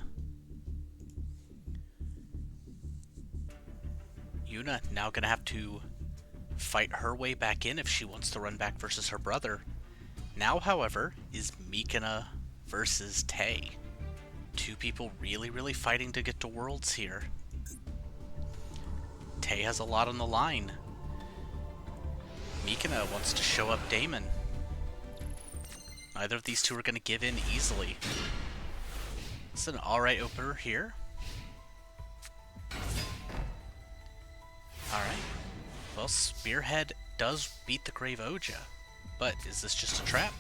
Yuna now gonna have to fight her way back in if she wants to run back versus her brother. Now, however, is Mikina versus Tay. 2 people really fighting to get to Worlds here. Tay has a lot on the line. Mikina wants to show up Damon. Neither of these 2 are going to give in easily. It's an alright opener here. Alright. Well, Spearhead does beat the Grave Oja. But is this just a trap?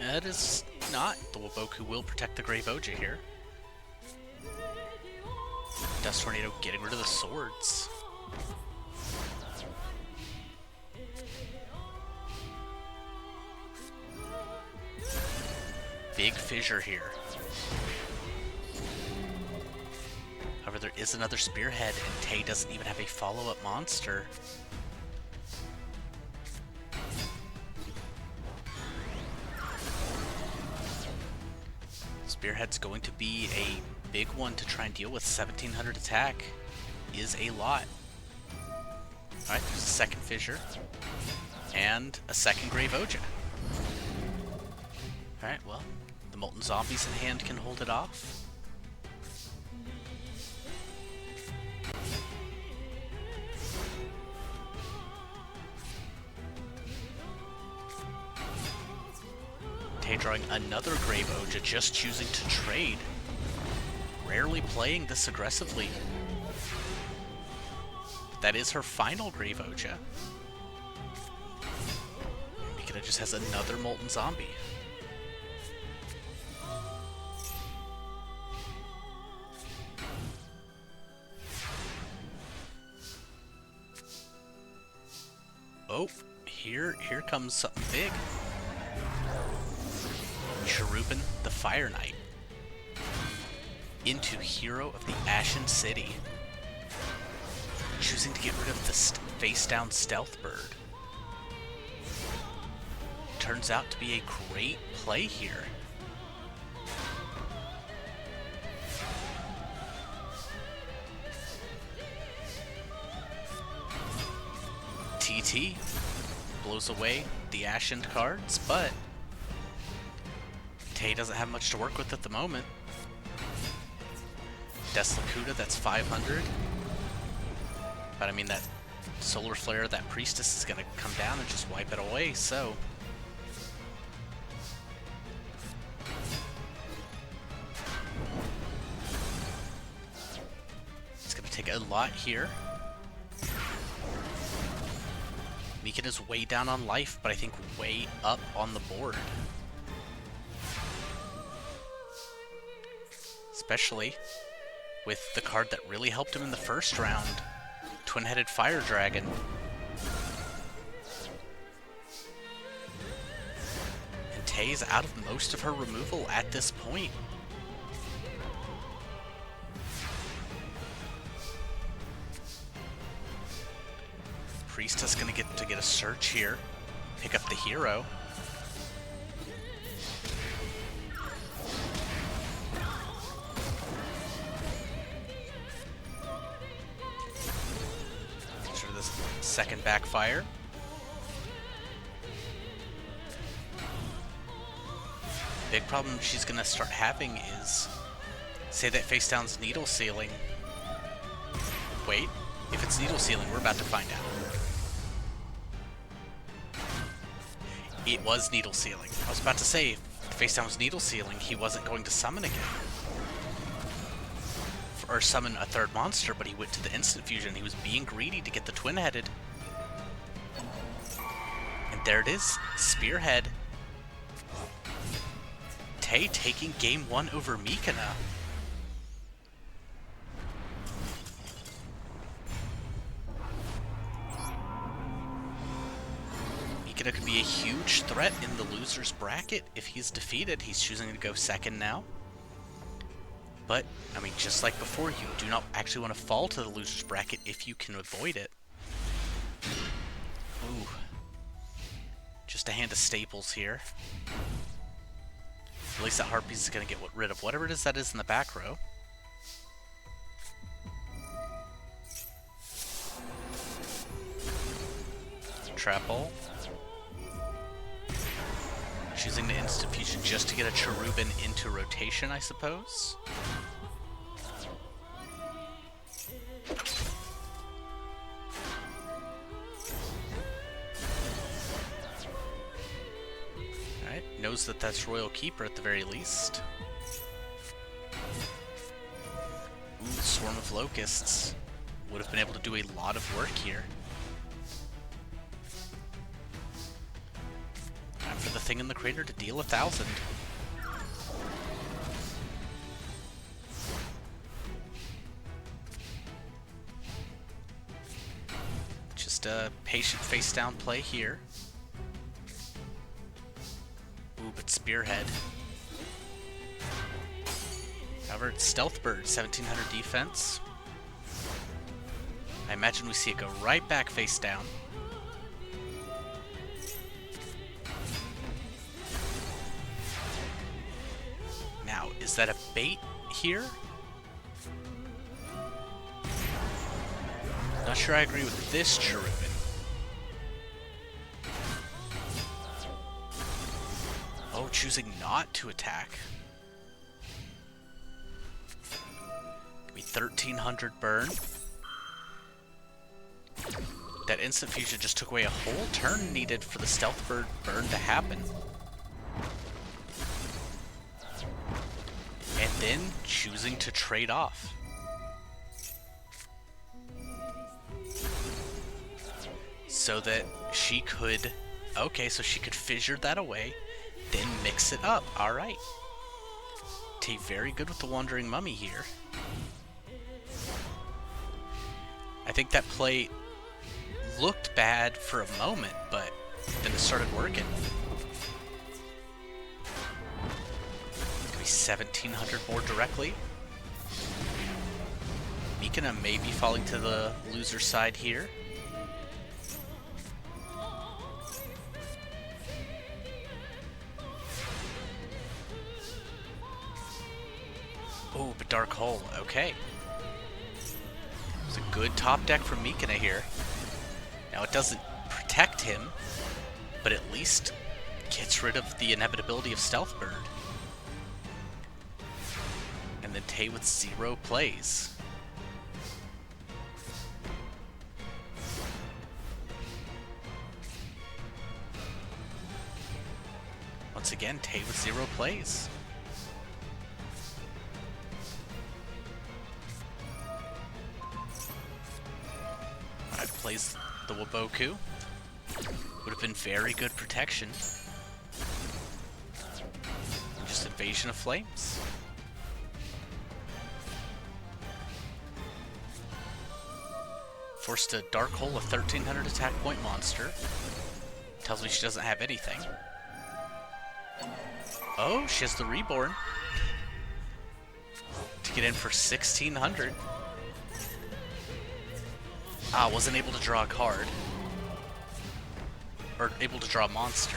It is not. The Waboku will protect the Grave Oja here. Dust Tornado getting rid of the swords. Big fissure here. However, there is another Spearhead, and Tay doesn't even have a follow-up monster. Spearhead's going to be a big one to try and deal with. 1,700 attack is a lot. Alright, there's a second fissure. And a second Grave Oja. Alright, well, the Molten Zombies in hand can hold it off. Tay drawing another Grave Oja, just choosing to trade. Rarely playing this aggressively. But that is her final Grave Oja. Mikina just has another Molten Zombie. Oh, here comes something big. Cherubin the Fire Knight into Hero of the Ashen City, choosing to get rid of the face-down Stealth Bird. Turns out to be a great play here. TT blows away the Ashen cards, but Tay doesn't have much to work with at the moment. Deslakuta, that's 500. But I mean, that Solar Flare, that Priestess is going to come down and just wipe it away, so... It's going to take a lot here. Meekin is way down on life, but I think way up on the board. Especially with the card that really helped him in the first round, Twin-Headed Fire Dragon. And Tay's out of most of her removal at this point. Priestess gonna get a search here, pick up the hero. Sure, this second backfire. Big problem she's gonna start having is, say that face down's Needle Sealing. Wait, if it's Needle Sealing, we're about to find out. It was Needle Sealing. I was about to say, if face down was Needle Sealing, he wasn't going to summon again. Or summon a third monster, but he went to the instant fusion. He was being greedy to get the twin-headed. And there it is, Spearhead. Tay taking game 1 over Mikana. Mikana could be a huge threat in the loser's bracket if he's defeated. He's choosing to go second now. But, I mean, just like before, you do not actually want to fall to the loser's bracket if you can avoid it. Ooh. Just a hand of staples here. At least that Harpies is going to get rid of whatever it is that is in the back row. Trap hole. Choosing the instant fusion just to get a Cherubin into rotation, I suppose. Alright, knows that that's Royal Keeper at the very least. Ooh, Swarm of Locusts. Would have been able to do a lot of work here. Time for the thing in the crater to deal 1,000. Just a patient face-down play here. Ooh, but Spearhead. However, it's Stealth Bird, 1700 defense. I imagine we see it go right back face down. Now, is that a bait here? Not sure I agree with this Cherubin. Oh, choosing not to attack. Give me 1300 burn. That instant fusion just took away a whole turn needed for the Stealth Bird burn to happen. And then choosing to trade off. So that she could... Okay, so she could fissure that away, then mix it up. Alright. Tay very good with the Wandering Mummy here. I think that play looked bad for a moment, but then it started working. Could be 1,700 more directly. Mikina may be falling to the loser side here. Oh, but Dark Hole, okay. It's a good top deck from Mikina here. Now it doesn't protect him, but at least gets rid of the inevitability of Stealth Bird. And then Tay with 0 plays. Once again, Tay with 0 plays. Plays the Waboku. Would have been very good protection. Just Invasion of Flames. Forced a Dark Hole, a 1,300 attack point monster. Tells me she doesn't have anything. Oh, she has the Reborn. To get in for 1,600. Wasn't able to draw a card. Or able to draw a monster.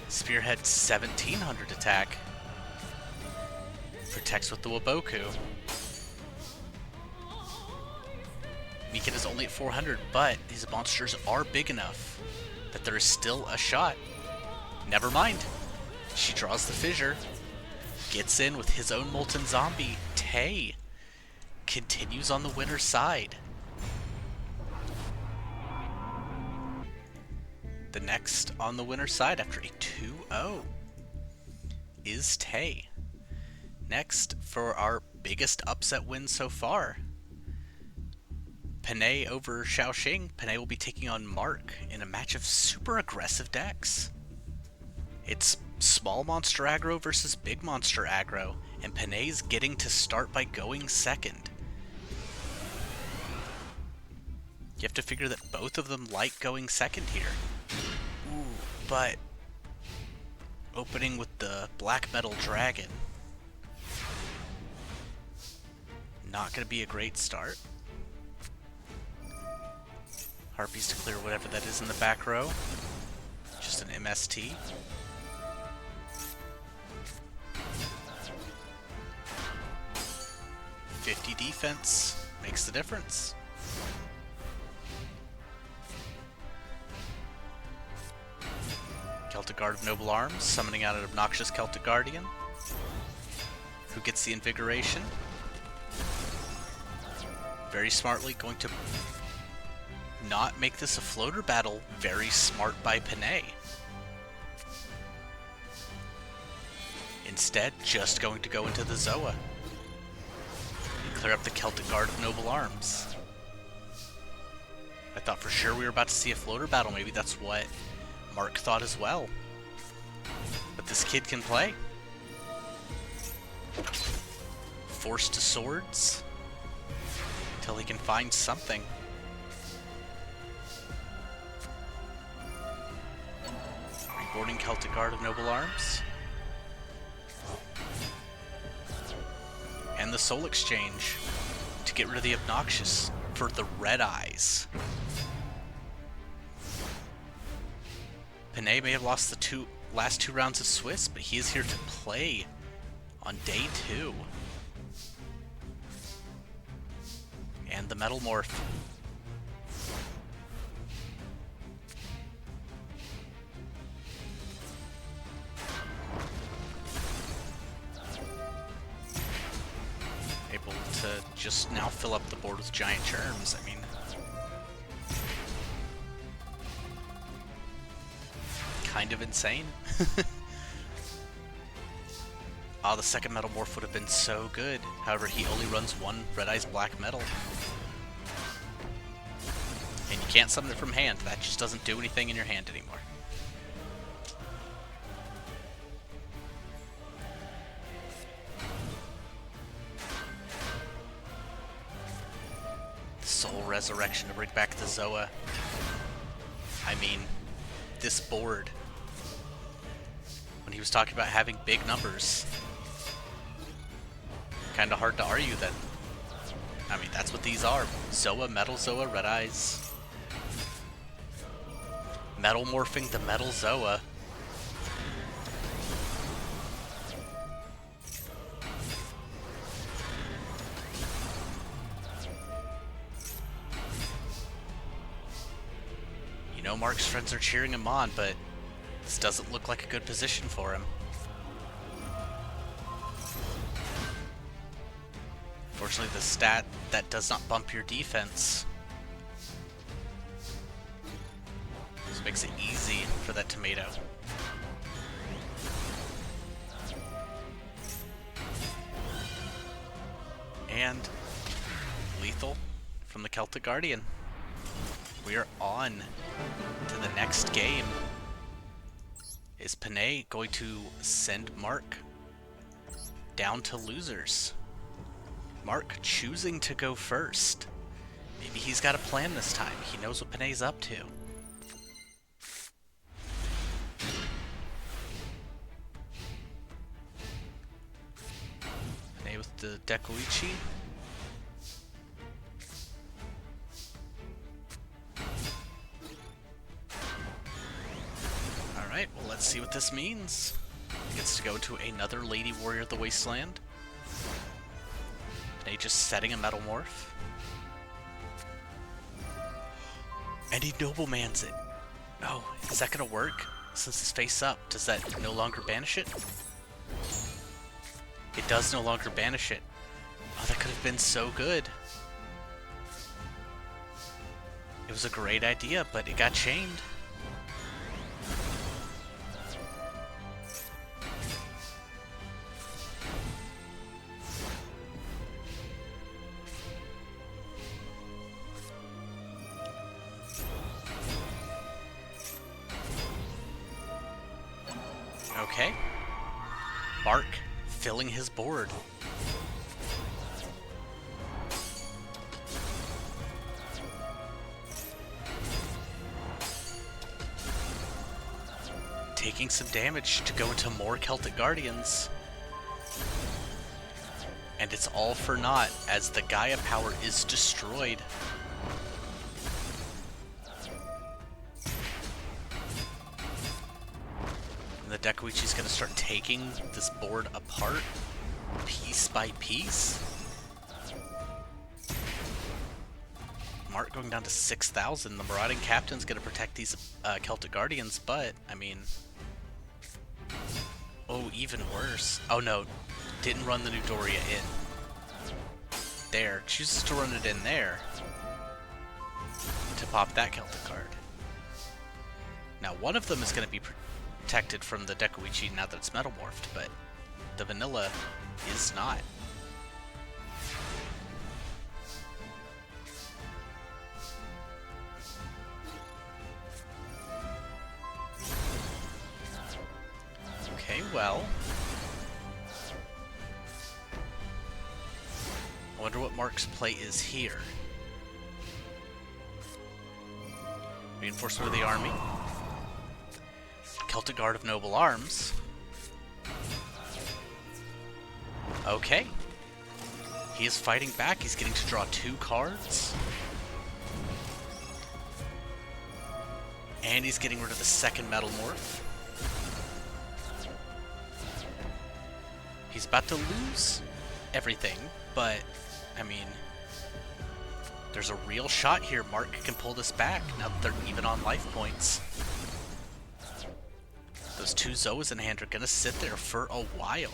Spearhead 1,700 attack. Protects with the Waboku. Mikina is only at 400, but these monsters are big enough that there is still a shot. Never mind. She draws the Fissure. Gets in with his own Molten Zombie. Tay continues on the winner's side. The next on the winner's side after a 2-0 is Tay. Next, for our biggest upset win so far, Panay over Xiaoxing. Panay will be taking on Mark in a match of super aggressive decks. It's small monster aggro versus big monster aggro, and Panay's getting to start by going second. You have to figure that both of them like going second here. Ooh, but opening with the Black Metal Dragon. Not going to be a great start. Harpies to clear whatever that is in the back row. Just an MST. .50 defense makes the difference. Celtic Guard of Noble Arms, summoning out an obnoxious Celtic Guardian, who gets the Invigoration. Very smartly going to not make this a floater battle. Very smart by Panay. Instead, just going to go into the Zoa and clear up the Celtic Guard of Noble Arms. I thought for sure we were about to see a floater battle. Maybe that's what Mark thought as well. But this kid can play. Forced to swords until he can find something. Reboarding Celtic Guard of Noble Arms. And the Soul Exchange to get rid of the obnoxious for the Red Eyes. Panay may have lost the last two rounds of Swiss, but he is here to play on day 2. And the Metal Morph. Able to just now fill up the board with giant germs. I mean, kind of insane. The second Metal Morph would have been so good. However, he only runs one Red Eyes Black Metal. And you can't summon it from hand. That just doesn't do anything in your hand anymore. Soul Resurrection to bring back the Zoa. I mean, this board, when he was talking about having big numbers, kind of hard to argue that. I mean, that's what these are. Zoa, Metal Zoa, Red Eyes. Metal morphing the Metal Zoa. You know Mark's friends are cheering him on, but this doesn't look like a good position for him. Fortunately, the stat that does not bump your defense. This makes it easy for that tomato. And lethal from the Celtic Guardian. We are on to the next game. Is Panay going to send Mark down to losers? Mark choosing to go first. Maybe he's got a plan this time. He knows what Panay's up to. Panay with the Dekuichi. Alright, well, let's see what this means. He gets to go to another Lady Warrior of the Wasteland. Panay just setting a Metal Morph. And he Noblemans it. Oh, is that gonna work? Since it's face up, does that no longer banish it? It does no longer banish it. Oh, that could have been so good. It was a great idea, but it got chained. Okay. Mark filling his board. Taking some damage to go into more Celtic Guardians. And it's all for naught as the Gaia power is destroyed. The Dekuichi's gonna start taking this board apart, piece by piece. Mark going down to 6,000. The Marauding Captain's gonna protect these Celtic Guardians, but, I mean... Oh, even worse. Oh no, didn't run the new Doria in. There, chooses to run it in there to pop that Celtic card. Now, one of them is gonna be protected from the Dekuichi now that it's Metal Morphed, but the vanilla is not. Okay, well. I wonder what Mark's play is here. Reinforcement of the army. Celtic Guard of Noble Arms. Okay. He is fighting back. He's getting to draw 2 cards. And he's getting rid of the second Metal Morph. He's about to lose everything, but, I mean, there's a real shot here. Mark can pull this back now that they're even on life points. Those 2 Zoas in hand are gonna sit there for a while.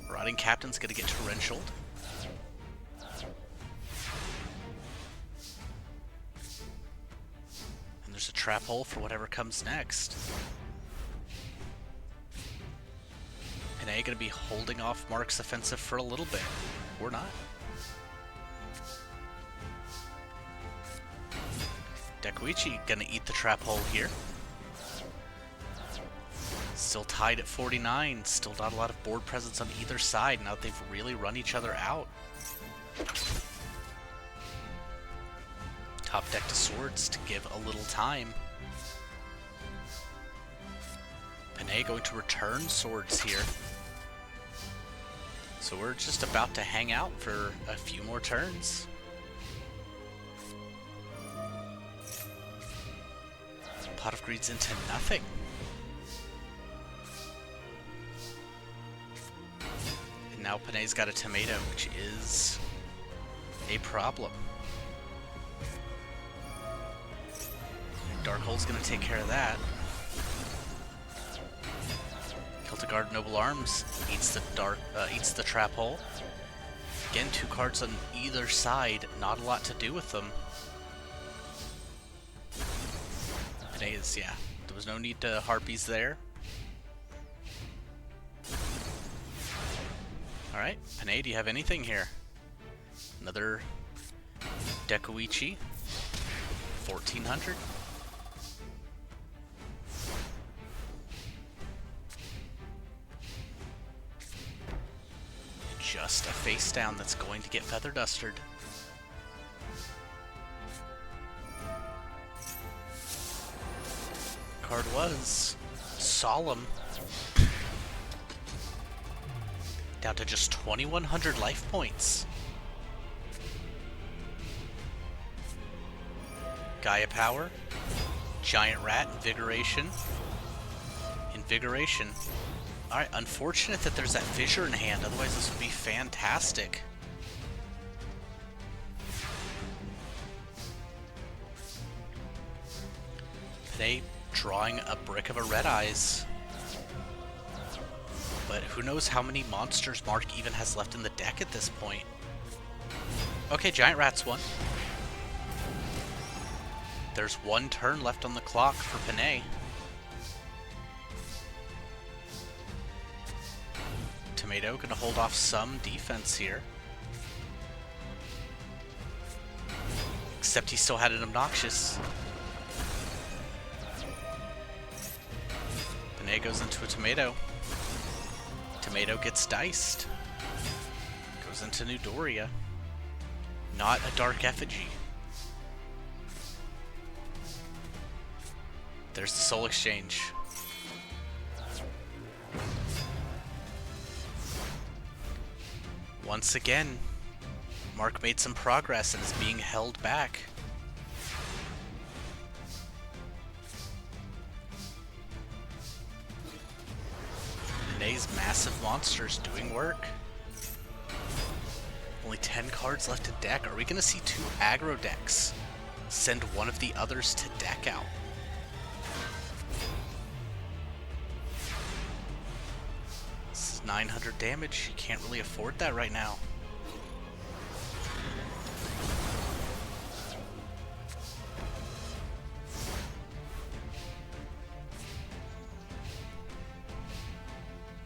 Rotting Captain's gonna get torrentialed. And there's a trap hole for whatever comes next. Panay gonna be holding off Mark's offensive for a little bit. Or not. Dekuichi gonna eat the trap hole here. Still tied at 49. Still not a lot of board presence on either side now that they've really run each other out. Top deck to swords to give a little time. Panay going to return swords here. So we're just about to hang out for a few more turns. Pot of Greed's into nothing. And now Panay's got a tomato, which is a problem. Darkhold's gonna take care of that. Guard Noble Arms eats the trap hole. Again, 2 cards on either side, not a lot to do with them. Panay's, yeah, there was no need to harpies there. Alright, Panay, do you have anything here? Another Dekuichi, 1400. Just a face down that's going to get feather dusted. Card was Solemn. Down to just 2,100 life points. Gaia Power, Giant Rat, Invigoration. Invigoration. Alright, unfortunate that there's that fissure in hand, otherwise this would be fantastic. Today, drawing a Brick of a Red Eyes. But who knows how many monsters Mark even has left in the deck at this point. Okay, Giant Rat's won. There's 1 turn left on the clock for Panay. Tomato gonna hold off some defense here. Except he still had an Obnoxious. Panay goes into a Tomato. Tomato gets diced. Goes into Newdoria. Not a Dark Effigy. There's the Soul Exchange. Once again, Mark made some progress and is being held back. Panay's massive monsters doing work. Only 10 cards left to deck. Are we going to see 2 aggro decks send one of the others to deck out? This is 900 damage. You can't really afford that right now.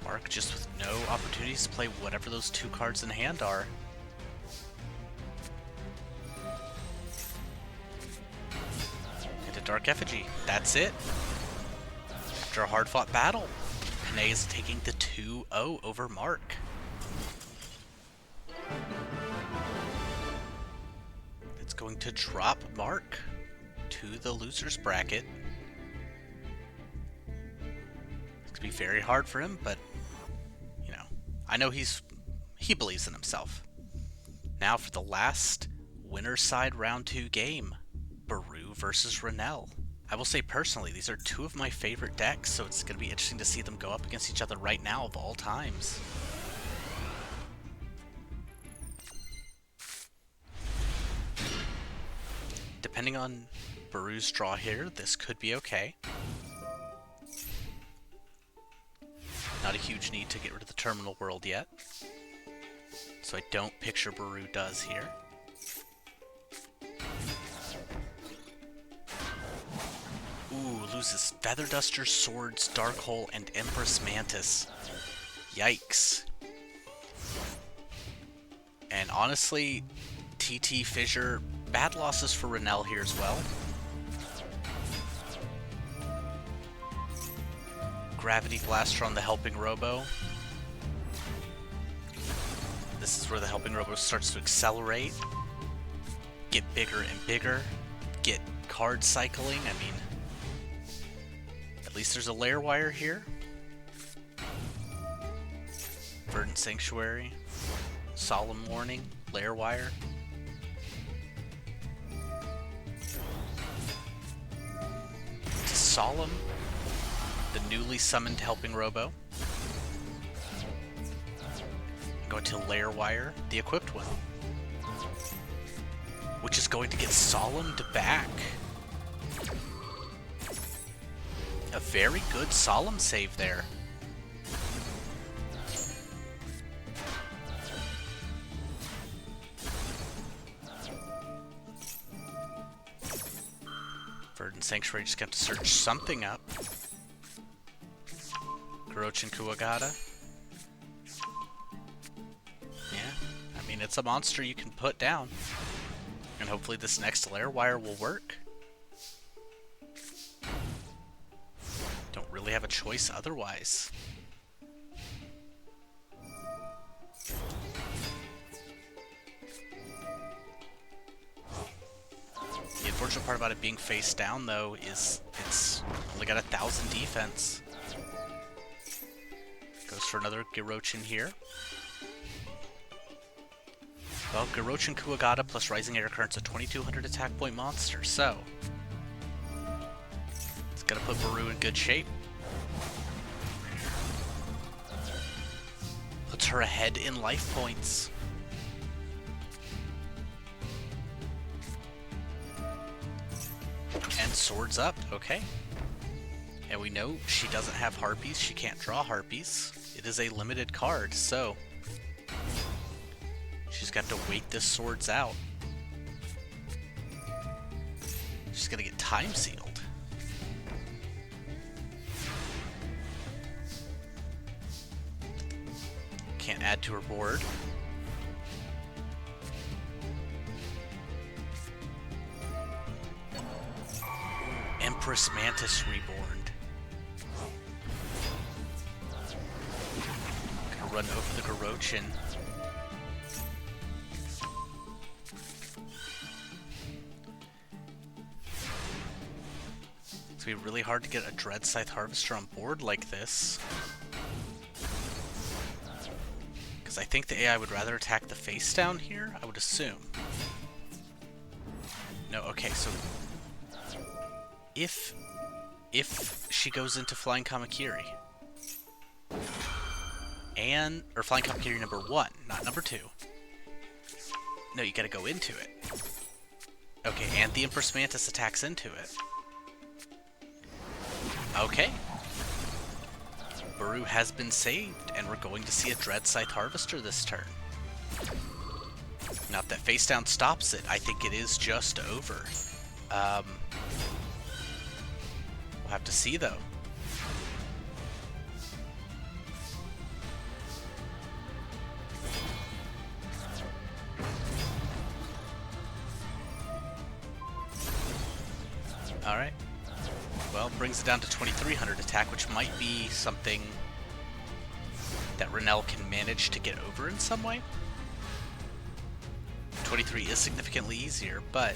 Mark just with no opportunities to play whatever those 2 cards in hand are. And a Dark Effigy. That's it. After a hard-fought battle, Panay is taking the 2-0 over Mark. It's going to drop Mark to the loser's bracket. It's going to be very hard for him, but you know, I know he believes in himself. Now for the last winner's side round 2 game, Picrew versus Renell. I will say personally, these are 2 of my favorite decks, so it's going to be interesting to see them go up against each other right now of all times. Depending on Picrew's draw here, this could be okay. Not a huge need to get rid of the Terminal World yet, so I don't picture Picrew does here. Ooh, loses Feather Duster, Swords, Dark Hole, and Empress Mantis. Yikes. And honestly, TT Fissure, bad losses for Renell here as well. Gravity Blaster on the Helping Robo. This is where the Helping Robo starts to accelerate, get bigger and bigger, get card cycling. I mean, at least there's a layer wire here. Verdant Sanctuary, Solemn Warning, layer wire. Solemn, the newly summoned Helping Robo. Going to layer wire, the equipped one, which is going to get Solemned back. A very good Solemn save there. Verdant Sanctuary just got to search something up. Garochin Kuwagata. Yeah, I mean, it's a monster you can put down. And hopefully this next layer wire will work. Don't really have a choice otherwise. The unfortunate part about it being face down, though, is it's only got 1,000 defense. Goes for another Garochin here. Well, Garochin Kuwagata plus Rising Air Current's a 2,200 attack point monster, so it's gonna put Baru in good shape. Puts her ahead in life points. And swords up, okay. And we know she doesn't have Harpies, she can't draw Harpies. It is a limited card, so she's got to wait this swords out. She's gonna get time sealed. Can't add to her board. Empress Mantis Reborn. Gonna run over the Garochin. It's gonna be really hard to get a Dread Scythe Harvester on board like this. Because I think the AI would rather attack the face down here, I would assume. No, okay, so if she goes into Flying Kamakiri, or Flying Kamakiri number 1, not number 2. No, you gotta go into it. Okay, and the Empress Mantis attacks into it. Okay. Baru has been saved, and we're going to see a Dread Scythe Harvester this turn. Not that face down stops it, I think it is just over. We'll have to see, though. Alright. Well, brings it down to 2,300 attack, which might be something that Renell can manage to get over in some way. 23 is significantly easier, but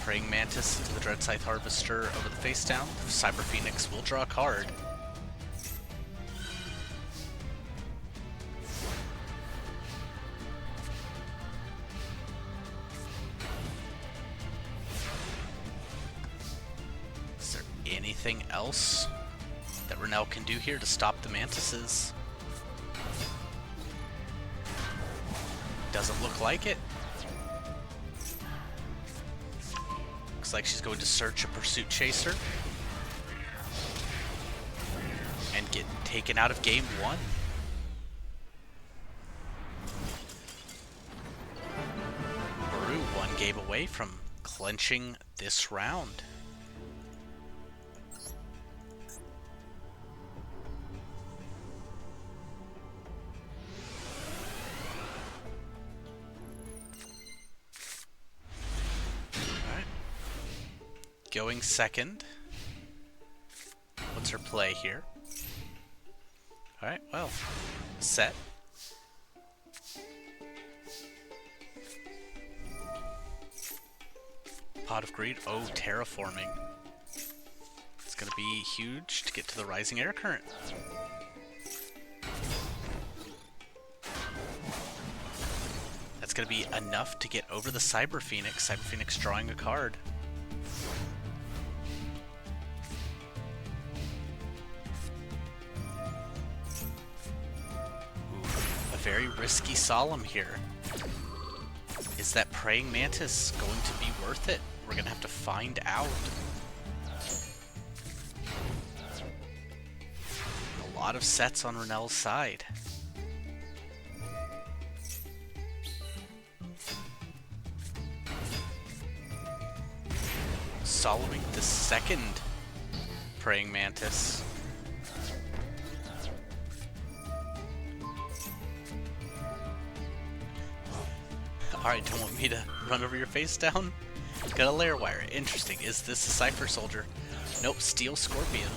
Praying Mantis into the Dread Scythe Harvester over the face down. Cyber Phoenix will draw a card. Is there anything else that Renell can do here to stop the Mantises? Doesn't look like it. Looks like she's going to search a Pursuit Chaser and get taken out of game 1. Baru 1 game away from clinching this round. going second. What's her play here? Alright, well, set. Pot of Greed. Oh, terraforming. It's going to be huge to get to the rising air current. That's going to be enough to get over the Cyber Phoenix. Cyber Phoenix drawing a card. Very risky Solemn here. Is that Praying Mantis going to be worth it? We're gonna have to find out. A lot of sets on Renell's side. Solemning the second Praying Mantis. Alright, don't want me to run over your face down? Got a layer wire. Interesting. Is this a Cypher Soldier? Nope, Steel Scorpion.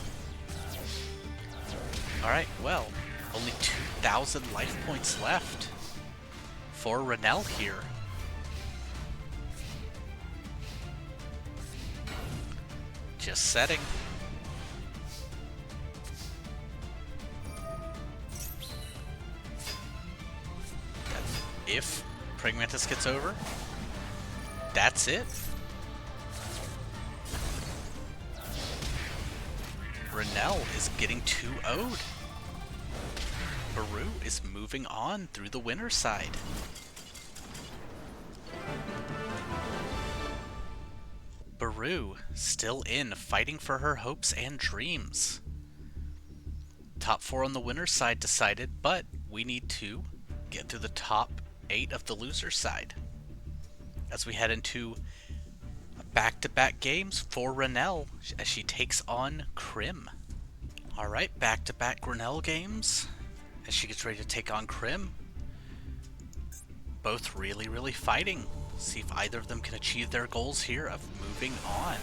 Alright, well, only 2,000 life points left for Renell here. Just setting. If Praying Mantis gets over, that's it. Renell is getting 2-0'd. Picrew is moving on through the winner's side. Picrew still in, fighting for her hopes and dreams. Top 4 on the winner's side decided, but we need to get through the top 8 of the loser's side as we head into back-to-back games for Renell as she takes on Crim. Alright, back-to-back Renell games as she gets ready to take on Crim. Both really fighting. See if either of them can achieve their goals here of moving on.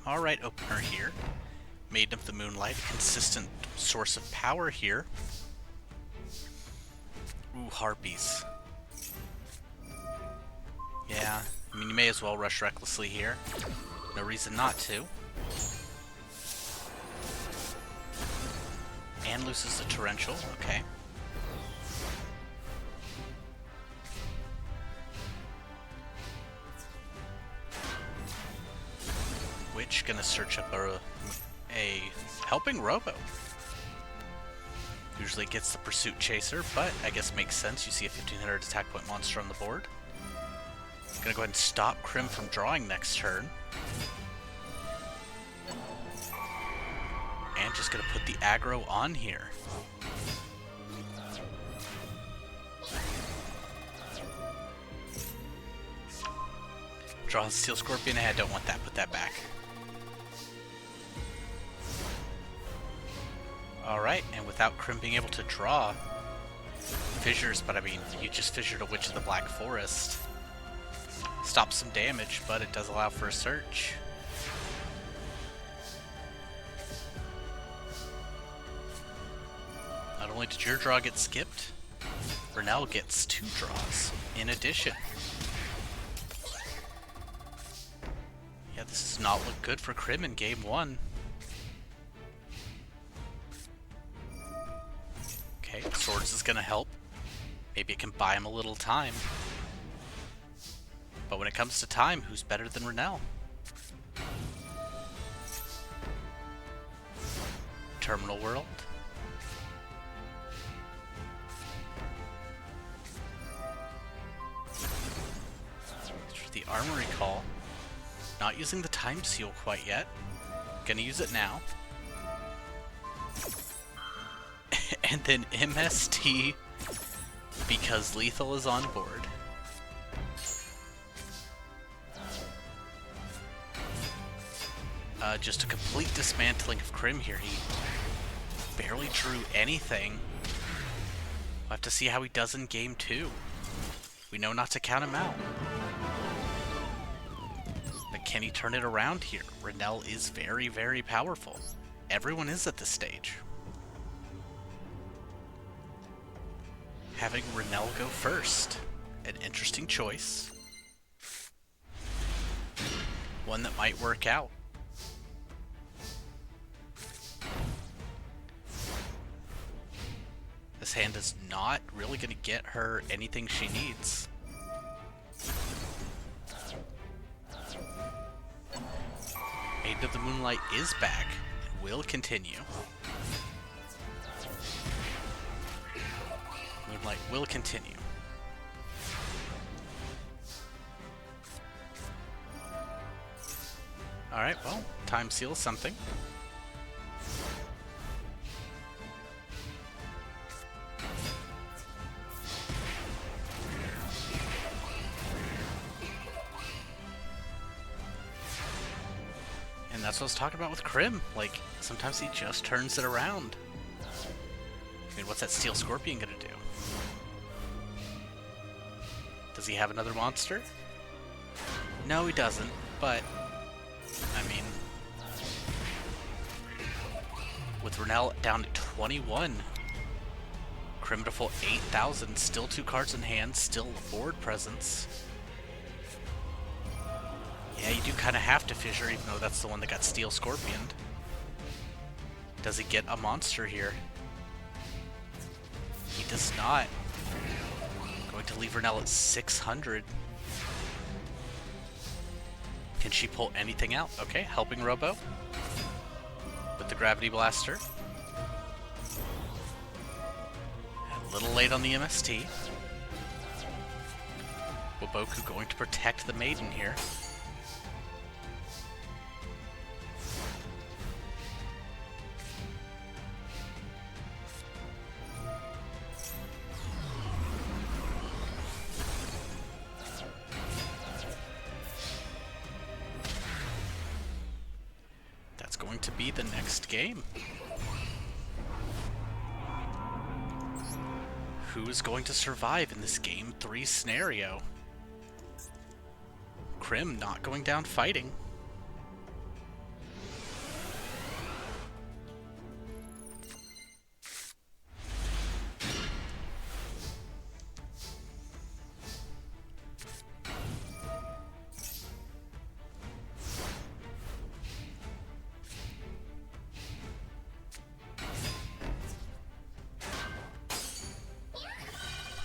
Alright, opener here. Maiden of the Moonlight, a consistent source of power here. Ooh, Harpies. Yeah, I mean, you may as well rush recklessly here. No reason not to. And loses the Torrential, okay. Witch gonna search up a helping Robo. Usually gets the Pursuit Chaser, but I guess makes sense. You see a 1500 attack point monster on the board. Gonna go ahead and stop Crim from drawing next turn. And just gonna put the aggro on here. Draw a Steel Scorpion ahead, don't want that, put that back. Alright, and without Crim being able to draw fissures, but I mean, you just fissured a Witch of the Black Forest. Stops some damage, but it does allow for a search. Not only did your draw get skipped, Renell gets 2 draws in addition. Yeah, this does not look good for Crim in game 1. Okay, Swords is gonna help. Maybe it can buy him a little time. But when it comes to time, who's better than Renell? Terminal World. For the Armory Call. Not using the Time Seal quite yet. Gonna use it now. And then MST because Lethal is on board. Just a complete dismantling of Crim here. He barely drew anything. We'll have to see how he does in game 2. We know not to count him out. But can he turn it around here? Rennell is very, very powerful. Everyone is at this stage. Having Rennell go first. An interesting choice. One that might work out. This hand is not really going to get her anything she needs. Maiden of the Moonlight is back and will continue. Moonlight will continue. Alright, well, time seals something. And that's what I was talking about with Krim. Like, sometimes he just turns it around. I mean, what's that Steel Scorpion gonna do? Does he have another monster? No, he doesn't, but I mean, with Rennell down to 21, Krim to full 8,000, still 2 cards in hand, still a board presence. Yeah, you do kind of have to Fissure, even though that's the one that got Steel Scorpioned. Does he get a monster here? He does not. Going to leave Rennell at 600. Can she pull anything out? Okay, helping Robo with the Gravity Blaster. A little late on the MST. Waboku going to protect the Maiden here. Going to be the next game. Who is going to survive in this game 3 scenario? Krim not going down fighting.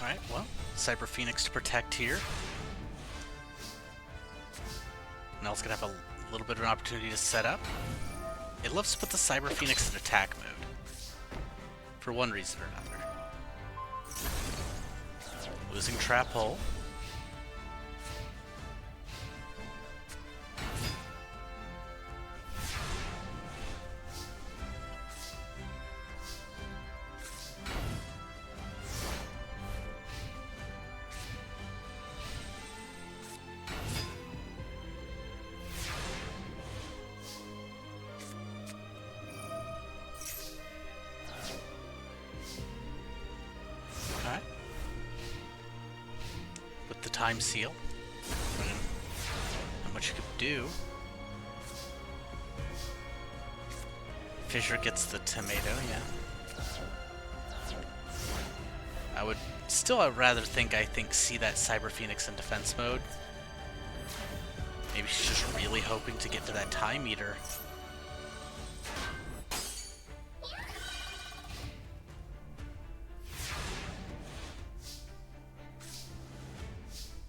Alright, well, Cyber Phoenix to protect here. Nell's gonna have a little bit of an opportunity to set up. It loves to put the Cyber Phoenix in attack mode. For one reason or another. Losing Trap Hole. Time seal. Not much you could do. Fissure gets the tomato, yeah. I would still, I'd rather see that Cyber Phoenix in defense mode. Maybe she's just really hoping to get to that time meter.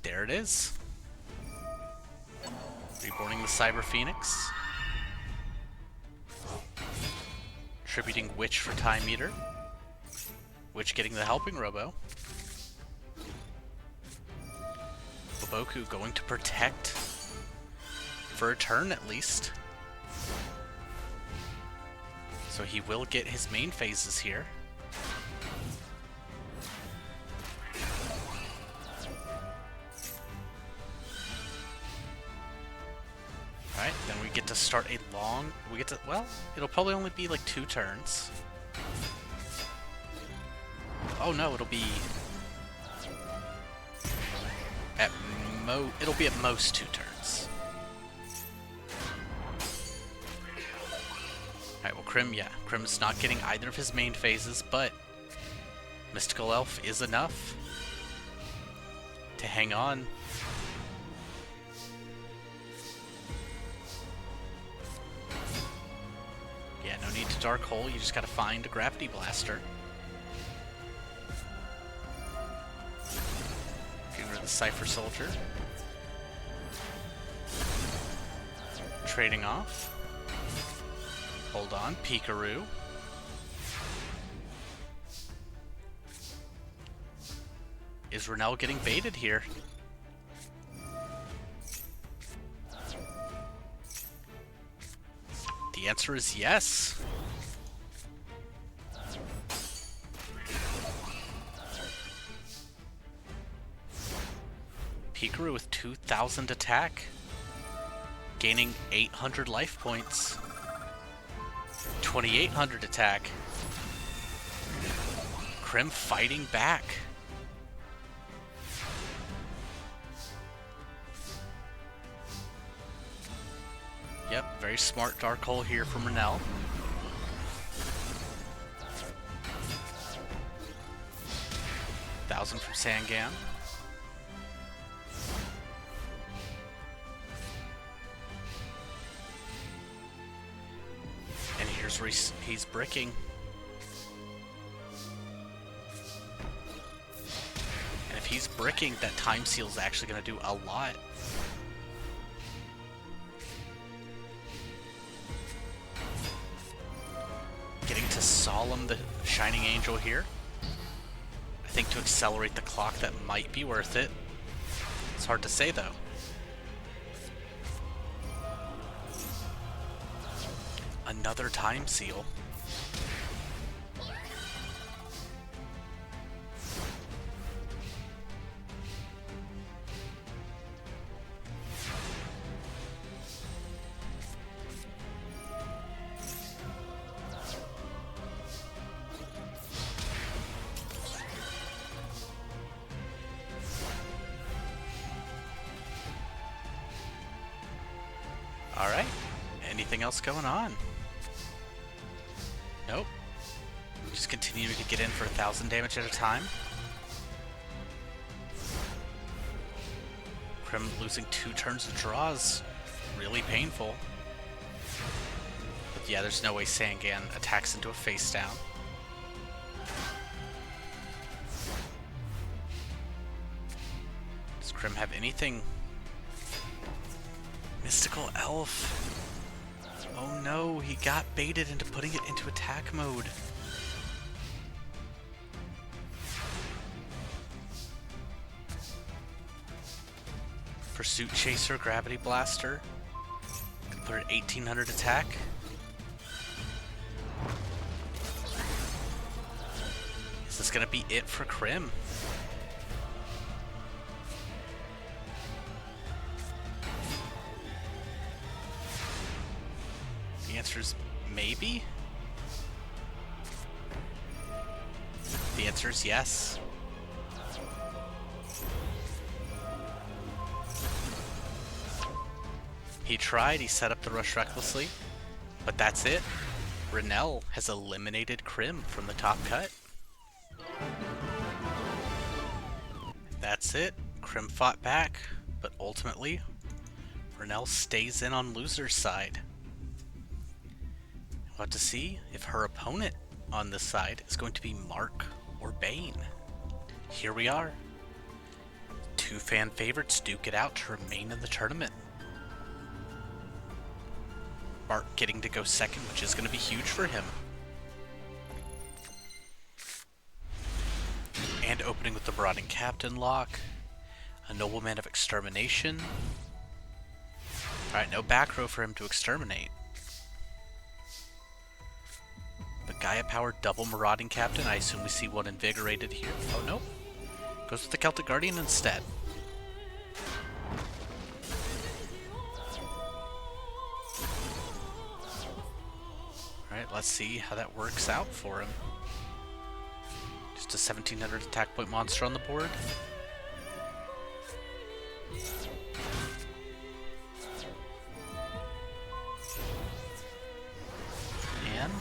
There it is. Reborning the Cyber Phoenix. Tributing Witch for Time Meter. Witch getting the Helping Robo. Waboku going to protect for a turn at least. So he will get his main phases here. Alright, then we get to start a long... well, it'll probably only be like 2 turns. Oh no, it'll be at most 2 turns. Alright, well Krim's not getting either of his main phases, but Mystical Elf is enough to hang on. Yeah, no need to Dark Hole, you just gotta find a Gravity Blaster. Getting rid of the Cypher Soldier. Trading off. Hold on, Picrew. Is Renell getting baited here? The answer is yes. Picrew with 2,000 attack, gaining 800 life points, 2,800 attack. Krim fighting back. Yep, very smart Dark Hole here from Renell. $1,000 from Sangan. And here's where he's bricking. And if he's bricking, that Time Seal is actually going to do a lot. Getting to Solemn the Shining Angel here. I think to accelerate the clock, that might be worth it. It's hard to say, though. Another Time Seal. Alright, anything else going on? Nope. Just continue to get in for 1,000 damage at a time. Krim losing 2 turns of draws. Really painful. But yeah, there's no way Sangan attacks into a face down. Does Krim have anything? Mystical Elf. Oh no, he got baited into putting it into attack mode. Pursuit Chaser, Gravity Blaster. Put it at 1,800 attack. Is this gonna be it for Krim? The answer is maybe. The answer is yes. He tried, he set up the rush recklessly, but that's it. Renell has eliminated Krim from the top cut. That's it. Krim fought back, but ultimately, Renell stays in on loser's side. We'll have to see if her opponent on this side is going to be Mark or Bane. Here we are. 2 fan favorites duke it out to remain in the tournament. Mark getting to go second, which is going to be huge for him. And opening with the Marauding Captain lock. A Nobleman of Extermination. Alright, no back row for him to exterminate. The Gaia Power double Marauding Captain. I assume we see one invigorated here. Oh no. Goes with the Celtic Guardian instead. Alright, let's see how that works out for him. Just a 1700 attack point monster on the board. And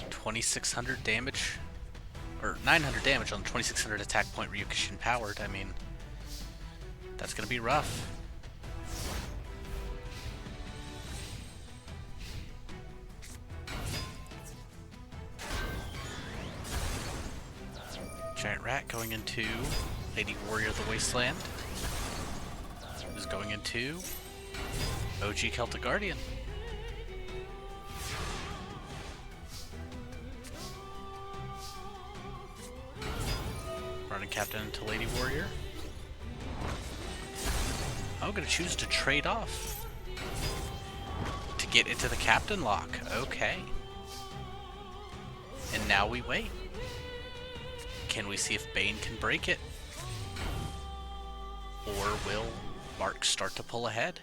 2600 damage, or 900 damage on 2600 attack point Ryukushin powered. I mean, that's gonna be rough. Giant Rat going into Lady Warrior of the Wasteland. Who's going into OG Celtic Guardian. Running Captain into Lady Warrior. I'm gonna choose to trade off to get into the Captain lock. Okay. And now we wait. Can we see if Bane can break it? Or will Mark start to pull ahead?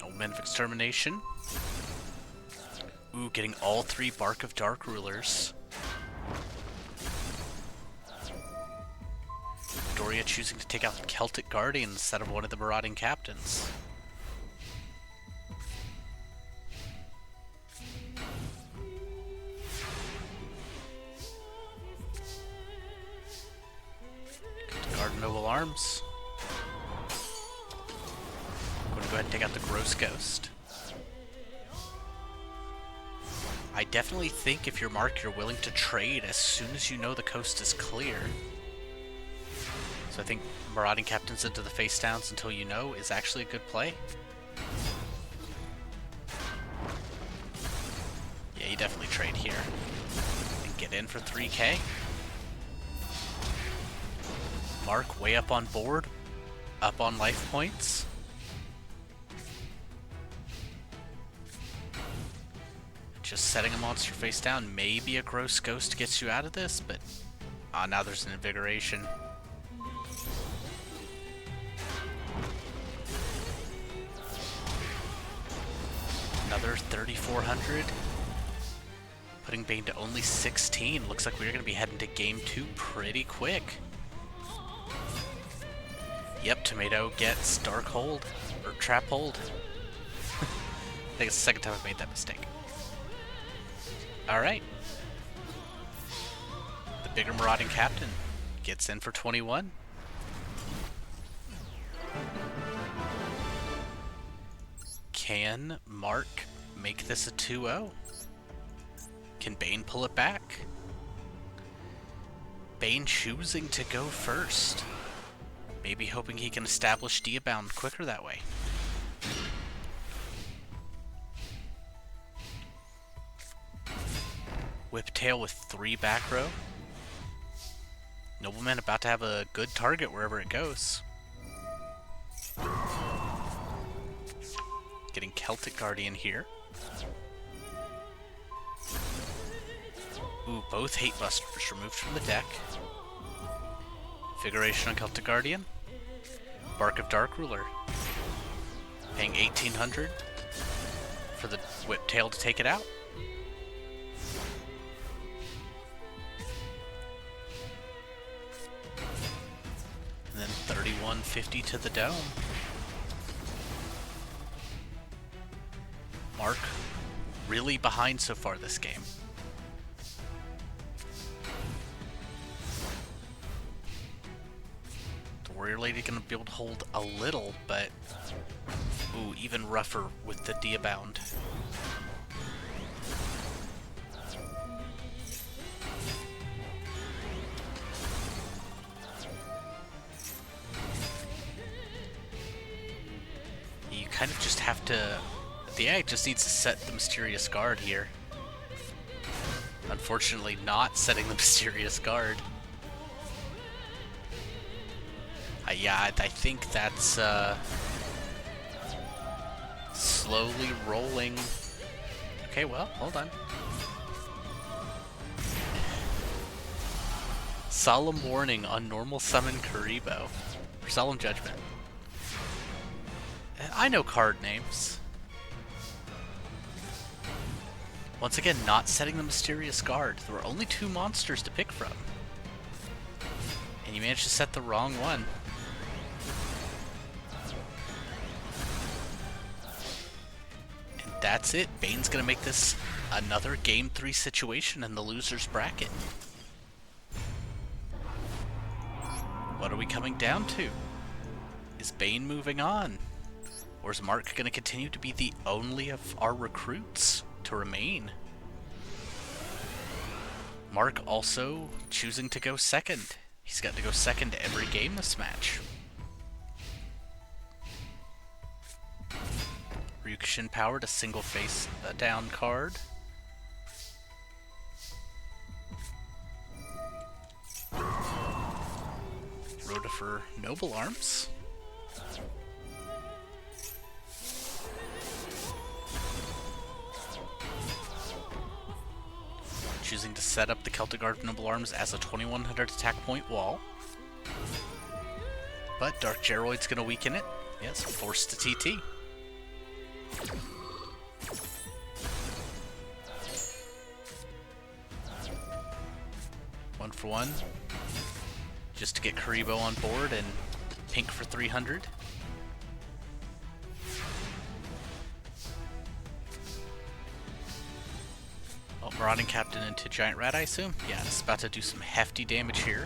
Omen of Extermination. Ooh, getting all 3 Bark of Dark Rulers. Doria choosing to take out the Celtic Guardian instead of one of the Marauding Captains. Noble Arms. I'm going to go ahead and take out the Gross Ghost. I definitely think if you're Mark, you're willing to trade as soon as you know the coast is clear. So I think Marauding Captains into the face downs until you know is actually a good play. Yeah, you definitely trade here. And get in for 3k. Mark way up on board, up on life points. Just setting a monster face down. Maybe a Gross Ghost gets you out of this, but now there's an Invigoration. Another 3,400. Putting Bane to only 16. Looks like we're going to be heading to game 2 pretty quick. Yep, Tomato gets Dark Hold, or Trap Hold. I think it's the second time I've made that mistake. Alright. The bigger Marauding Captain gets in for 21. Can Mark make this a 2-0? Can Bane pull it back? Bane choosing to go first. Maybe hoping he can establish Diabound quicker that way. Whiptail with 3 back row. Nobleman about to have a good target wherever it goes. Getting Celtic Guardian here. Ooh, both Hate Busters removed from the deck. Invigoration on Celtic Guardian. Bark of Dark Ruler. Paying 1,800 for the Whiptail to take it out. And then 3,150 to the Dome. Mark really behind so far this game. Warrior Lady gonna be able to hold a little, but ooh, even rougher with the Diabound. You kind of just have to. The AI just needs to set the Mysterious Guard here. Unfortunately, not setting the Mysterious Guard. Yeah, I think that's slowly rolling. Okay, well, hold on. Solemn Warning on normal summon Karibo. Or Solemn Judgment. I know card names. Once again, not setting the mysterious guard. There were only 2 monsters to pick from. And you managed to set the wrong one. And that's it. Bane's gonna make this another Game 3 situation in the loser's bracket. What are we coming down to? Is Bane moving on? Or is Mark going to continue to be the only of our recruits to remain? Mark also choosing to go second. He's got to go second every game this match. Ryukushin powered a single face down card. Rhoda for Noble Arms. Choosing to set up the Celtic Guard of Noble Arms as a 2100 attack point wall. But Dark Geroid's going to weaken it. Yes, forced to TT. One for one. Just to get Karibo on board and pink for 300. Oh, Marauding Captain into Giant Rat, I assume? Yeah, it's about to do some hefty damage here.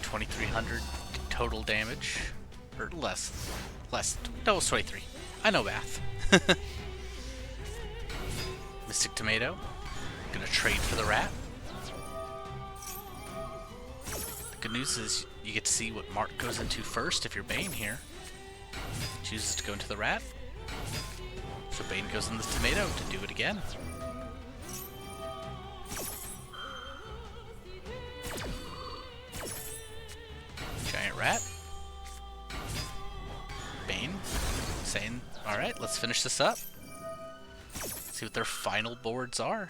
2300 total damage. Or less. Less. No, it's 23. I know math. Mystic Tomato. Gonna trade for the rat. Good news is you get to see what Mark goes into first if you're Bane here. Chooses to go into the rat. So Bane goes in the tomato to do it again. Giant rat. Bane saying, alright, let's finish this up. See what their final boards are.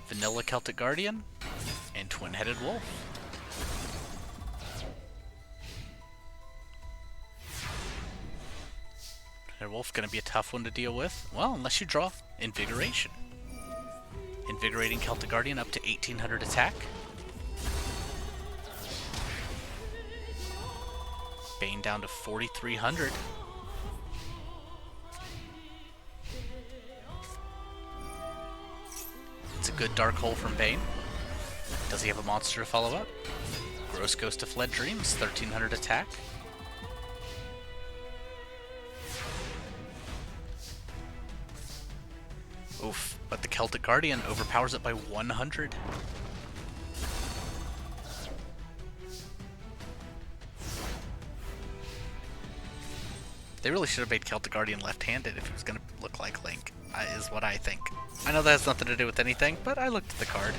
Vanilla Celtic Guardian. And Twin-Headed Wolf. Twin-Headed Wolf gonna be a tough one to deal with. Well, unless you draw Invigoration. Invigorating Celtic Guardian up to 1800 attack. Bane down to 4300. It's a good dark hole from Bane. Does he have a monster to follow up? Gross Ghost to Fled Dreams, 1300 attack. Oof, but the Celtic Guardian overpowers it by 100. They really should have made Celtic Guardian left-handed if he was going to look like Link, is what I think. I know that has nothing to do with anything, but I looked at the card.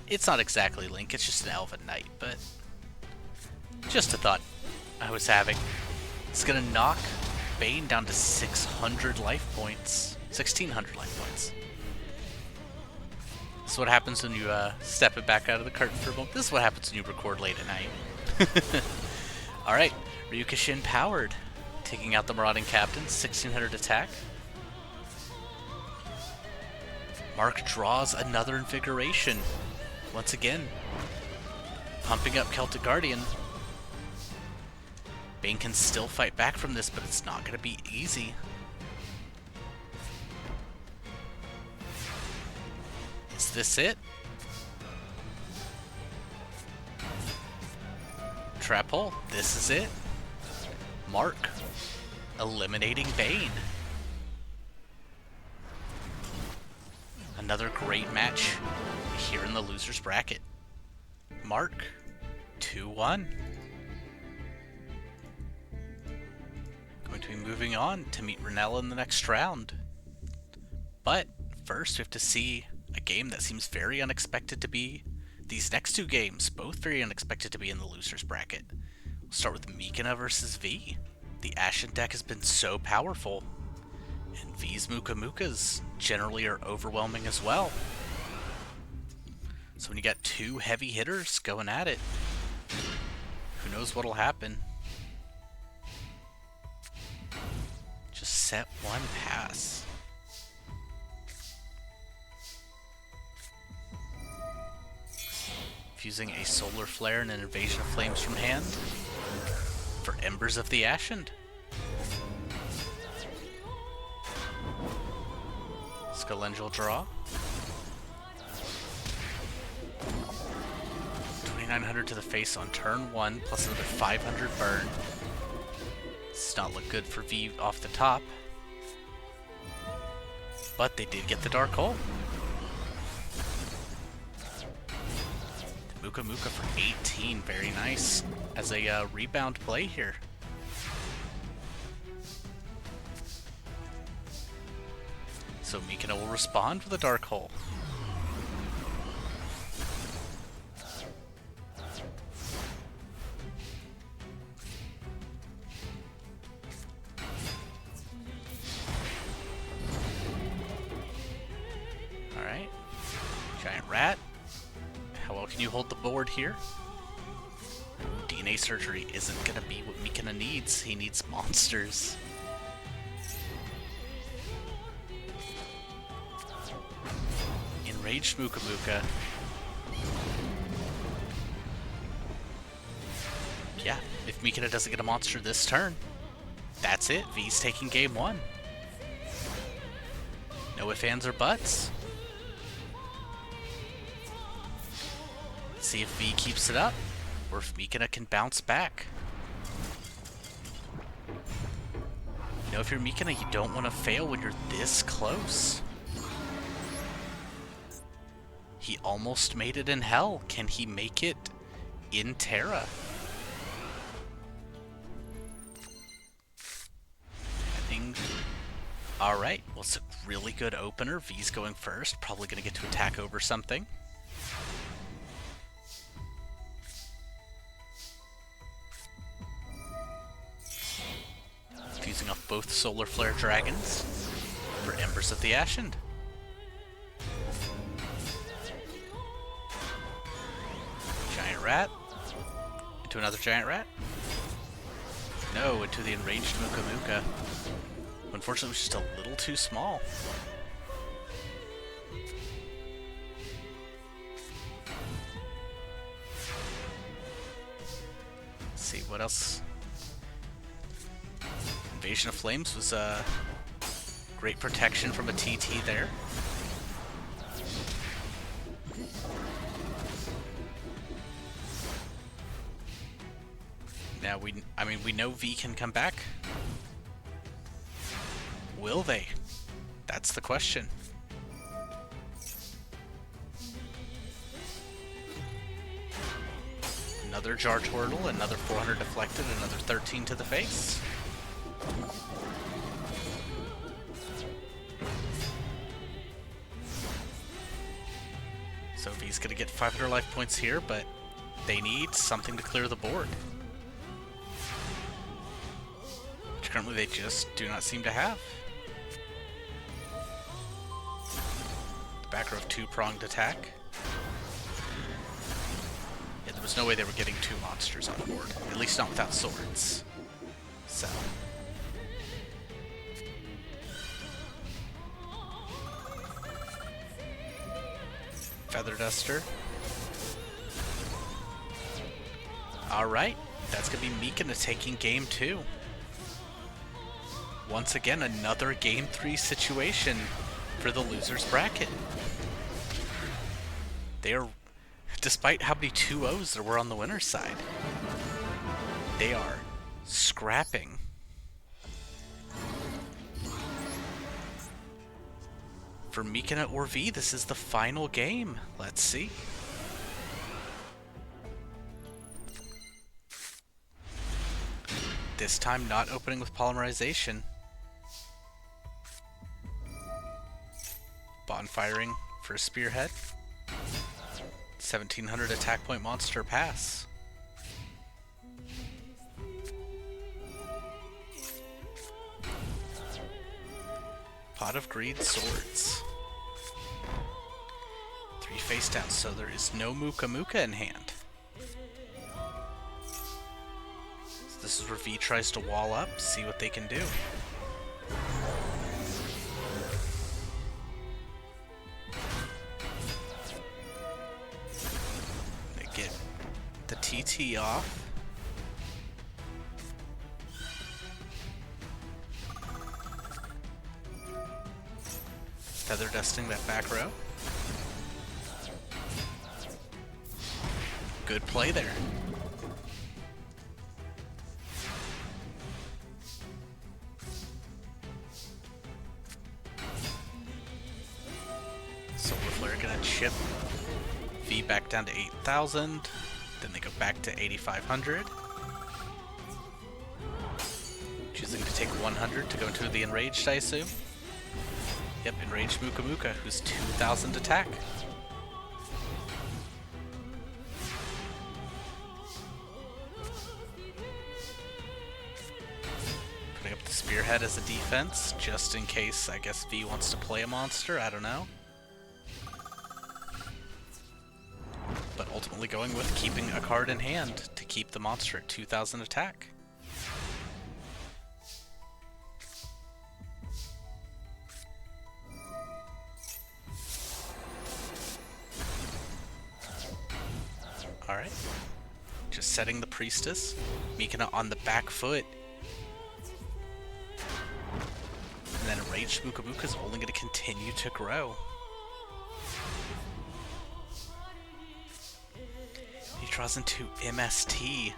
It's not exactly Link, it's just an Elven Knight, but just a thought I was having. It's gonna knock Bane down to 600 life points. 1600 life points. This is what happens when you step it back out of the curtain for a moment. This is what happens when you record late at night. Alright, Ryukushin powered. Taking out the Marauding Captain, 1600 attack. Mark draws another Invigoration. Once again, pumping up Celtic Guardian. Bane can still fight back from this, but it's not going to be easy. Is this it? Trap hole. This is it. Mark eliminating Bane. Another great match here in the loser's bracket. Mark, 2-1. Going to be moving on to meet Renella in the next round. But first we have to see a game that seems very unexpected to be. These next 2 games, both very unexpected to be in the loser's bracket. We'll start with Mikana versus V. The Ashen deck has been so powerful. And V's Muka Mukas generally are overwhelming as well. So when you got 2 heavy hitters going at it, who knows what'll happen. set one pass. Fusing a Solar Flare and an Invasion of Flames from hand for Embers of the Ashened. Skelengel draw. 2,900 to the face on turn 1, plus another 500 burn. Does not look good for V off the top. But they did get the Dark Hole. Muka Muka for 18, very nice as a rebound play here. So Mikina will respond with a Dark Hole. Alright, Giant Rat. How well can you hold the board here? DNA Surgery isn't going to be what Mikina needs. He needs monsters. Enraged Muka Muka. Yeah, if Mikina doesn't get a monster this turn, that's it. V's taking game 1. No ifs, ands, or buts. See if V keeps it up, or if Mikina can bounce back. You know, if you're Mikina, you don't want to fail when you're this close. He almost made it in Hell. Can he make it in Terra? I think... Alright, well, it's a really good opener. V's going first, probably going to get to attack over something. Fusing off both Solar Flare Dragons for Embers of the Ashened. Giant Rat. Into another Giant Rat. No, into the Enraged Muka Muka. Unfortunately, it was just a little too small. Let's see, what else? Invasion of Flames was great protection from a TT there. Now we know V can come back. Will they? That's the question. Another Jar Turtle, another 400 deflected, another 13 to the face. So V's gonna get 500 life points here, but they need something to clear the board, which currently they just do not seem to have. The back row of 2-pronged attack. Yeah, there was no way they were getting 2 monsters on the board, at least not without swords. So Feather Duster. Alright, that's going to be Mikina taking game 2. Once again, another game 3 situation for the loser's bracket. They are, despite how many 2-0s there were on the winner's side, they are scrapping. For Mikina or V, this is the final game. Let's see. This time not opening with Polymerization. Bonfiring for a Spearhead. 1700 attack point monster pass. Pot of Greed Swords. 3 face down, so there is no Muka Muka in hand. So this is where V tries to wall up, see what they can do. TT off. Feather dusting that back row. Good play there. Solar Flare gonna chip V back down to 8,000. Then they go back to 8,500. Choosing to take 100 to go into the Enraged, I assume. Yep, Enraged Muka Muka, who's 2,000 attack. Putting up the Spearhead as a defense, just in case, I guess, V wants to play a monster, I don't know. But ultimately going with keeping a card in hand to keep the monster at 2,000 attack. Alright. Just setting the Priestess. Mikina on the back foot. And then Enraged Muka Muka is only going to continue to grow. He draws into MST.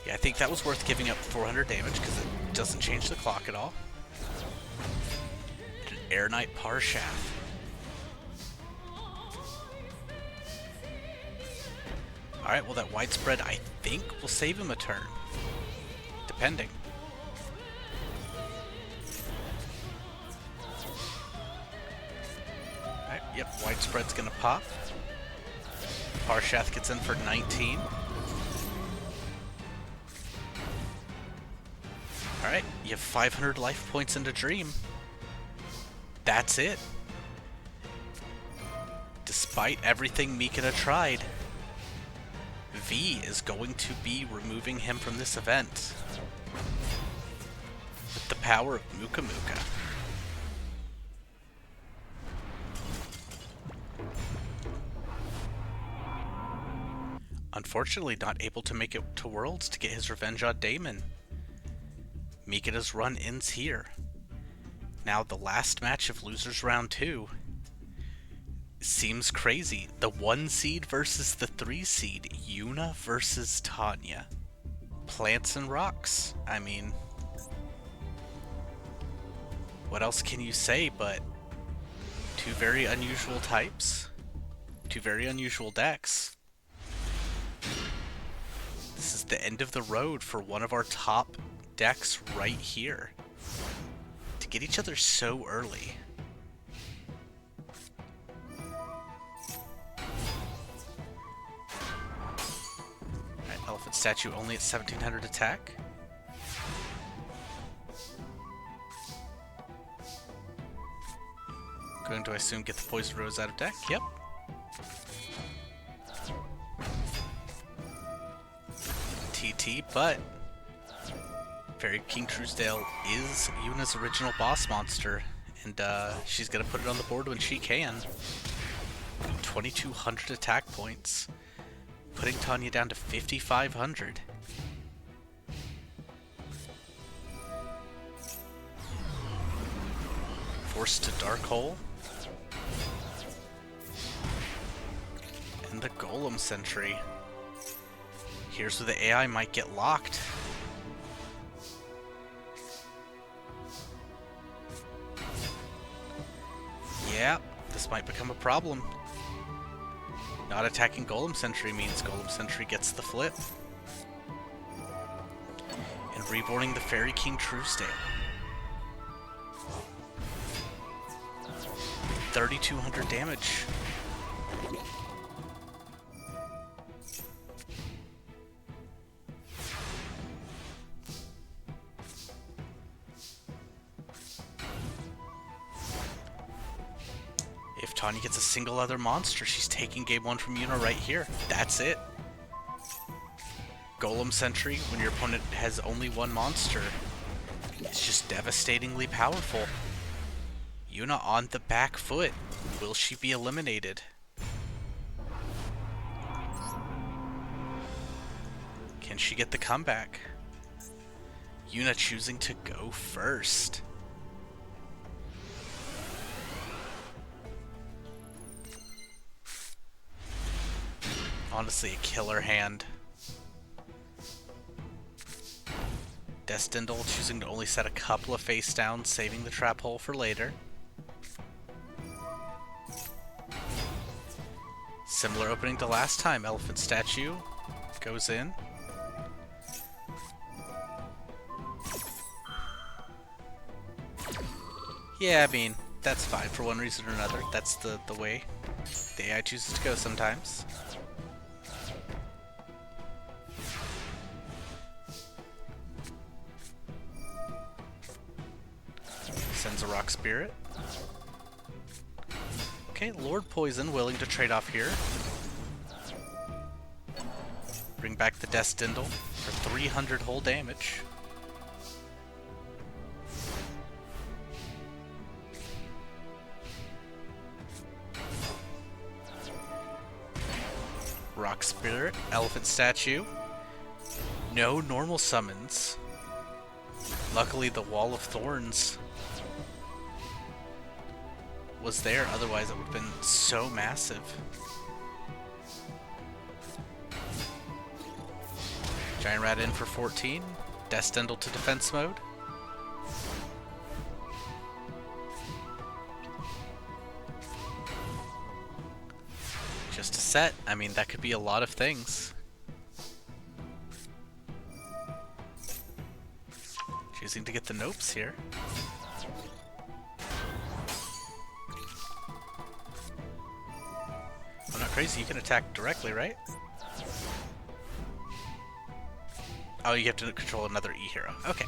Yeah, I think that was worth giving up 400 damage because it doesn't change the clock at all. An Air Knight Parshath. Alright, well that Widespread I think will save him a turn. Depending. Alright, yep, Widespread's gonna pop. Parshath gets in for 19. Alright, you have 500 life points into Dream. That's it. Despite everything Mikina tried, V is going to be removing him from this event. With the power of Muka Muka. Unfortunately, not able to make it to Worlds to get his revenge on Damon. Mikina's run ends here. Now the last match of Losers Round 2 seems crazy. The 1 seed versus the 3 seed. Yuna versus Tanya. Plants and rocks. I mean, what else can you say but two very unusual types, two very unusual decks. This is the end of the road for one of our top decks right here. To get each other so early. Alright, Elephant Statue only at 1700 attack. Going to, I assume, get the Poison Rose out of deck? Yep. TT, but Fairy King Truesdale is Yuna's original boss monster, and she's gonna put it on the board when she can. 2200 attack points, putting Tanya down to 5500. Forced to Dark Hole. And the Golem Sentry. Here's where the AI might get locked. Yeah, this might become a problem. Not attacking Golem Sentry means Golem Sentry gets the flip. And reborning the Fairy King Truesdale. 3200 damage. If Tanya gets a single other monster, she's taking game 1 from Yuna right here. That's it. Golem Sentry, when your opponent has only one monster, is just devastatingly powerful. Yuna on the back foot. Will she be eliminated? Can she get the comeback? Yuna choosing to go first. Honestly, a killer hand. Destindle choosing to only set a couple of face downs, saving the trap hole for later. Similar opening to last time. Elephant statue goes in. Yeah, I mean, that's fine for one reason or another. That's the way the AI chooses to go sometimes. Sends a rock spirit. Okay, Lord Poison willing to trade off here. Bring back the Destindle for 300 whole damage. Rock Spirit, Elephant Statue. No normal summons. Luckily the Wall of Thorns was there, otherwise it would have been so massive. Giant Rat in for 14. Destindle to defense mode. Just a set. I mean, that could be a lot of things. Choosing to get the nopes here. I'm not crazy, you can attack directly, right? Oh, you have to control another E-hero. Okay.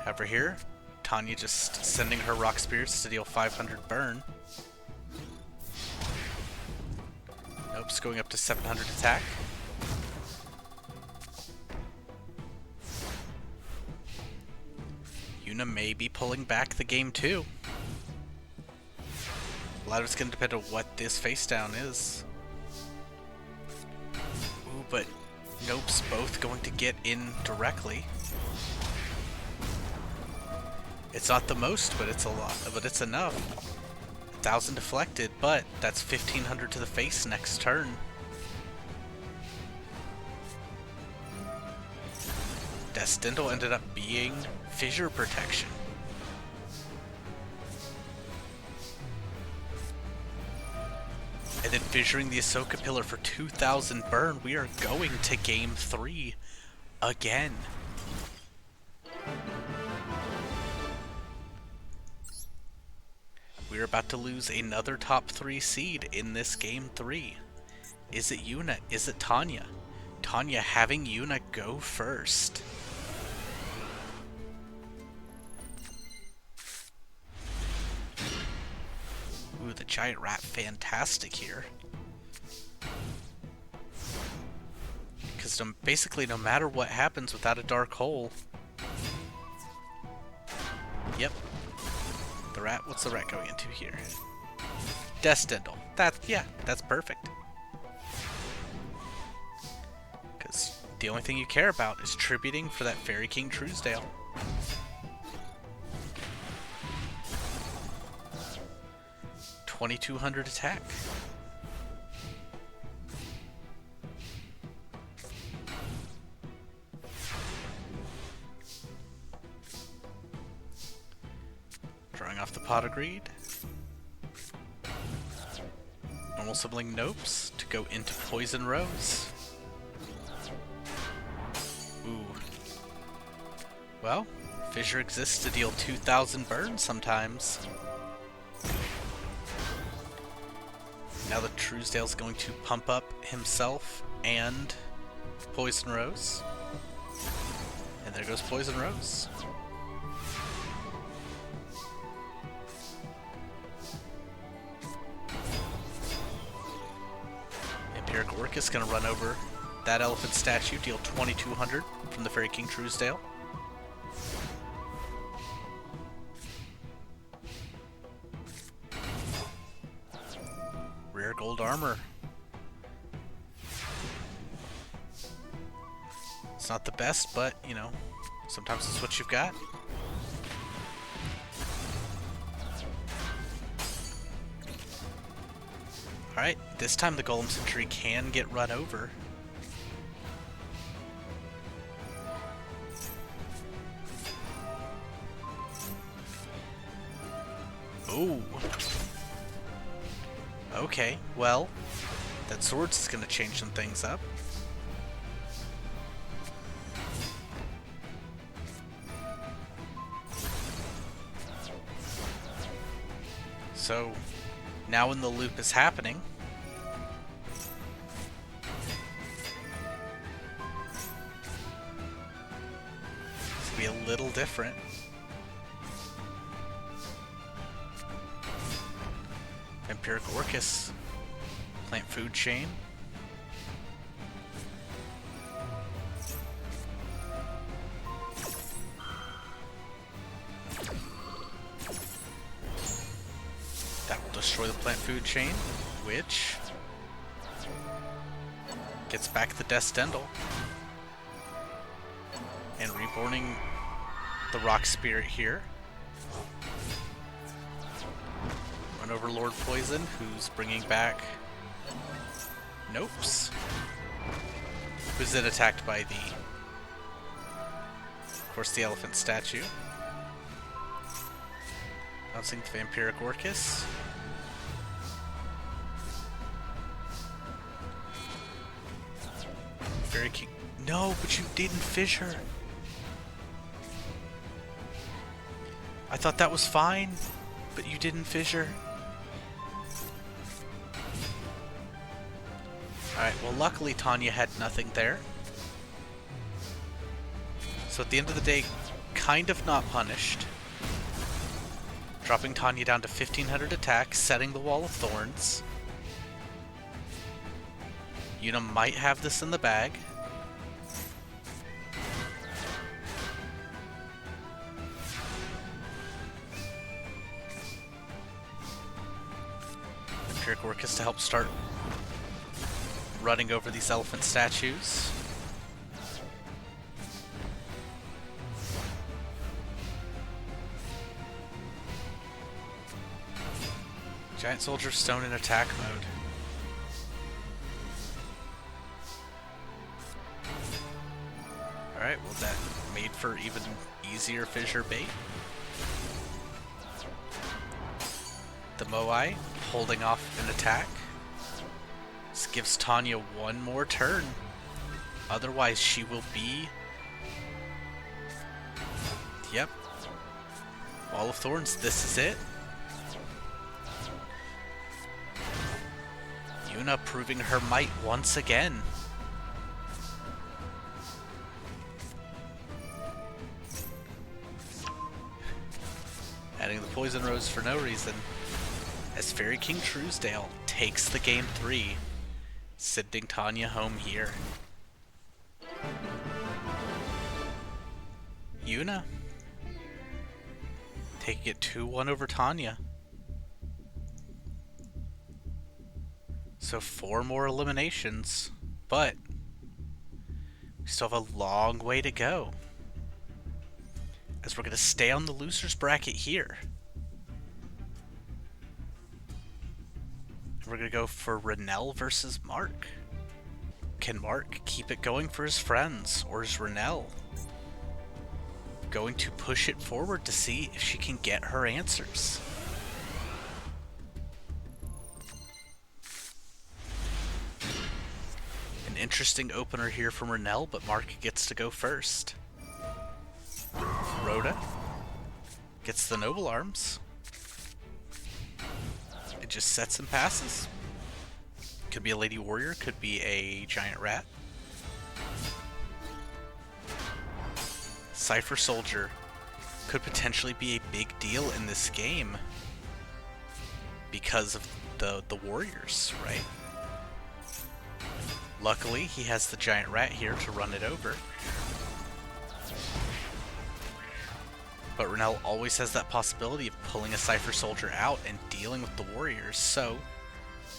However here, Tanya just sending her rock spirits to deal 500 burn. Nope's going up to 700 attack. Yuna may be pulling back the game too. A lot of it's going to depend on what this face down is. Ooh, but Nope's both going to get in directly. It's not the most, but it's a lot. But it's enough. 1,000 deflected, but that's 1,500 to the face next turn. Destindle ended up being fissure protection. And then fissuring the Ahsoka pillar for 2,000 burn. We are going to game 3 again. We're about to lose another top 3 seed in this game 3. Is it Yuna? Is it Tanya? Tanya having Yuna go first. Ooh, the giant rat, fantastic here. Because basically no matter what happens without a dark hole. Yep. The rat, what's the rat going into here? Destindle. That's perfect. Because the only thing you care about is tributing for that Fairy King Truesdale. $2,200 attack. Drawing off the Pot of Greed. Normal sibling Nopes to go into Poison Rose. Ooh. Well, Fissure exists to deal 2,000 burn sometimes. Now the Truesdale's going to pump up himself and Poison Rose. And there goes Poison Rose. Empiric Orcus gonna run over that elephant statue, deal 2,200 from the Fairy King Truesdale. Rare gold armor. It's not the best, but, you know, sometimes it's what you've got. Alright, this time the Golem Sentry can get run over. Ooh. Okay, well, that swords is going to change some things up. So, now when the loop is happening, it's going to be a little different. Vampiric Orcus, plant food chain. That will destroy the plant food chain, which gets back the Descendal. And reborning the Rock Spirit here. Run over Lord Poison, who's bringing back Nopes. Who's then attacked by the, of course, the elephant statue. Bouncing the Vampiric Orcus. Very King. No, but you didn't fissure. I thought that was fine, but you didn't fissure. Alright, well luckily Tanya had nothing there. So at the end of the day, kind of not punished. Dropping Tanya down to 1500 attack, setting the Wall of Thorns. Yuna might have this in the bag. Vampiric Orcus to help start running over these elephant statues. Giant Soldier Stone in attack mode. Alright, well that made for even easier fissure bait. The Moai holding off an attack. This gives Tanya one more turn. Otherwise she will be... Yep. Wall of Thorns, this is it. Yuna proving her might once again. Adding the Poison Rose for no reason. As Fairy King Truesdale takes the game 3, sending Tanya home here. Yuna taking it 2-1 over Tanya. So 4 more eliminations, but we still have a long way to go. As we're going to stay on the loser's bracket here. We're going to go for Renell versus Mark. Can Mark keep it going for his friends, or is Renell going to push it forward to see if she can get her answers? An interesting opener here from Renell, but Mark gets to go first. Rhoda gets the Noble Arms. It just sets and passes. Could be a Lady Warrior, could be a Giant Rat. Cypher Soldier could potentially be a big deal in this game because of the Warriors, right? Luckily, he has the Giant Rat here to run it over. But Renell always has that possibility of pulling a Cypher Soldier out and dealing with the warriors, so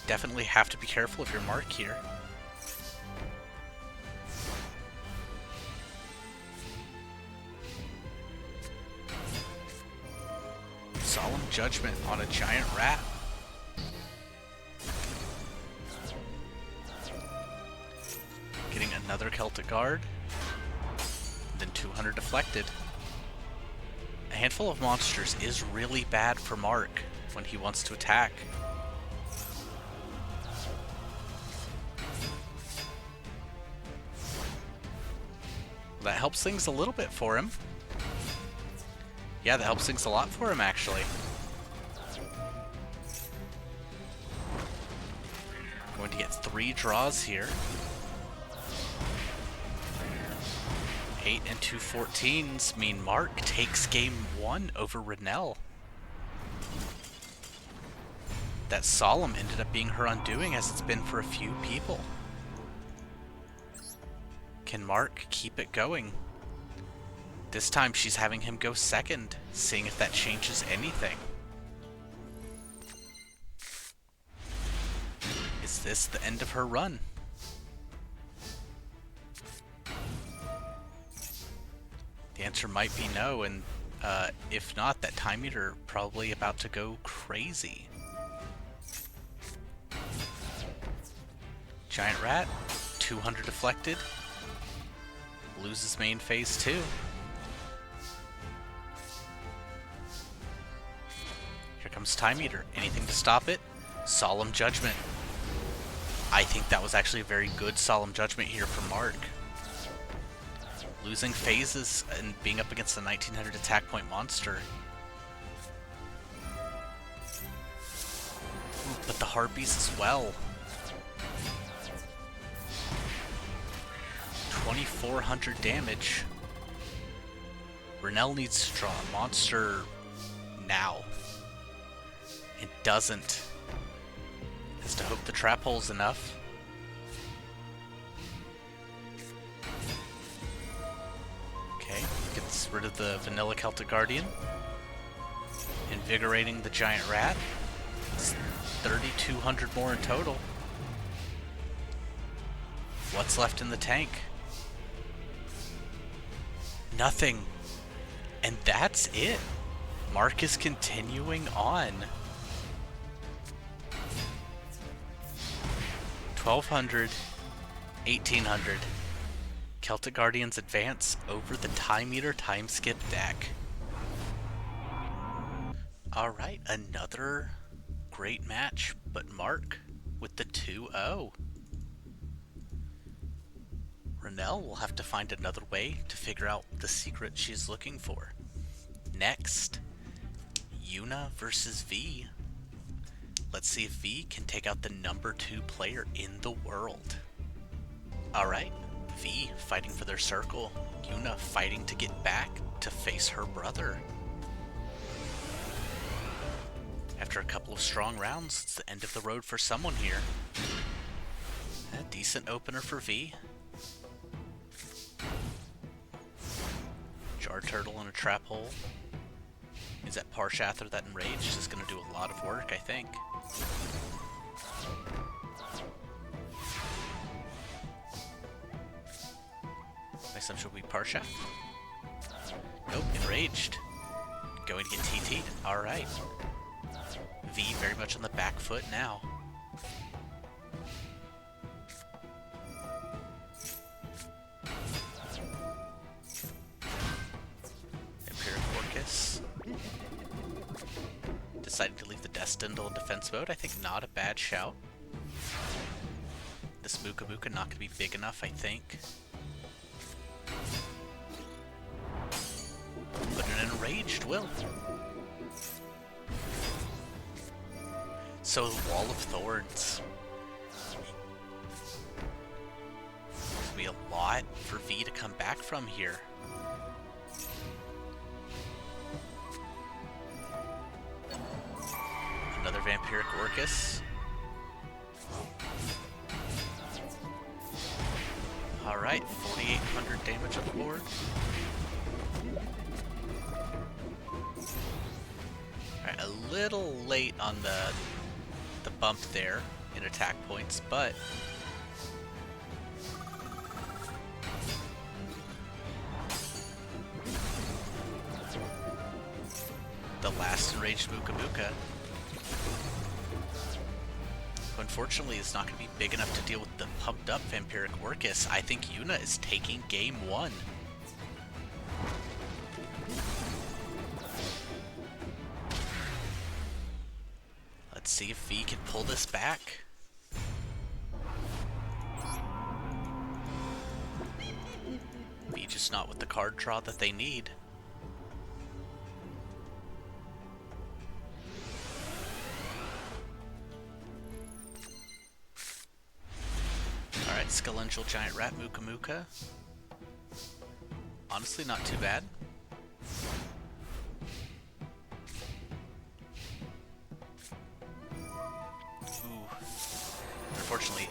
definitely have to be careful of your mark here. Solemn Judgment on a giant rat. Getting another Celtic Guard. Then 200 deflected. A handful of monsters is really bad for Mark when he wants to attack. That helps things a little bit for him. Yeah, that helps things a lot for him, actually. Going to get 3 draws here. 8 and 2 14s mean Mark takes game 1 over Renell. That Solemn ended up being her undoing, as it's been for a few people. Can Mark keep it going? This time she's having him go second, seeing if that changes anything. Is this the end of her run? The answer might be no, and if not, that time meter probably about to go crazy. Giant Rat, 200 deflected. Loses main phase 2. Here comes Time Eater. Anything to stop it? Solemn Judgment. I think that was actually a very good Solemn Judgment here for Mark. Losing phases and being up against the 1900 attack point monster. Ooh, but the Harpies as well. 2400 damage. Renell needs to draw a monster now. It doesn't. Has to hope the trap hole's enough. Okay, gets rid of the vanilla Celtic Guardian. Invigorating the giant rat. It's 3,200 more in total. What's left in the tank? Nothing. And that's it. Mark is continuing on. 1,200, 1,800. Celtic Guardians advance over the Time Meter time skip deck. Alright, another great match, but Mark with the 2-0. Renell will have to find another way to figure out the secret she's looking for. Next, Yuna versus V. Let's see if V can take out the number 2 player in the world. Alright, V fighting for their circle. Yuna fighting to get back to face her brother. After a couple of strong rounds, it's the end of the road for someone here. A decent opener for V. Jar Turtle in a trap hole. Is that Parshather that enraged is going to do a lot of work, I think. Next time should be Parshath. Nope, enraged. Going to get TT'd. Alright. V very much on the back foot now. Deciding to leave the Destined in defense mode, I think not a bad shout. This Muka Muka not going to be big enough, I think. But an enraged will. So Wall of Thorns. There's going to be a lot for V to come back from here. Another Vampiric Orcus. Alright, 4,800 damage on the board. Alright, a little late on the bump there in attack points, but the last enraged Muka Muka, who unfortunately is not going to be big enough to deal with the pumped up Vampiric Orcus. I think Yuna is taking game 1. Let's see if V can pull this back. V just not with the card draw that they need. Alright, Skelential Giant Rat Muka Muka. Honestly, not too bad. Unfortunately,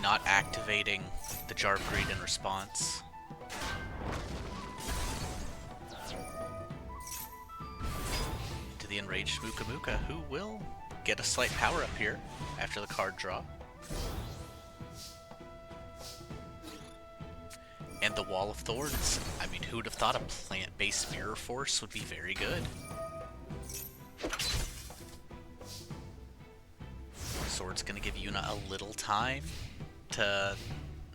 not activating the Jar of Greed in response. Into the enraged Muka Muka, who will get a slight power up here after the card draw. And the Wall of Thorns. I mean, who would have thought a plant-based Mirror Force would be very good? Sword's gonna give Yuna a little time to...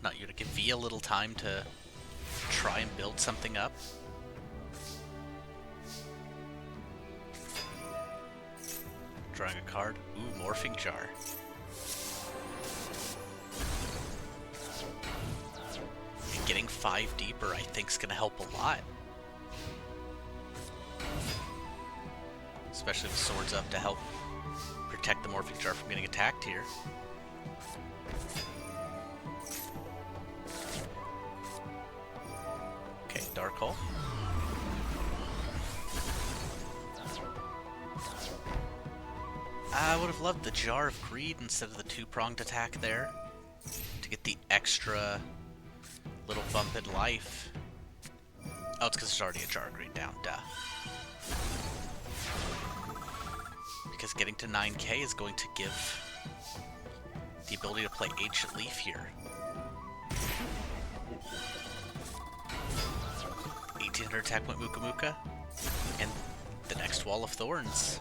Not Yuna, give V a little time to try and build something up. Drawing a card. Ooh, Morphing Jar. And getting 5 deeper, I think, is gonna help a lot. Especially with swords up to help protect the Morphing Jar from getting attacked here. Okay, Dark Hole. I would have loved the Jar of Greed instead of the 2-pronged attack there to get the extra little bump in life. Oh, it's because there's already a Jar of Greed down, duh. Because getting to 9k is going to give the ability to play Ancient Leaf here. 1800 attack point Muka Muka, and the next Wall of Thorns.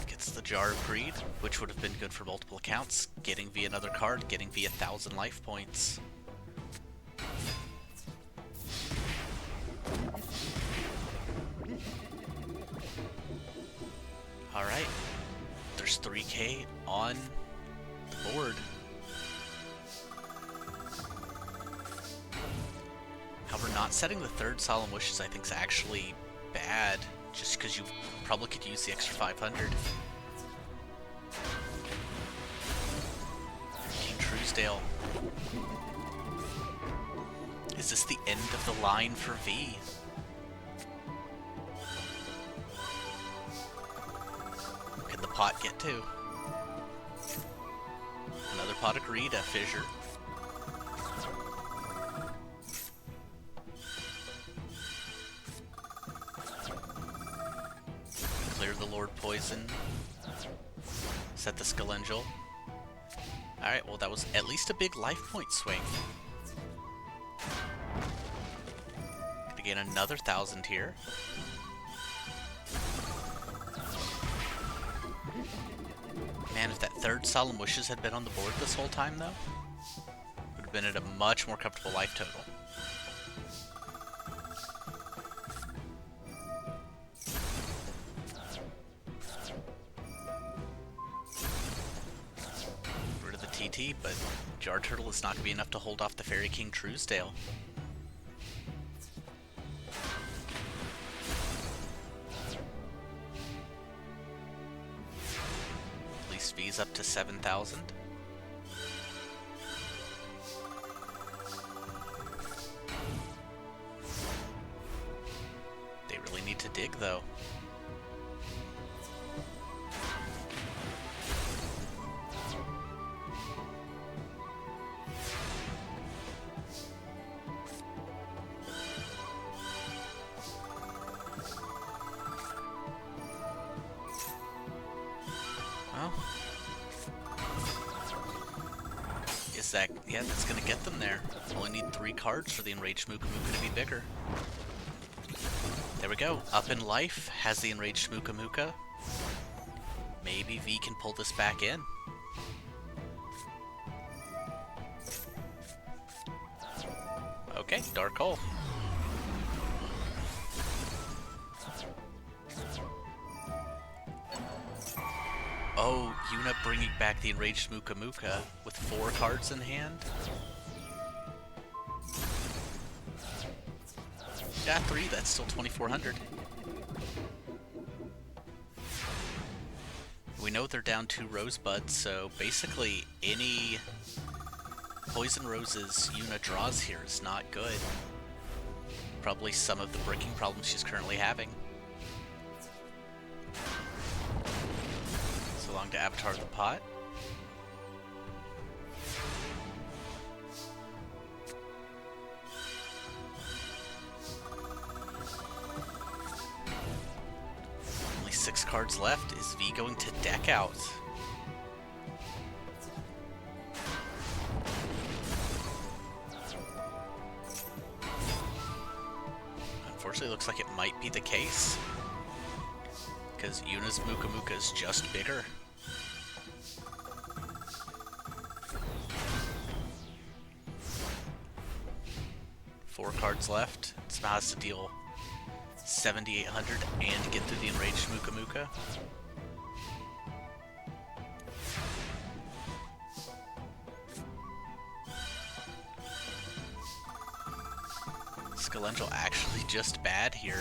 Gets the Jar of Greed, which would have been good for multiple accounts, getting V another card, getting V 1000 life points. Alright, there's 3k on the board. However, not setting the 3rd Solemn Wishes I think is actually bad, just because you probably could use the extra 500. King Truesdale. Is this the end of the line for V? Can the pot get to? Another pot of greed, a fissure. Clear the Lord Poison. Set the Skelential. Alright, well that was at least a big life point swing. Gonna gain another 1000 here. Man, if that 3rd Solemn Wishes had been on the board this whole time though, would have been at a much more comfortable life total. Rid of the TT, but Jar Turtle is not going to be enough to hold off the Fairy King Truesdale. At least V's up to 7,000. They really need to dig though. go. Is that... yeah, that's gonna get them there. Only need 3 cards for the Enraged Muka Muka to be bigger. There we go. Up in life has the Enraged Muka Muka. Maybe V can pull this back in. Okay, Dark Hole. Oh, Yuna bringing back the Enraged Muka Muka with 4 cards in hand. Yeah, 3, that's still 2,400. We know they're down 2 Rosebuds, so basically any Poison Roses Yuna draws here is not good. Probably some of the breaking problems she's currently having. So long to Avatar the Pot. Only 6 cards left. Is V going to deck out? Unfortunately, looks like it might be the case. Because Yuna's Muka Muka is just bigger. Four cards left. Somehow has to deal 7,800 and get through the Enraged Muka Muka. Skelengel actually just bad here.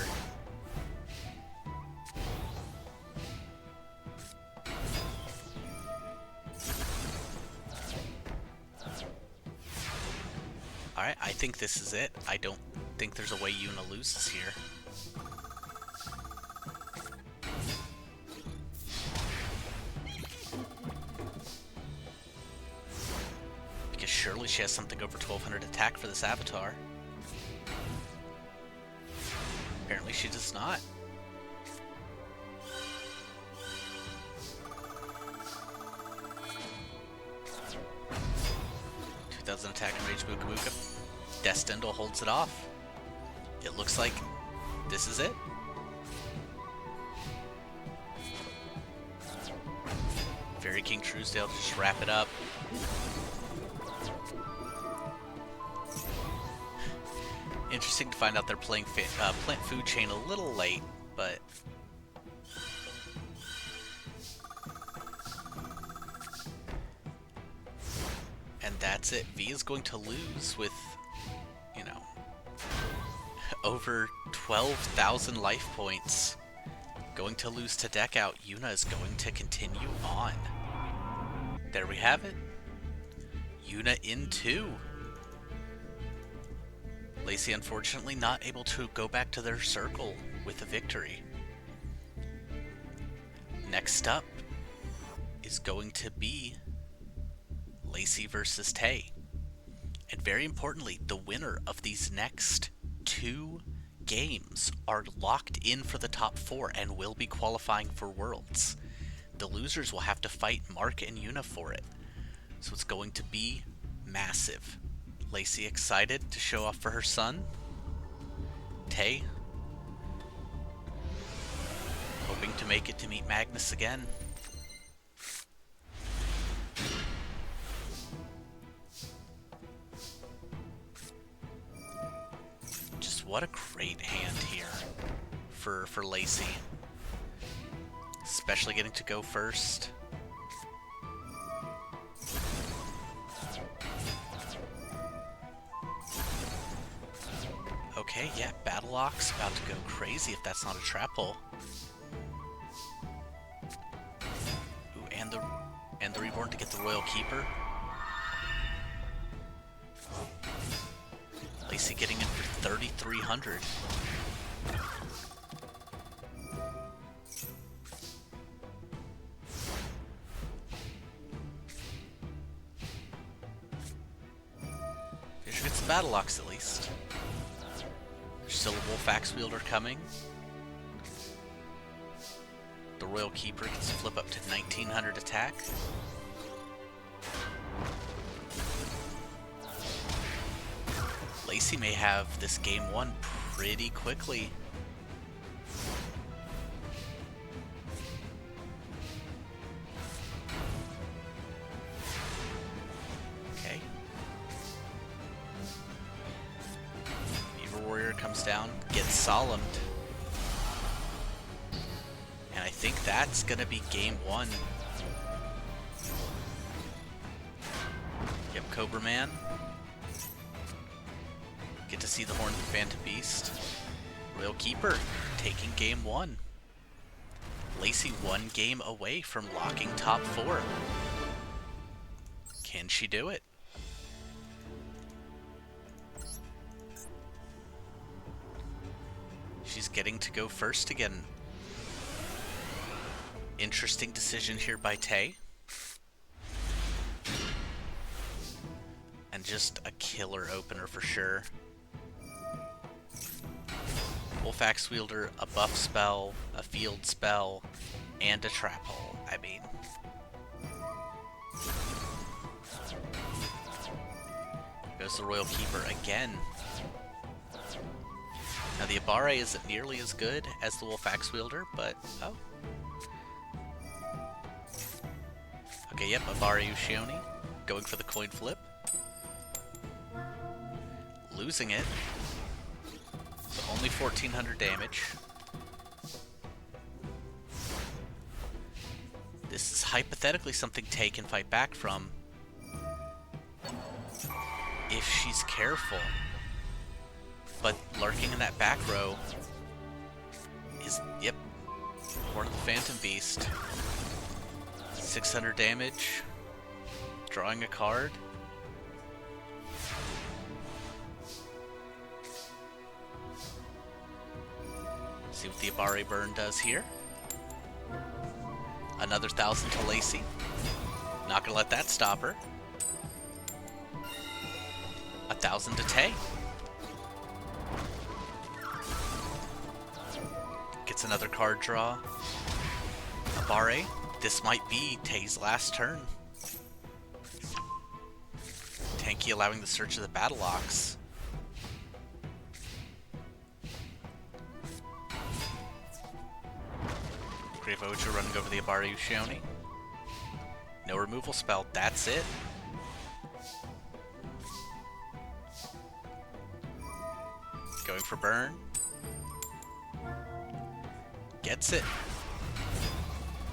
Alright, I think this is it. I don't think there's a way Yuna loses here. Because surely she has something over 1,200 attack for this Avatar. Apparently she does not. Doesn't attack Enraged Muka Muka. Descendle holds it off. It looks like this is it. Fairy King Truesdale to just wrap it up. Interesting to find out they're playing Plant Food Chain a little late, but and that's it. V is going to lose with, you know, over 12,000 life points. Going to lose to deck out. Yuna is going to continue on. There we have it. Yuna in 2. Lacey unfortunately not able to go back to their circle with a victory. Next up is going to be Lacey versus Tay. And very importantly, the winner of these next 2 games are locked in for the top 4 and will be qualifying for Worlds. The losers will have to fight Mark and Yuna for it. So it's going to be massive. Lacey excited to show off for her son. Tay hoping to make it to meet Magnus again. Just what a great hand here for Lacey. Especially getting to go first. Okay, yeah, Battle Ox about to go crazy if that's not a trap hole. Ooh, and the Reborn to get the Royal Keeper. Lacey getting in for 3,300. Fisher gets the Battle Ox at least. There's still a Wolf Axe Wielder coming. The Royal Keeper gets to flip up to 1900 attack. Lacey may have this game won pretty quickly. Okay. Beaver Warrior comes down, gets solemned. And I think that's gonna be game one. Yep, Cobra Man. Get to see the Horn of the Phantom Beast. Royal Keeper taking game one. Lacey 1 game away from locking top 4. Can she do it? She's getting to go first again. Interesting decision here by Tay. And just a killer opener for sure. Wolf Axe Wielder, a buff spell, a field spell, and a trap hole. I mean, goes the Royal Keeper again. Now the Abare isn't nearly as good as the Wolf Axe Wielder, but oh. Okay, yep, Abare Ushioni going for the coin flip. Losing it. So only 1400 damage. This is hypothetically something Tay can fight back from if she's careful. But lurking in that back row is, yep, Horn of the Phantom Beast. 600 damage. Drawing a card. See what the Abare burn does here. Another 1,000 to Lacey. Not gonna let that stop her. 1,000 to Tay. Gets another card draw. Abare, this might be Tay's last turn. Tanky allowing the search of the Battle Ox. Grave Oja running over the Abare Ushioni. No removal spell, that's it. Going for burn. Gets it.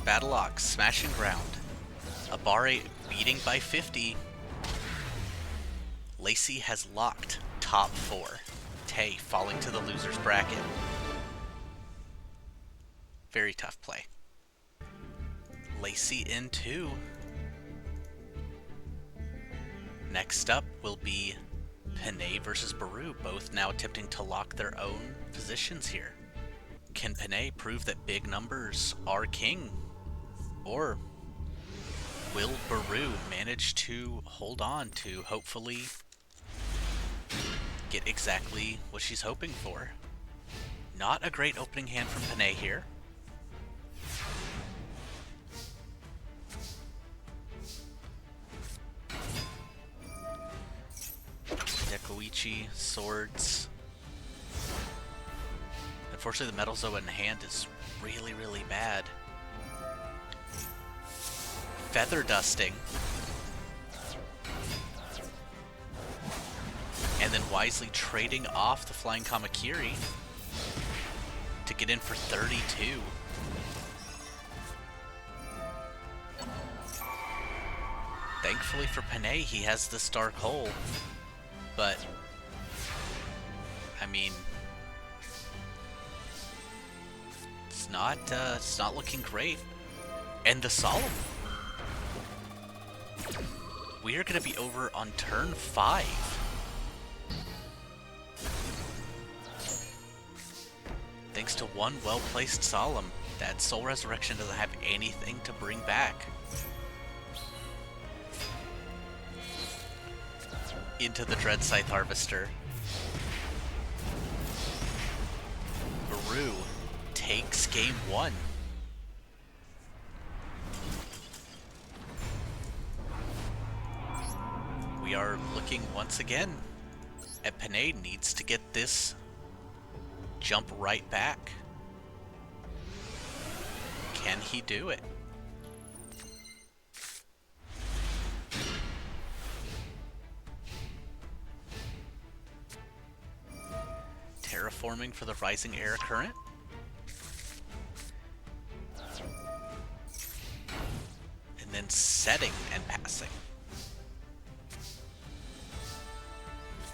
Battle Ox, smashing ground. Abare beating by 50. Lacey has locked top 4. Tay falling to the loser's bracket. Very tough play. Lacey in 2. Next up will be Panay versus Baru, both now attempting to lock their own positions here. Can Panay prove that big numbers are king? Or will Baru manage to hold on to hopefully get exactly what she's hoping for? Not a great opening hand from Panay here. Dekoichi, swords. Unfortunately, the Metal Zoa in hand is really, really bad. Feather dusting. And then wisely trading off the Flying Kamakiri to get in for 32. Thankfully for Panay, he has this Dark Hole. But, I mean, it's not looking great. And the Solemn. We are going to be over on turn 5. Thanks to one well-placed Solemn, that Soul Resurrection doesn't have anything to bring back. Into the Dread Scythe Harvester. Baru takes game 1. we are looking once again at Panay needs to get this jump right back. Can he do it? Terraforming for the rising air current. And then setting and passing.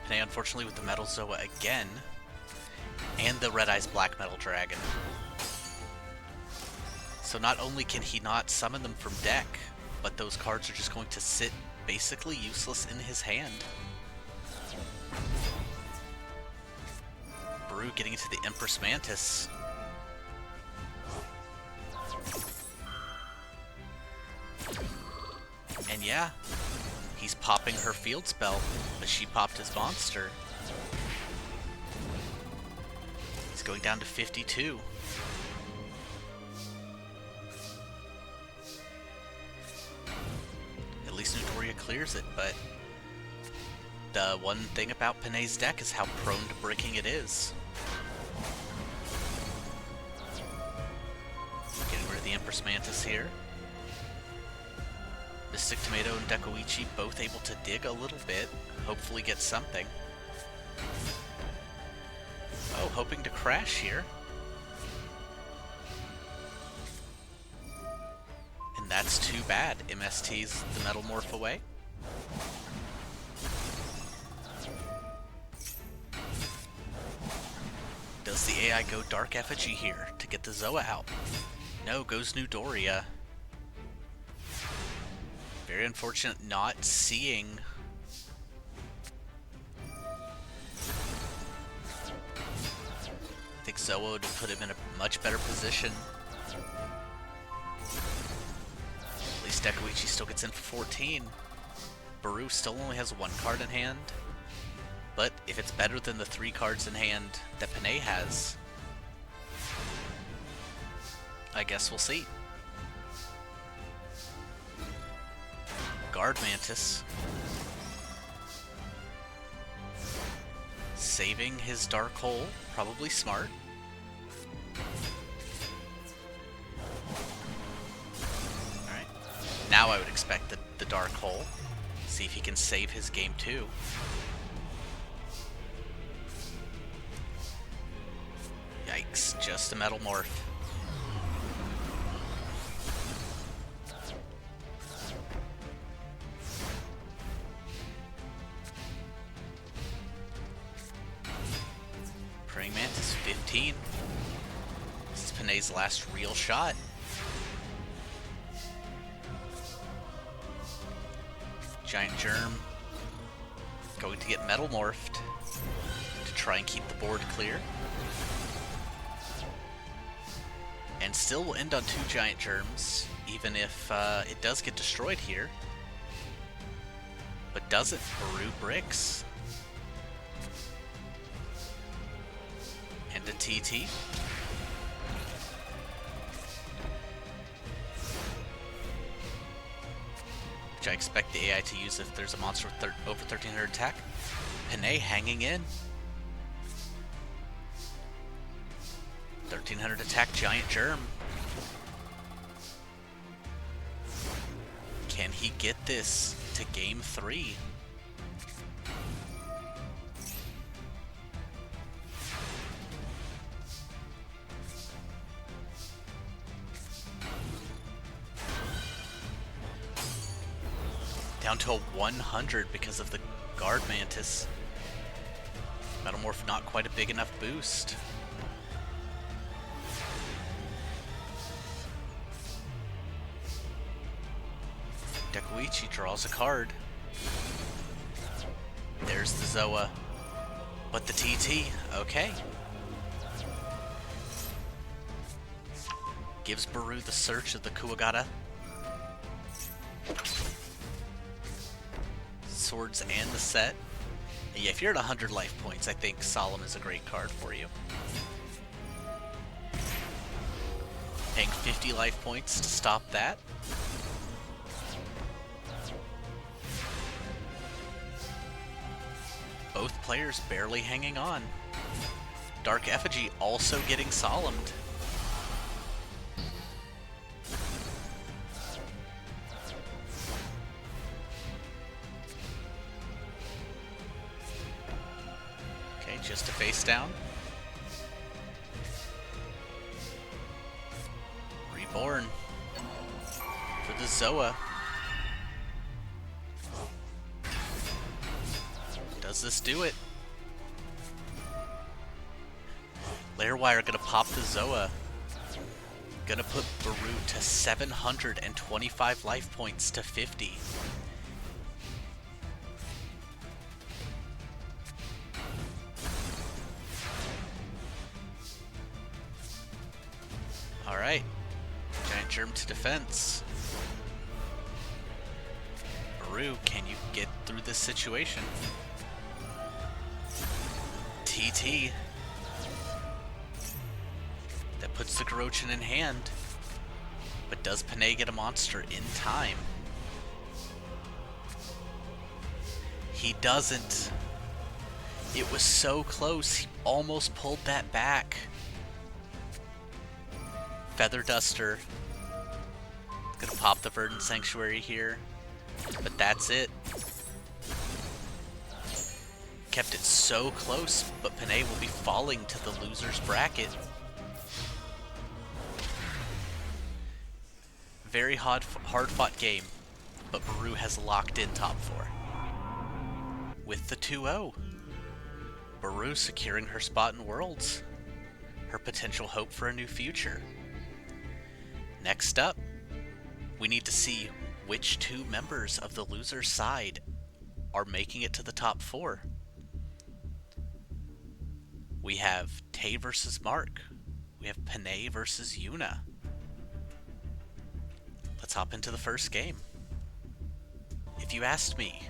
Panay, unfortunately, with the Metal Zoa again, and the Red Eyes Black Metal Dragon. So not only can he not summon them from deck, but those cards are just going to sit basically useless in his hand. Brew getting into the Empress Mantis. And yeah, he's popping her field spell, but she popped his monster. He's going down to 52. At least Newdoria clears it, but the one thing about Panay's deck is how prone to bricking it is. Getting rid of the Empress Mantis here. Mystic Tomato and Dekoichi both able to dig a little bit, hopefully get something. Oh, hoping to crash here. And that's too bad. MST's the Metal Morph away. Does the AI go Dark Effigy here to get the Zoa out? No, goes Newdoria. Very unfortunate not seeing. I think Zoa would put him in a much better position. At least Dekoichi still gets in for 14. Baru still only has one card in hand. But if it's better than the 3 cards in hand that Panay has, I guess we'll see. Guard Mantis. Saving his Dark Hole, probably smart. Alright. Now I would expect the Dark Hole. See if he can save his game too. Yikes, just a Metal Morph. Praying Mantis 15. This is Panay's last real shot. Giant Germ going to get Metal Morphed to try and keep the board clear. And still will end on 2 Giant Germs, even if it does get destroyed here. But doesn't. Baru bricks. And a TT. Which I expect the AI to use if there's a monster with over 1300 attack. Panay hanging in. 1300 attack Giant Germ. Can he get this to game 3? Down to a 100 because of the Guard Mantis. Metamorph not quite a big enough boost. Dekoichi draws a card. There's the Zoa. But the TT, okay. Gives Baru the search of the Kuwagata. Swords and the set. And yeah, if you're at 100 life points, I think Solemn is a great card for you. Paying 50 life points to stop that. both players barely hanging on. Dark Effigy also getting solemned. Okay, just a face down. Reborn for the Zoa. Does this do it? Lairwire gonna pop the Zoa. Gonna put Baru to 725 life points to 50. Alright. Giant Germ to defense. Baru, can you get through this situation? TT. That puts the Garochin in hand. But does Panay get a monster in time? He doesn't. It was so close. He almost pulled that back. Feather Duster. Gonna pop the Verdant Sanctuary here. But that's it. Kept it so close, but Panay will be falling to the loser's bracket. Very hard-fought game, but Baru has locked in top 4. With the 2-0, Baru securing her spot in Worlds, her potential hope for a new future. Next up, we need to see which 2 members of the loser's side are making it to the top 4. We have Tay versus Mark. We have Panay versus Yuna. Let's hop into the first game. If you asked me,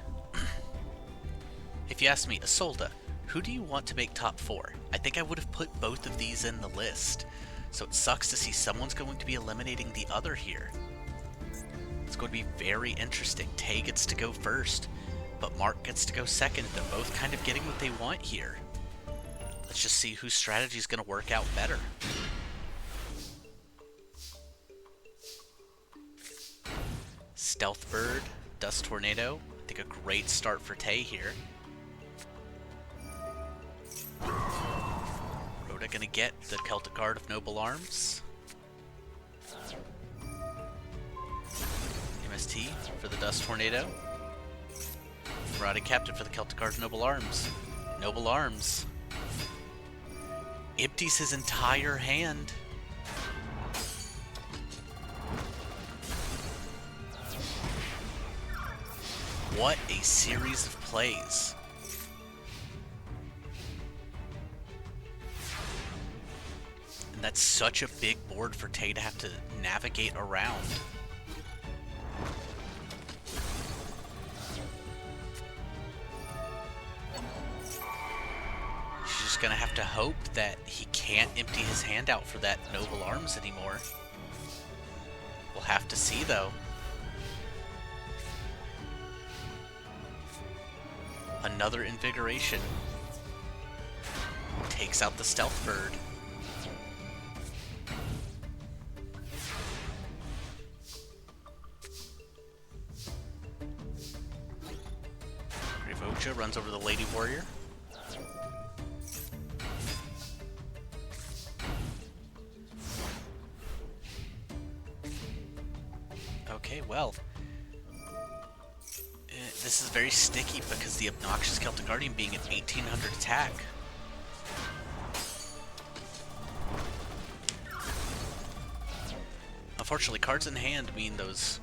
Isolda, who do you want to make top 4? I think I would have put both of these in the list. So it sucks to see someone's going to be eliminating the other here. It's going to be very interesting. Tay gets to go first, but Mark gets to go second. They're both kind of getting what they want here. Let's just see whose strategy is going to work out better. Stealth Bird, Dust Tornado. I think a great start for Tay here. Rhoda gonna get the Celtic Guard of Noble Arms. MST for the Dust Tornado. Marauding Captain for the Celtic Guard of Noble Arms. Noble Arms. Empties his entire hand. What a series of plays. And that's such a big board for Tay to have to navigate around. She's just gonna have to hope that he can't empty his hand out for that Noble Arms anymore. We'll have to see though. Another Invigoration. Takes out the Stealth Bird. Gravoja runs over the Lady Warrior. Okay, well. This is very sticky because the obnoxious Celtic Guardian being an 1800 attack. Unfortunately, cards in hand mean those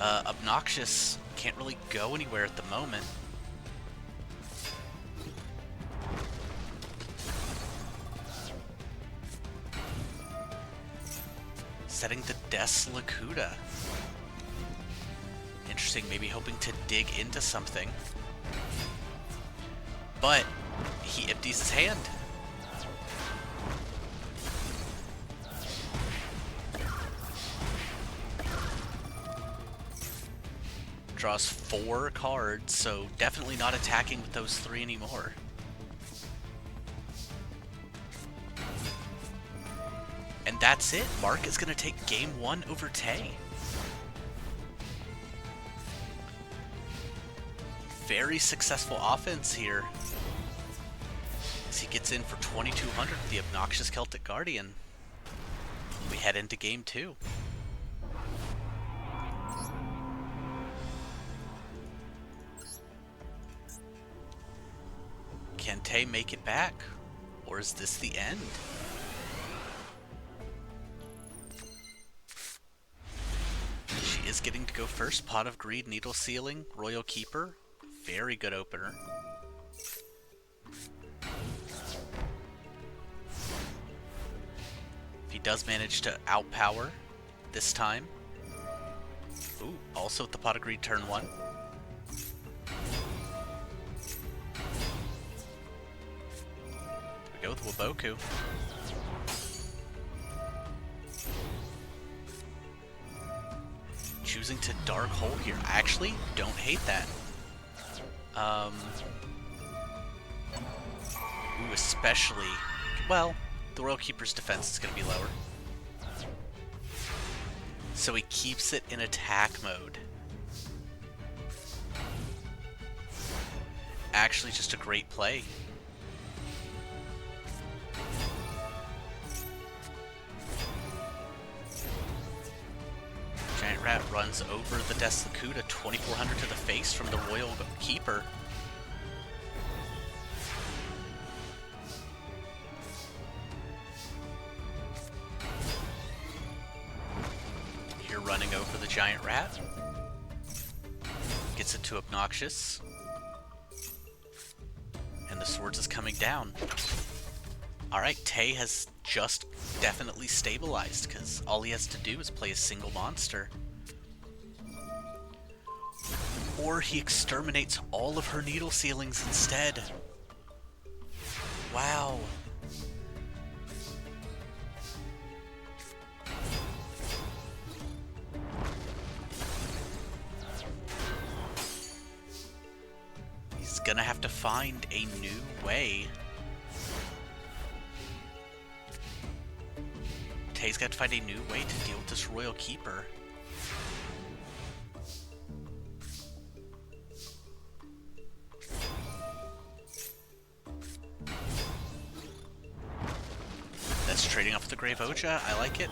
obnoxious can't really go anywhere at the moment. Setting the Des Lacuda. Interesting, maybe hoping to dig into something. But he empties his hand. Draws 4 cards, so definitely not attacking with those 3 anymore. And that's it. Mark is going to take game 1 over Tay. Very successful offense here, as he gets in for 2,200 with the obnoxious Celtic Guardian. We head into game 2. Can Tay make it back, or is this the end? She is getting to go first. Pot of Greed, Needle Sealing, Royal Keeper. Very good opener. If he does manage to outpower this time. Ooh, also with the Pot of Greed turn 1. There we go with Waboku. Choosing to Dark Hole here. I actually don't hate that. Ooh, especially, well, the Royal Keeper's defense is going to be lower. So he keeps it in attack mode. Actually, just a great play. Giant Rat runs over the Deslicuda, 2,400 to the face from the Royal Keeper. Here running over the Giant Rat. Gets it to Obnoxious. And the Swords is coming down. Alright, Tay has just definitely stabilized, because all he has to do is play a single monster. Or he exterminates all of her Needle Sealings instead. Wow. He's gonna have to find a new way. Tay's got to find a new way to deal with this Royal Keeper. That's trading off the Grave Oja. I like it.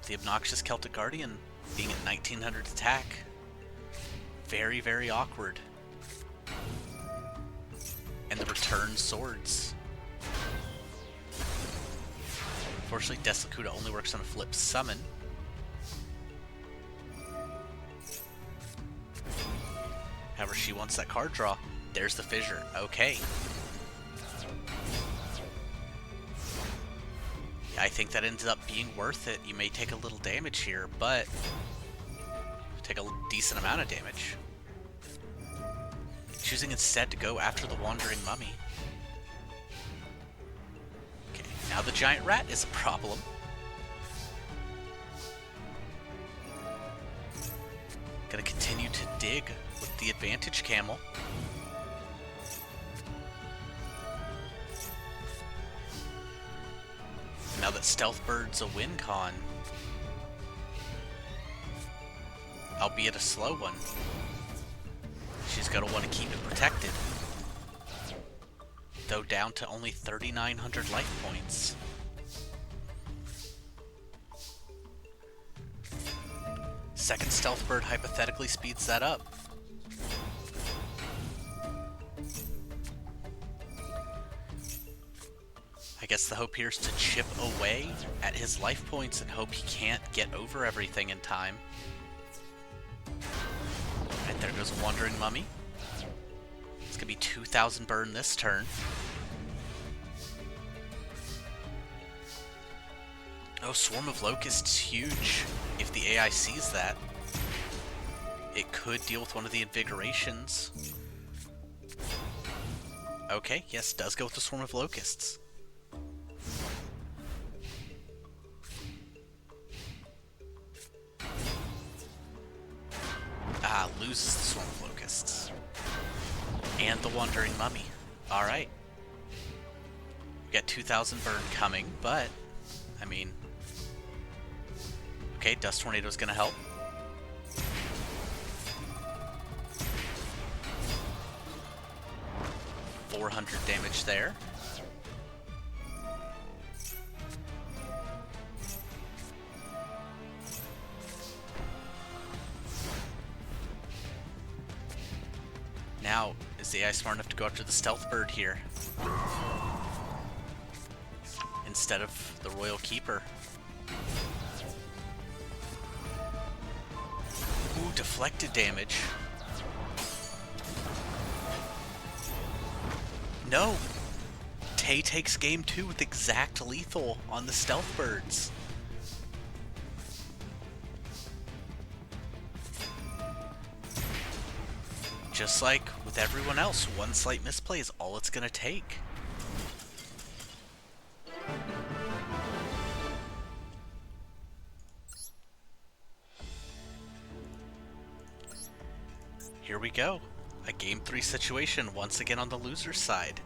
The obnoxious Celtic Guardian being at 1,900 attack. Very, very awkward. And the return swords. Unfortunately, Deslicuda only works on a flip summon. However, she wants that card draw. There's the Fissure. Okay. I think that ends up being worth it. You may take a little damage here, but take a decent amount of damage. Choosing instead to go after the Wandering Mummy. Okay, now the Giant Rat is a problem. Gonna continue to dig with the Advantage Camel. Now that Stealth Bird's a win con, albeit a slow one, she's going to want to keep it protected. Though down to only 3,900 life points. Second Stealth Bird hypothetically speeds that up. I guess the hope here is to chip away at his life points and hope he can't get over everything in time. Alright, there goes a Wandering Mummy. It's gonna be 2,000 burn this turn. Oh, Swarm of Locusts, huge. If the AI sees that, it could deal with one of the Invigorations. Okay, yes, does go with the Swarm of loses the Swarm of Locusts. And the Wandering Mummy. Alright. We got 2,000 burn coming, but, I mean... Okay, Dust Tornado's gonna help. $400 damage there. Now, is the AI smart enough to go after the Stealth Bird here? Instead of the Royal Keeper. Ooh, deflected damage. No! Tay takes game 2 with exact lethal on the Stealth Birds. Just like with everyone else, one slight misplay is all it's gonna take. Here we go. A game 3 situation once again on the loser's side.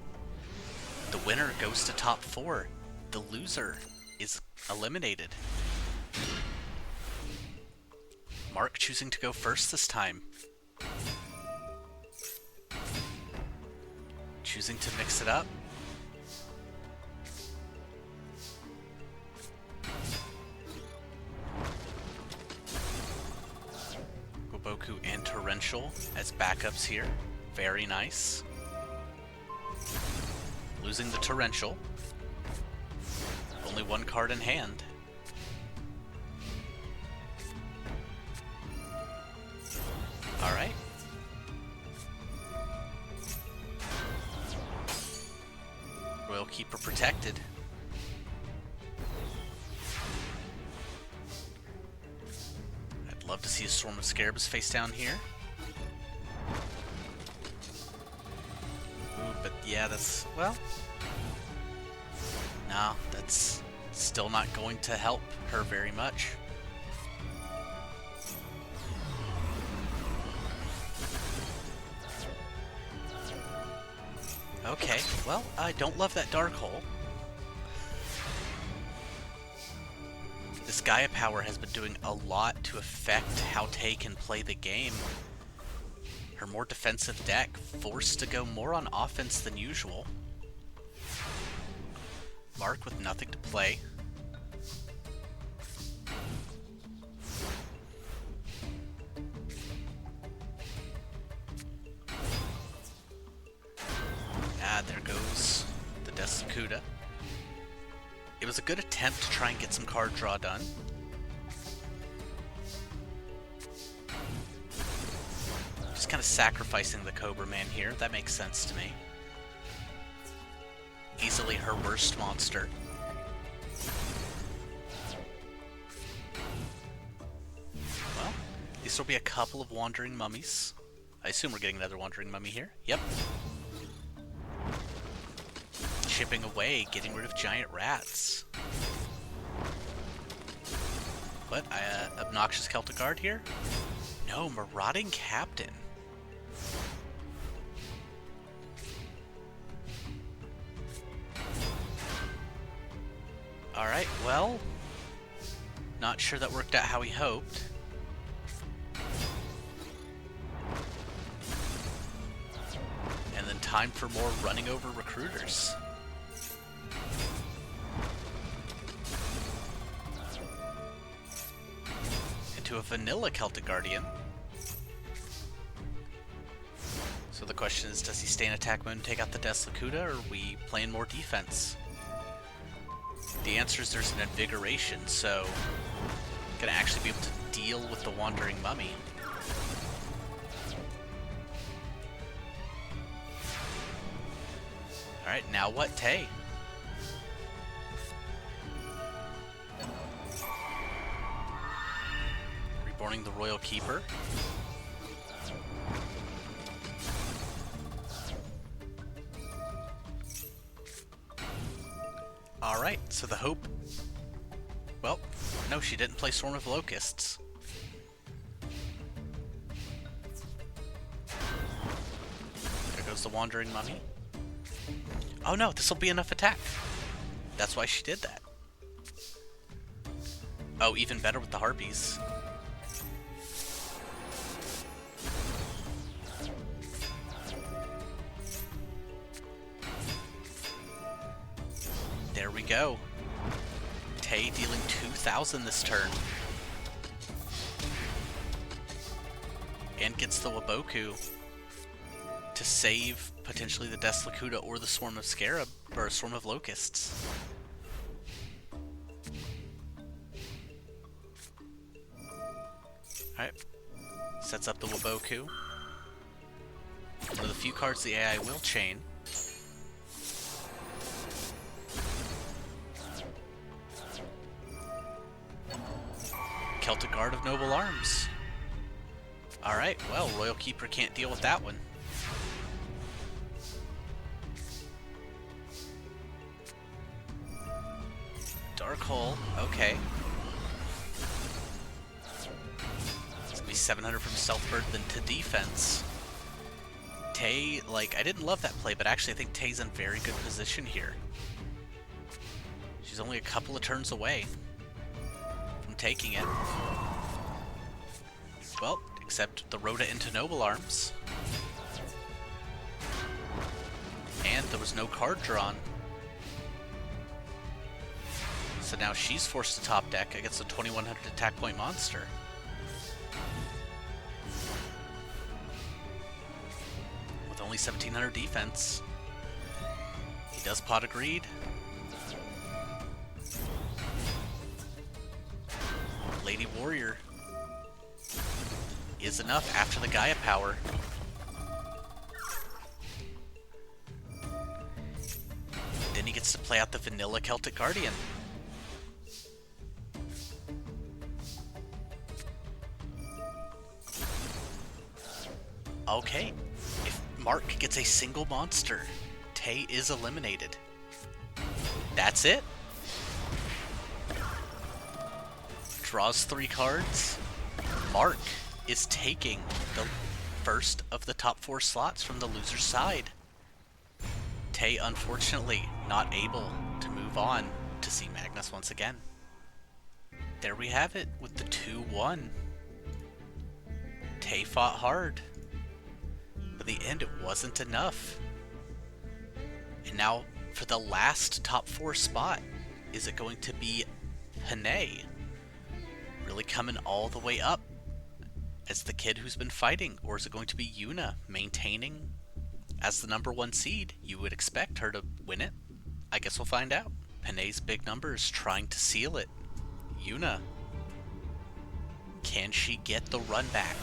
The winner goes to top 4. The loser is eliminated. Mark choosing to go first this time. Choosing to mix it up. Goboku and Torrential as backups here. Very nice. Losing the Torrential. Only one card in hand. Alright. Royal Keeper protected. I'd love to see a Swarm of Scarabs face down here. Ooh, but yeah, that's, well... No, that's still not going to help her very much. Okay, well, I don't love that Dark Hole. This Gaia Power has been doing a lot to affect how Tay can play the game. Her more defensive deck forced to go more on offense than usual. Mark with nothing to play. There goes the Desakuda. It was a good attempt to try and get some card draw done. Just kind of sacrificing the Cobra Man here. That makes sense to me. Easily her worst monster. Well, these will be a couple of Wandering Mummies. I assume we're getting another Wandering Mummy here. Yep. Chipping away, getting rid of giant rats. What? Obnoxious Celtic Guard here? No, Marauding Captain. Alright, well... Not sure that worked out how he hoped. And then time for more running over recruiters. To a vanilla Celtic Guardian. So the question is, does he stay in attack mode and take out the Deslakuda, or are we playing more defense? The answer is there's an Invigoration, so gonna actually be able to deal with the Wandering Mummy. Alright, now what, Tay? Reborning the Royal Keeper. Alright, so the hope... Well, no, she didn't play Swarm of Locusts. goes the Wandering Mummy. Oh no, this will be enough attack. That's why she did that. Oh, even better with the Harpies. There we go. Tay dealing 2,000 this turn. And gets the Waboku to save potentially the Deslakuta or the Swarm of Scarab, or a Swarm of Locusts. Alright. Sets up the Waboku. One of the few cards the AI will chain. Celtic Guard of Noble Arms. Alright, well, Royal Keeper can't deal with that one. Dark Hole, okay. It's gonna be 700 from Stealth then to defense. Tay, like, I didn't love that play, but actually I think Tay's in very good position here. She's only a couple of turns away from taking it. Well, except the Rhoda into Noble Arms. And there was no card drawn. So now she's forced to top deck against a 2100 attack point monster. With only 1700 defense. He does Pot of Greed. Lady Warrior is enough after the Gaia power. Then he gets to play out the vanilla Celtic Guardian. Okay, if Mark gets a single monster, Tay is eliminated. That's it. Draws 3 cards. Mark is taking the first of the top 4 slots from the loser's side. Tay, unfortunately, not able to move on to see Magnus once again. There we have it with the 2-1. Tay fought hard. But in the end, it wasn't enough. And now, for the last top 4 spot, is it going to be Panay really coming all the way up as the kid who's been fighting? Or is it going to be Yuna maintaining as the number 1 seed? You would expect her to win it. I guess we'll find out. Panay's big numbers trying to seal it. Yuna, can she get the run back?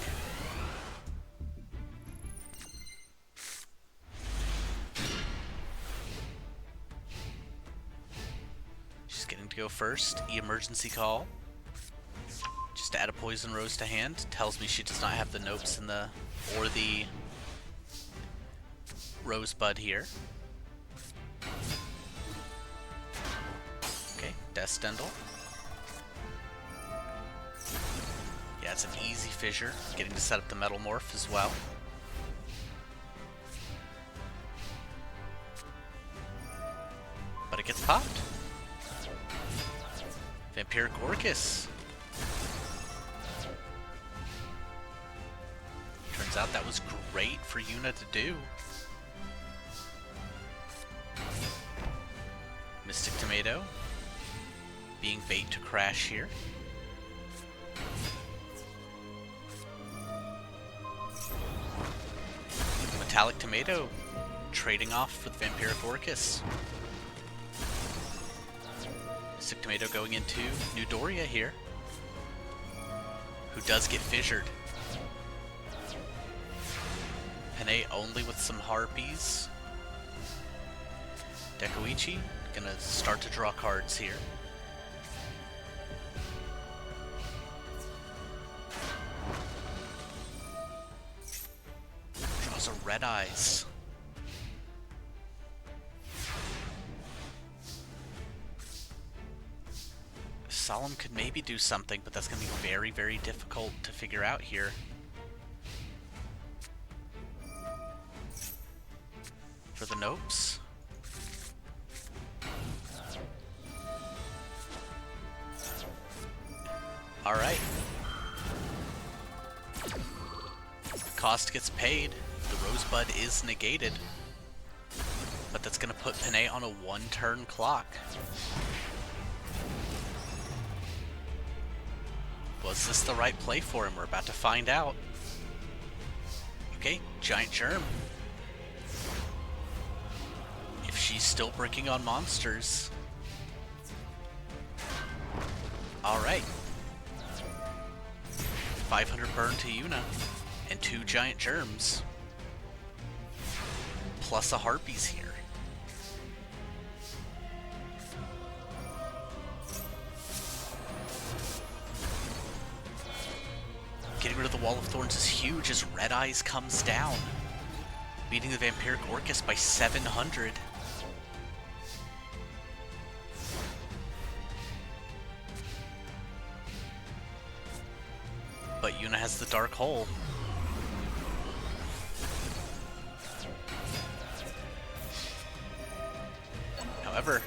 She's getting to go first. Emergency call. Just to add a Poison Rose to hand. Tells me she does not have the Nopes in the, or the Rosebud here. Okay, Descendal. Yeah, it's an easy fissure. Getting to set up the Metal Morph as well. But it gets popped. Vampiric Orcus. Turns out that was great for Yuna to do. Mystic Tomato being bait to crash here. Metallic Tomato trading off for the Vampiric Orcus. Mystic Tomato going into New Doria here, who does get fissured. Panay only with some Harpies. Dekoichi gonna start to draw cards here. Draws a Red Eyes. Solemn could maybe do something, but that's gonna be very, very difficult to figure out here. for the nopes. Alright. Cost gets paid. The Rosebud is negated. But that's going to put Panay on a 1-turn clock. Was this the right play for him? We're about to find out. Okay, Giant Germ. If she's still bricking on monsters. Alright. 500 burn to Yuna. And 2 Giant Germs. Plus a Harpies here. Getting rid of the Wall of Thorns is huge as Red Eyes comes down, beating the Vampiric Orcus by 700. But Yuna has the Dark Hole. However,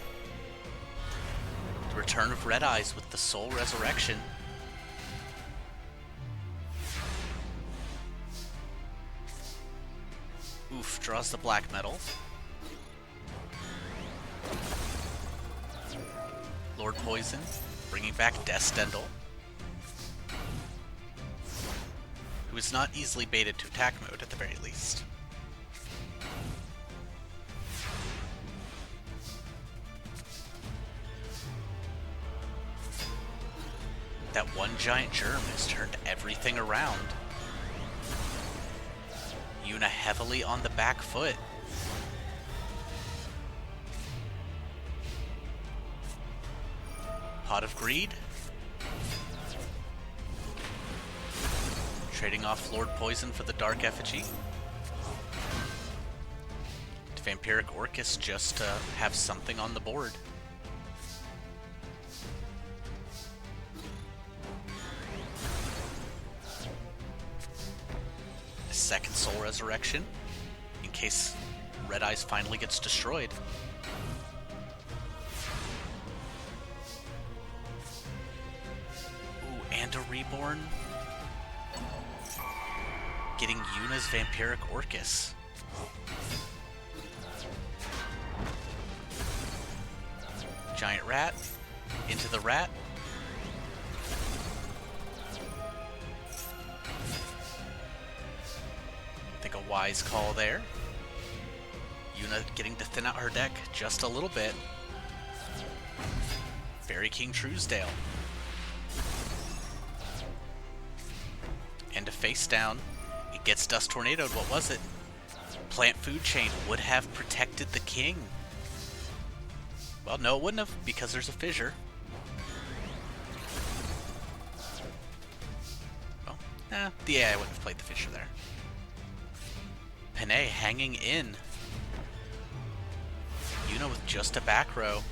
the return of Red Eyes with the Soul Resurrection. Oof, draws the black metal. Lord Poison, bringing back Descendal, who is not easily baited to attack mode at the very least. That 1 Giant Germ has turned everything around. Yuna heavily on the back foot. Pot of Greed. Trading off Lord Poison for the Dark Effigy. Vampiric Orcus just to have something on the board. Second Soul Resurrection, in case Red Eyes finally gets destroyed. Ooh, and a Reborn. Getting Yuna's Vampiric Orcus. Giant Rat, into the Rat. A wise call there. Yuna getting to thin out her deck just a little bit. Fairy King Truesdale. And a face down. It gets Dust Tornadoed. What was it? Plant Food Chain would have protected the king. Well, no, it wouldn't have, because there's a fissure. Well, yeah, I wouldn't have played the fissure there. Panay hanging in. Yuna with just a back row.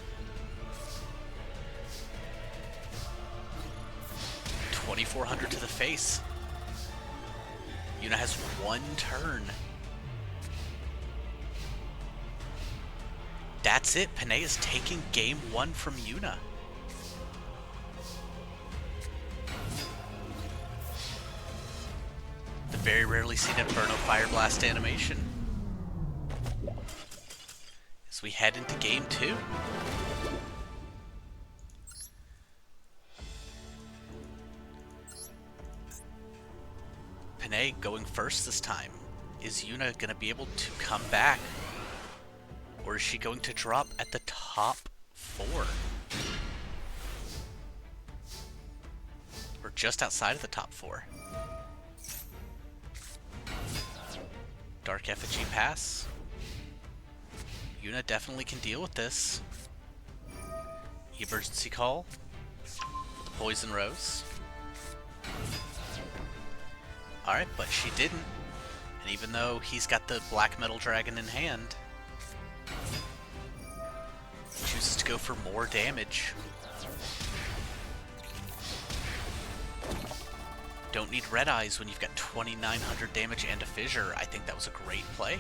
2,400 to the face. Yuna has 1 turn. That's it. Panay is taking game 1 from Yuna. The very rarely seen Inferno Fire Blast animation. As we head into game 2. Panay going first this time. Is Yuna going to be able to come back? Or is she going to drop at the top 4? Or just outside of the top 4? Dark Effigy pass. Yuna definitely can deal with this. Emergency call. The Poison Rose. Alright, but she didn't. And even though he's got the Black Metal Dragon in hand, chooses to go for more damage. Don't need Red Eyes when you've got 2,900 damage and a fissure. I think that was a great play.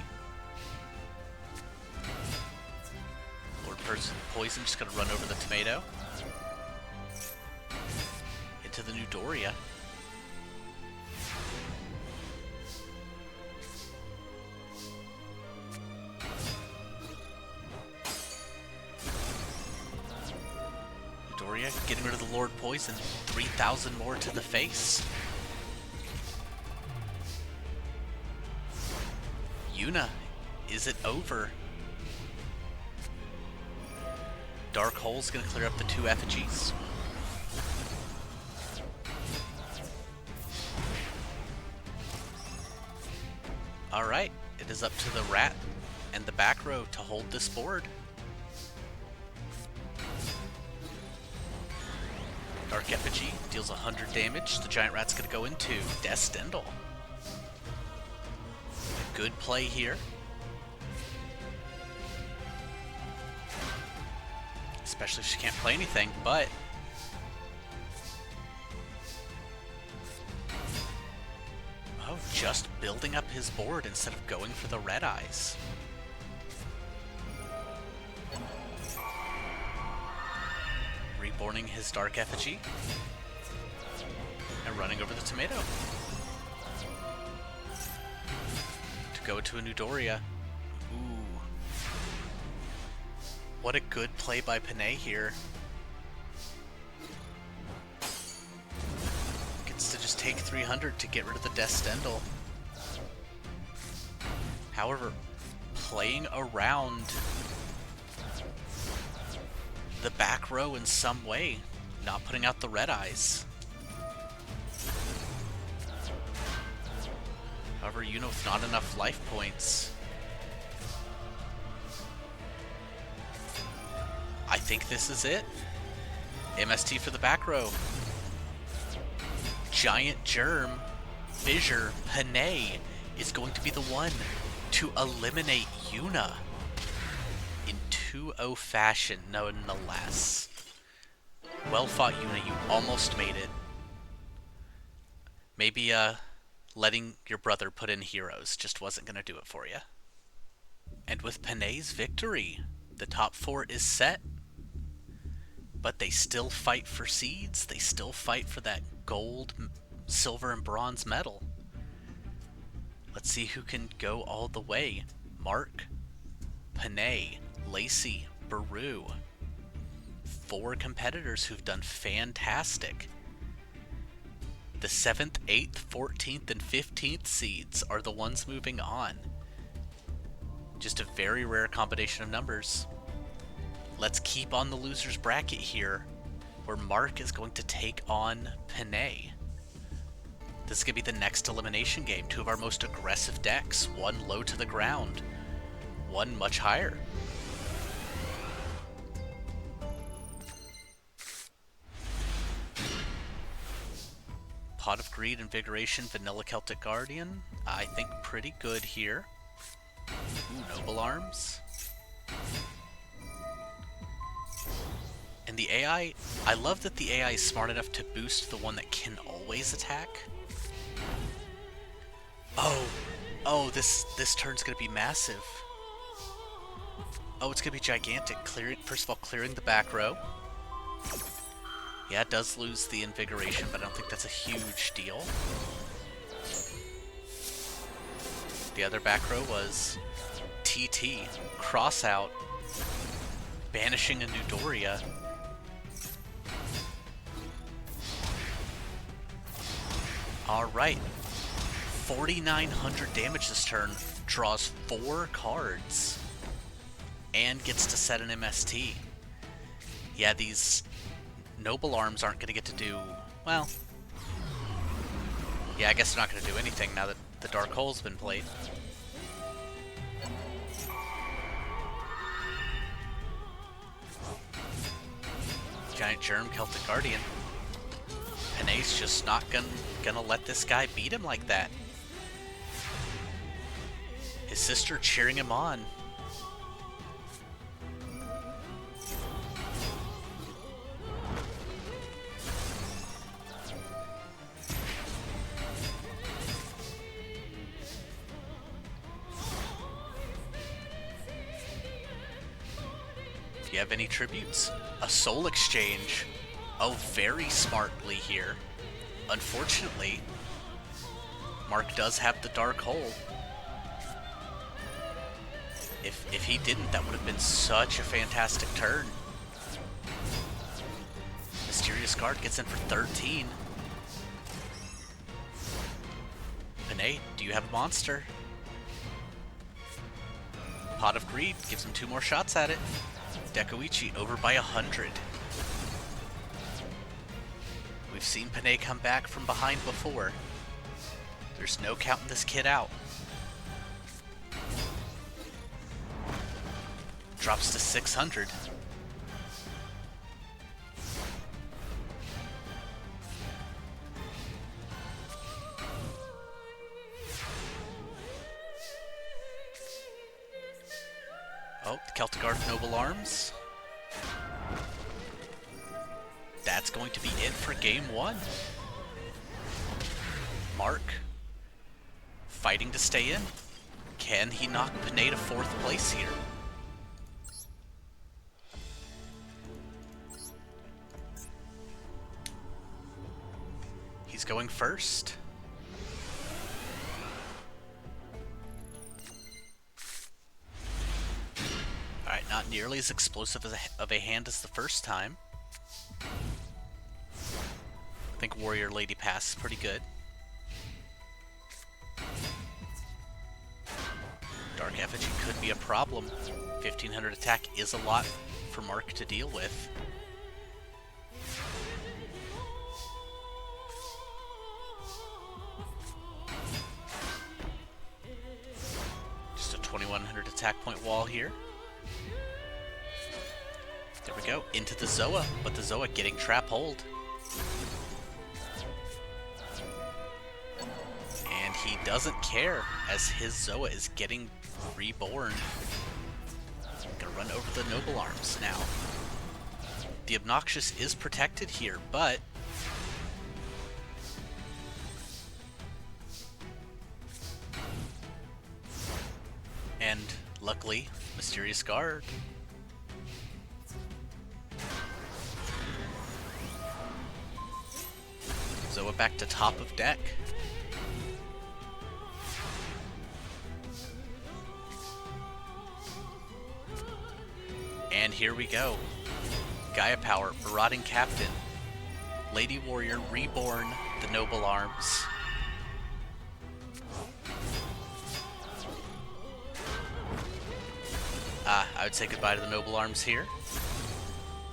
poison, just gonna run over the tomato. Into the new Doria. Doria getting rid of the Lord Poison. 3,000 more to the face. Yuna, is it over? Dark Hole's gonna clear up the 2 effigies. Alright, it is up to the rat and the back row to hold this board. Dark Effigy deals 100 damage. The giant rat's gonna go into Descendal. Good play here. Especially if she can't play anything, but oh, just building up his board instead of going for the red eyes. Reborning his Dark Effigy and running over the tomato to go to a new Doria. Ooh. What a good play by Panay here. Gets to just take 300 to get rid of the Descendal. However, playing around the back row in some way, not putting out the red eyes. However, Yuna with not enough life points. I think this is it. MST for the back row. Giant Germ, Fissure, Panay is going to be the one to eliminate Yuna. 2-0 fashion, nonetheless. Well fought, Yuna. You almost made it. Maybe letting your brother put in heroes just wasn't going to do it for you. And with Panay's victory, the top 4 is set. But they still fight for seeds. They still fight for that gold, silver, and bronze medal. Let's see who can go all the way. Mark, Panay, Lacey, Baru. 4 competitors who've done fantastic. The 7th, 8th, 14th, and 15th seeds are the ones moving on. Just a very rare combination of numbers. Let's keep on the loser's bracket here, where Mark is going to take on Panay. This is going to be the next elimination game. 2 of our most aggressive decks. 1 low to the ground. 1 much higher. Pot of Greed, Invigoration, Vanilla Celtic Guardian. I think pretty good here. Ooh, Noble Arms. And the AI, I love that the AI is smart enough to boost the one that can always attack. Oh, this turn's gonna be massive. Oh, it's gonna be gigantic. First of all, clearing the back row. Yeah, it does lose the Invigoration, but I don't think that's a huge deal. The other back row was TT, cross out, banishing a new Doria. Alright, 4,900 damage this turn, draws 4 cards, and gets to set an MST. Yeah, these Noble Arms aren't going to get to do, well, yeah, I guess they're not going to do anything now that the Dark Hole's been played. Giant Germ, Celtic Guardian. And Ace just not gonna let this guy beat him like that. His sister cheering him on. you have any tributes? A soul exchange. Oh, very smartly here. Unfortunately, Mark does have the dark hole. If he didn't, that would have been such a fantastic turn. Mysterious Guard gets in for 13. Panay, do you have a monster? Pot of Greed gives him 2 more shots at it. Dekoichi over by 100. We've seen Panay come back from behind before. There's no counting this kid out. Drops to 600. Oh, the Celtic Guard Noble Arms. That's going to be it for game 1. Mark fighting to stay in. Can he knock Panay to 4th place here? He's going first. Alright, not nearly as explosive of a hand as the first time. I think Warrior Lady Pass is pretty good. Dark Effigy could be a problem. 1500 attack is a lot for Mark to deal with. Just a 2100 attack point wall here. There we go, into the Zoa, but the Zoa getting trap hold. And he doesn't care as his Zoa is getting reborn. Gonna run over the Noble Arms now. The Obnoxious is protected here, but and luckily, Mysterious Guard. Zoa back to top of deck. And here we go. Gaia Power, Marauding Captain. Lady Warrior, Reborn, the Noble Arms. I would say goodbye to the Noble Arms here.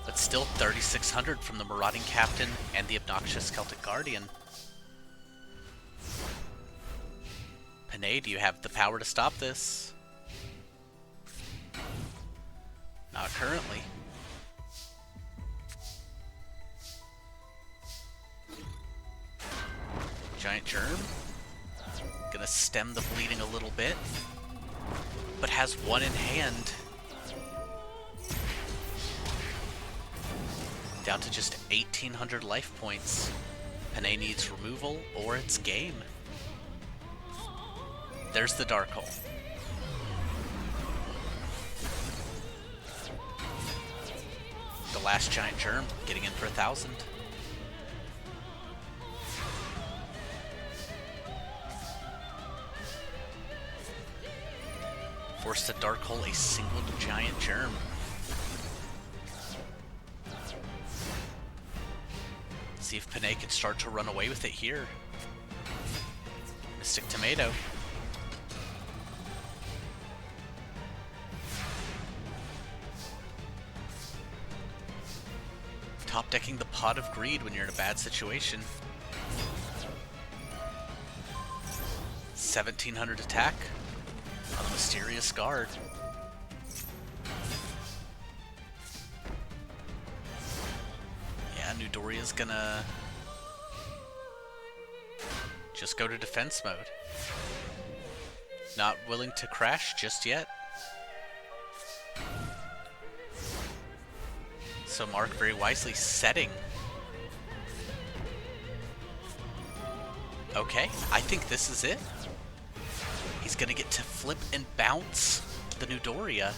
But still 3,600 from the Marauding Captain and the Obnoxious Celtic Guardian. Panay, do you have the power to stop this? Not currently. Giant Germ. Gonna stem the bleeding a little bit. But has one in hand. Down to just 1,800 life points. Panay needs removal or it's game. There's the Dark Hole. The last Giant Germ getting in for 1,000. Forced to Dark Hole a single Giant Germ. See if Panay can start to run away with it here. Mystic Tomato. Top decking the Pot of Greed when you're in a bad situation. 1,700 attack on the Mysterious Guard. Yeah, Nudoria's gonna just go to defense mode. Not willing to crash just yet. So Mark very wisely setting. Okay, I think this is it. He's gonna get to flip and bounce the Nudoria.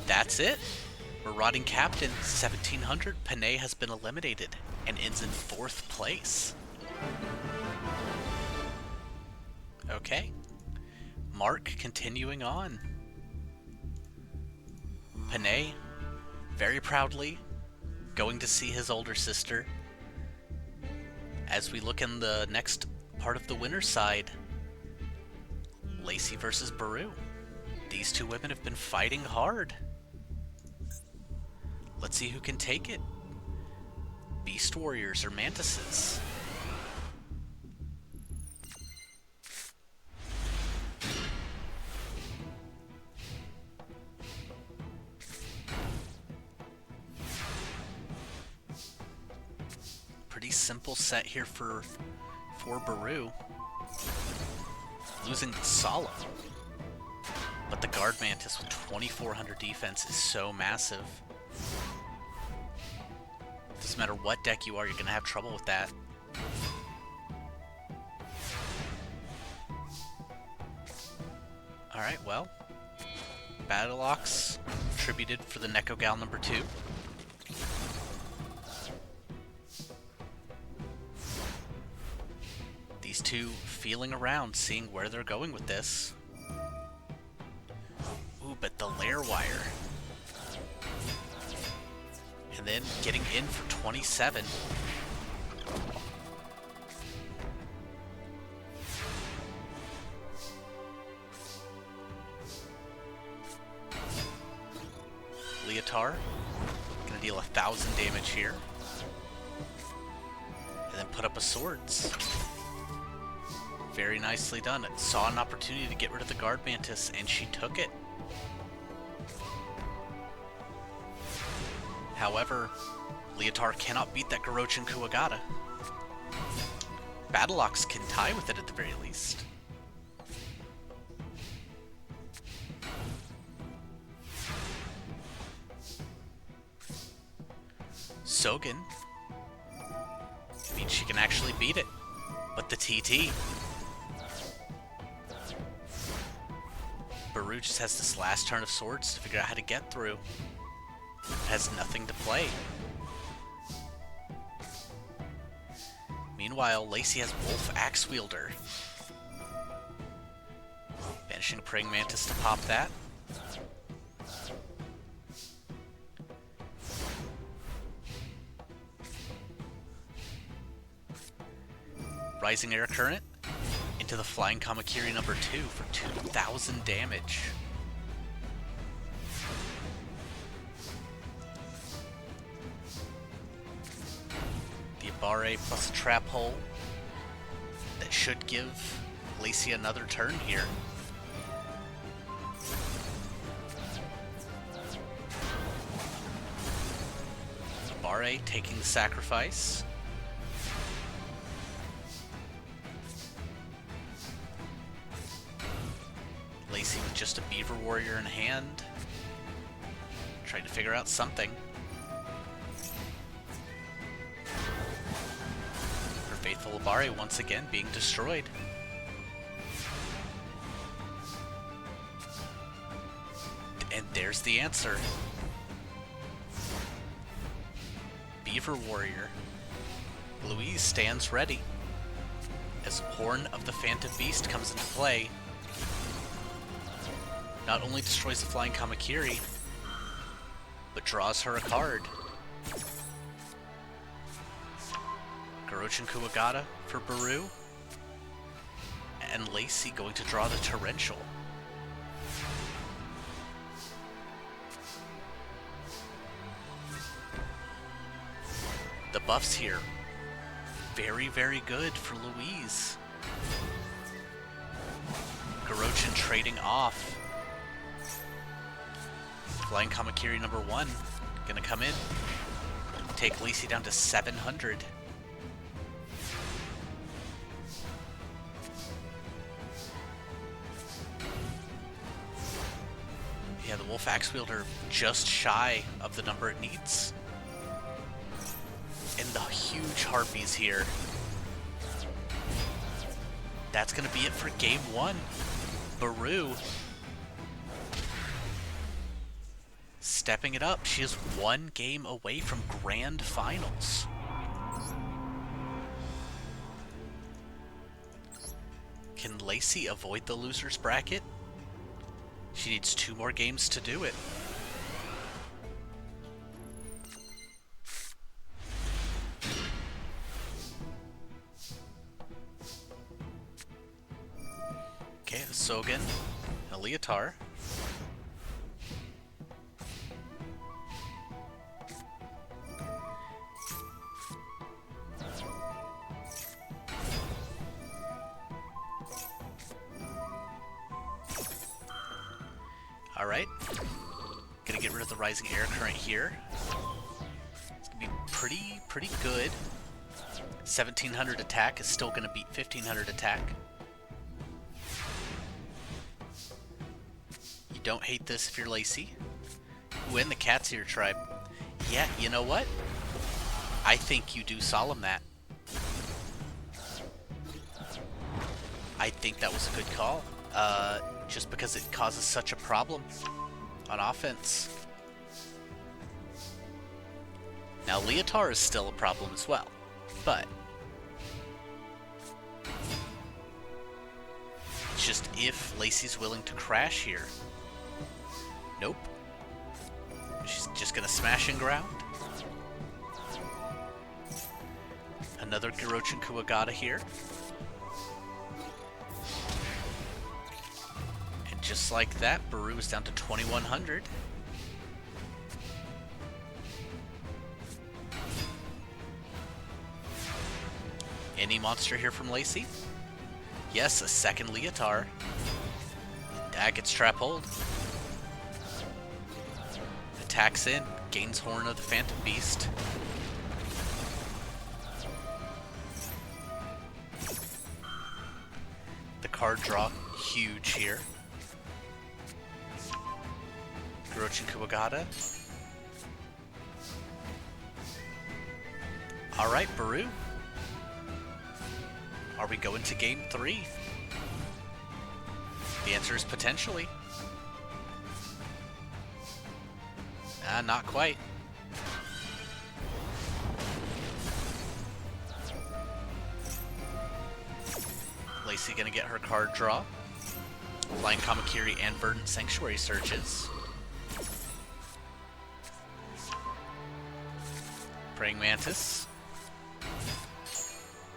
that's it. Marauding Captain 1700 Panay has been eliminated and ends in 4th place. Okay. Mark continuing on. Panay, very proudly, going to see his older sister. As we look in the next part of the winner's side, Lacey versus Baru. These two women have been fighting hard. Let's see who can take it. Beast Warriors or Mantises. Pretty simple set here for Baru. Losing the Solemn. But the Guard Mantis with 2400 defense is so massive. Doesn't matter what deck you are, you're going to have trouble with that. Alright, well. Battle Ox attributed for the Neko Gal number 2. These two feeling around, seeing where they're going with this. Ooh, but the Lair Wire. And then getting in for 27. Leotard, gonna deal 1000 damage here. And then put up a Swords. Very nicely done. It saw an opportunity to get rid of the Guard Mantis, and she took it. However, Leotard cannot beat that Garochin Kuwagata. Battle Ox can tie with it at the very least. Sogen means she can actually beat it. But the TT. Baru just has this last turn of Swords to figure out how to get through. Has nothing to play. Meanwhile, Lacey has Wolf Axe Wielder. Banishing Praying Mantis to pop that. Rising Air Current into the Flying Kamakiri number 2 for 2000 damage. The Abare plus a Trap Hole. That should give Lacey another turn here. Abare taking the sacrifice. Lacey with just a Beaver Warrior in hand. Trying to figure out something. Her faithful Abare once again being destroyed. And there's the answer. Beaver Warrior. Louise stands ready. As Horn of the Phantom Beast comes into play. Not only destroys the Flying Kamakiri, but draws her a card. Garochin Kuwagata for Baru. And Lacey going to draw the Torrential. The buffs here, very, very good for Louise. Garochin trading off. Flying Kamakiri number 1, gonna come in. Take Lacey down to 700. Yeah, the Wolf Axe Wielder just shy of the number it needs. And the huge Harpies here. That's gonna be it for game 1. Baru stepping it up. She is one game away from grand finals. Can Lacey avoid the loser's bracket? She needs 2 more games to do it. Okay, a Sogan, a Leotar. Alright. Gonna get rid of the Rising Air Current here. It's gonna be pretty good. 1700 attack is still gonna beat 1500 attack. You don't hate this if you're Lacey. Ooh, and the Cat's Ear Tribe. Yeah, you know what? I think you do Solemn that. I think that was a good call. Just because it causes such a problem on offense. Now, Leotar is still a problem as well, but it's just if Lacey's willing to crash here. Nope. She's just gonna smash and ground. Another Girochin Kuwagata here. Just like that, Baru is down to 2100. Any monster here from Lacey? Yes, a second Leotar. That gets Trap Hold. Attacks in, gains Horn of the Phantom Beast. The card draw, huge here. Girochin Kuwagata. Alright, Baru. Are we going to game 3? The answer is potentially. Not quite. Lacey gonna get her card draw. Flying Kamakiri and Verdant Sanctuary Searches. Praying Mantis.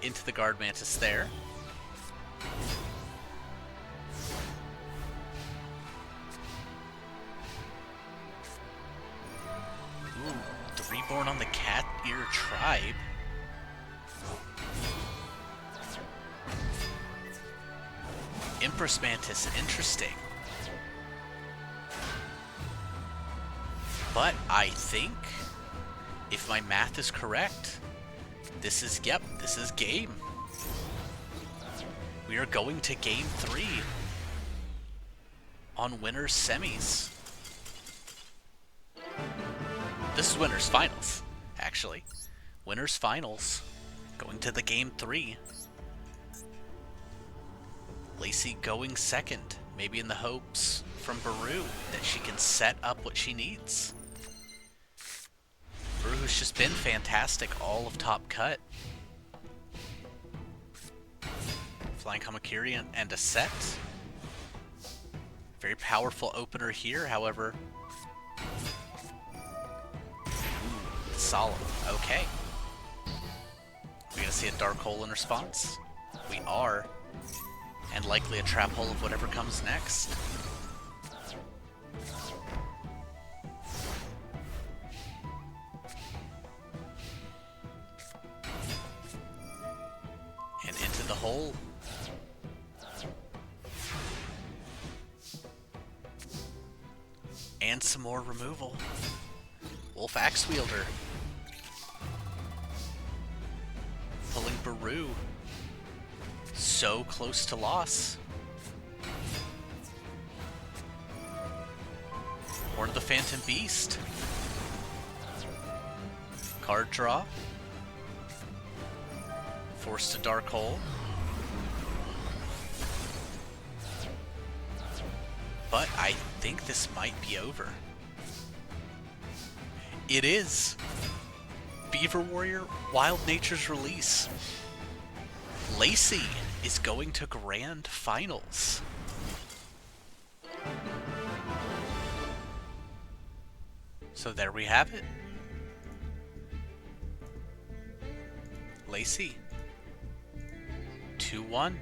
Into the Guard Mantis there. Ooh, the Reborn on the Cat Ear Tribe. Empress Mantis, interesting. But I think, if my math is correct, this is game. We are going to game 3 on winners semis. This is winners finals, actually. Winners finals, going to the game 3. Lacey going second, maybe in the hopes from Baru that she can set up what she needs. Baru has just been fantastic all of Top Cut. Flying Kamakiri and a set. Very powerful opener here, however. Ooh, Solemn. Okay. We gonna see a Dark Hole in response? We are. And likely a Trap Hole of whatever comes next. And into the hole. And some more removal. Wolf Axe Wielder. Pulling Baru. So close to loss. Horn of the Phantom Beast. Card draw. Forced to Dark Hole. But I think this might be over. It is Beaver Warrior Wild Nature's release. Lacey is going to Grand Finals. So there we have it. Lacey. 2-1.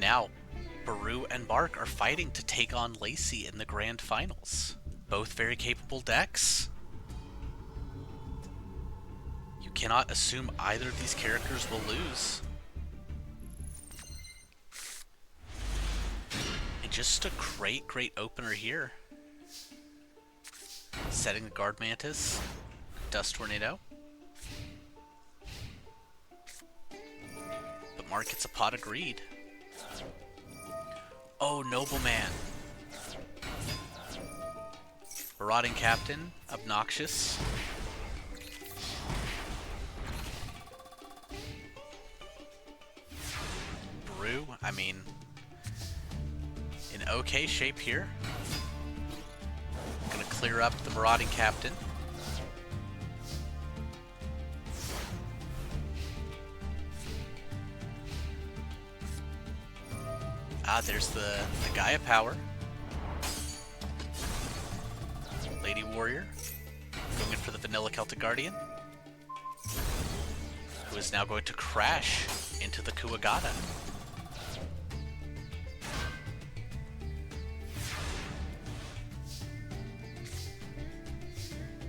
Now, Picrew and Mark are fighting to take on Lacey in the Grand Finals. Both very capable decks. You cannot assume either of these characters will lose. And just a great opener here. Setting the Guard Mantis, Dust Tornado. But Mark gets a Pot of Greed. Oh, Nobleman. Marauding Captain, Obnoxious. Picrew, I mean, in okay shape here. Gonna clear up the Marauding Captain. Ah, there's the Gaia Power. Lady Warrior going in for the Vanilla Celtic Guardian, who is now going to crash into the Kuwagata.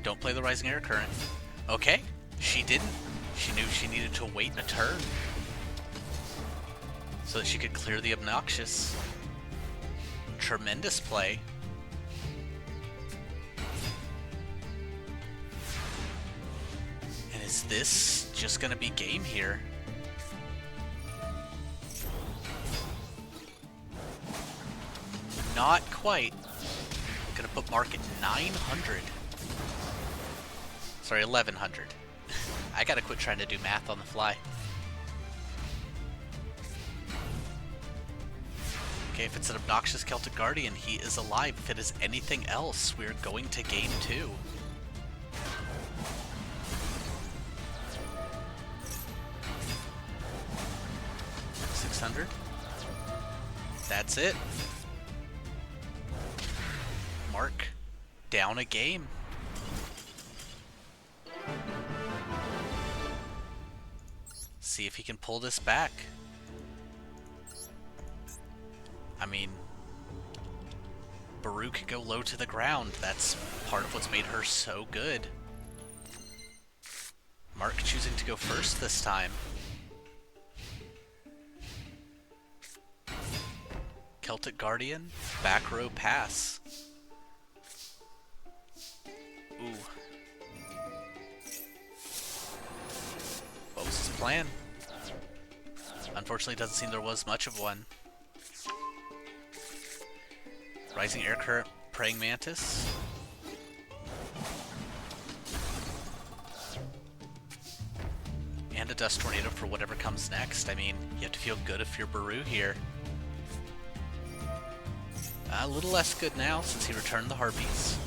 Don't play the Rising Air Current. Okay, she didn't. She knew she needed to wait a turn so that she could clear the Obnoxious. Tremendous play. And is this just gonna be game here? Not quite. Gonna put Mark at 900. Sorry, 1100. I gotta quit trying to do math on the fly. Okay, if it's an Obnoxious Celtic Guardian, he is alive. If it is anything else, we're going to game 2. $600. That's it. Mark down a game. See if he can pull this back. I mean, Picrew can go low to the ground. That's part of what's made her so good. Mark choosing to go first this time. Celtic Guardian, back row pass. Ooh. What was his plan? Unfortunately, it doesn't seem there was much of one. Rising Air Current, Praying Mantis. And a Dust Tornado for whatever comes next. I mean, you have to feel good if you're Picrew here. A little less good now since he returned the Harpies.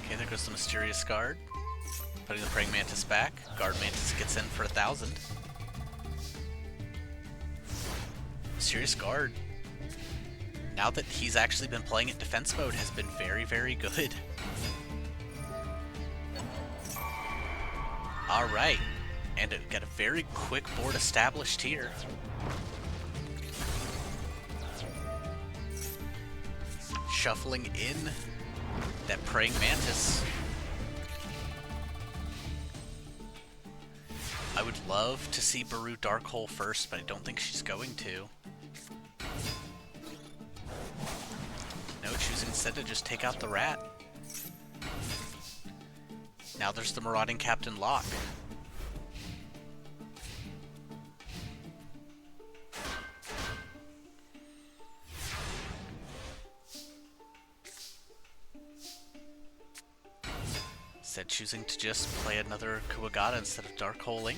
Okay, there goes the Mysterious Guard. Putting the Praying Mantis back. Guard Mantis gets in for 1,000. Mysterious Guard, now that he's actually been playing it defense mode, has been very good. Alright, and it got a very quick board established here. Shuffling in that Praying Mantis. I would love to see Picrew Dark Hole first, but I don't think she's going to. No, choosing instead to just take out the rat. Now there's the Marauding Captain lock. Instead choosing to just play another Kuwagata instead of Dark Holing.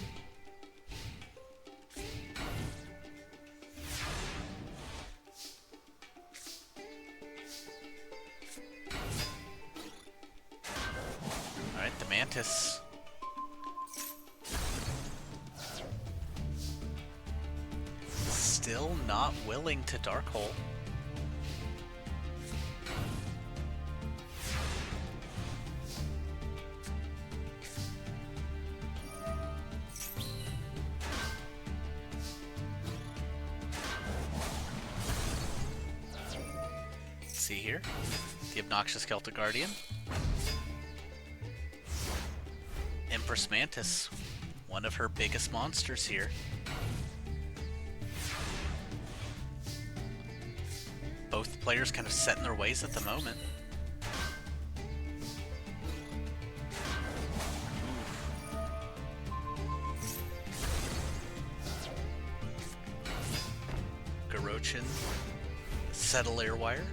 Alright, the Mantis. Still not willing to Dark Hole. See here, the obnoxious Celtic Guardian. Empress Mantis, one of her biggest monsters here. Both players kind of set in their ways at the moment. Garochin, Settle Airwire.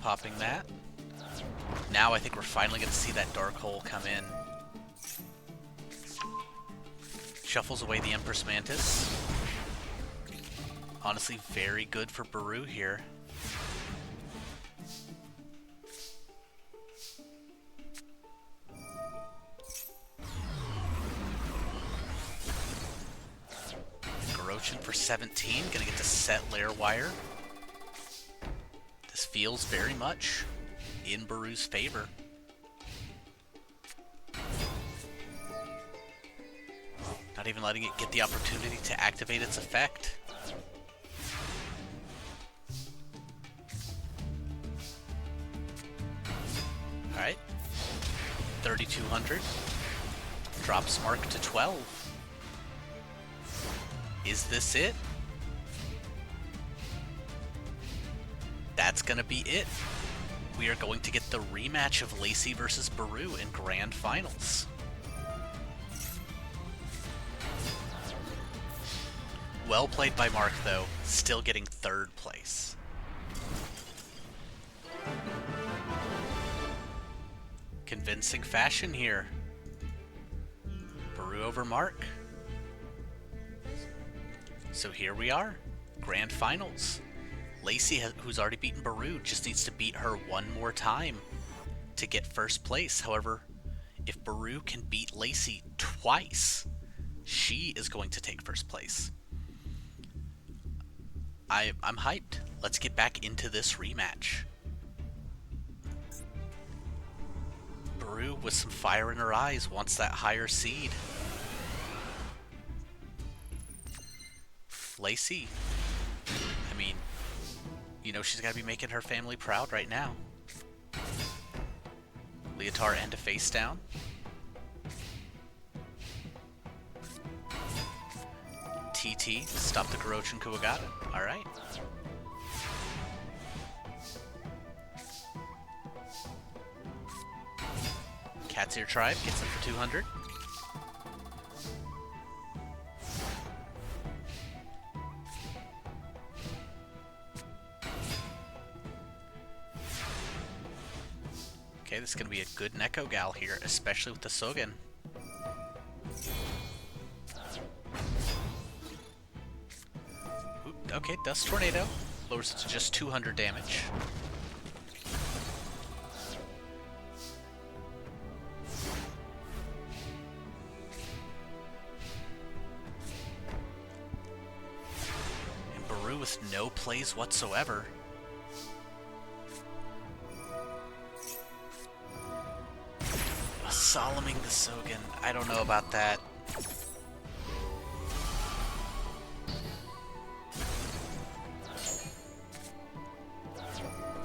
Popping that. Now I think we're finally going to see that Dark Hole come in. Shuffles away the Empress Mantis. Honestly, very good for Picrew here. Garochin for 17, gonna get to set Lair Wire. This feels very much in Picrew's favor. Not even letting it get the opportunity to activate its effect. Alright. 3,200. Drops Mark to 12. Is this it? That's gonna be it. We are going to get the rematch of Lacey versus Picrew in Grand Finals. Well played by Mark, though, still getting 3rd place. Convincing fashion here. Picrew over Mark. So here we are, Grand Finals. Lacey, who's already beaten Picrew, just needs to beat her one more time to get 1st place. However, if Picrew can beat Lacey twice, she is going to take 1st place. I'm hyped. Let's get back into this rematch. Picrew, with some fire in her eyes, wants that higher seed. Lacey, I mean, you know she's got to be making her family proud right now. Leotard and a face down. TT, stop the Garochin Kuwagata. Alright. Cat's Ear Tribe gets him for 200. Okay, this is going to be a good Neko Gal here, especially with the Sogen. Ooh, okay, Dust Tornado. Lowers it to just 200 damage. And Picrew with no plays whatsoever. Solemning the Sogen. I don't know about that.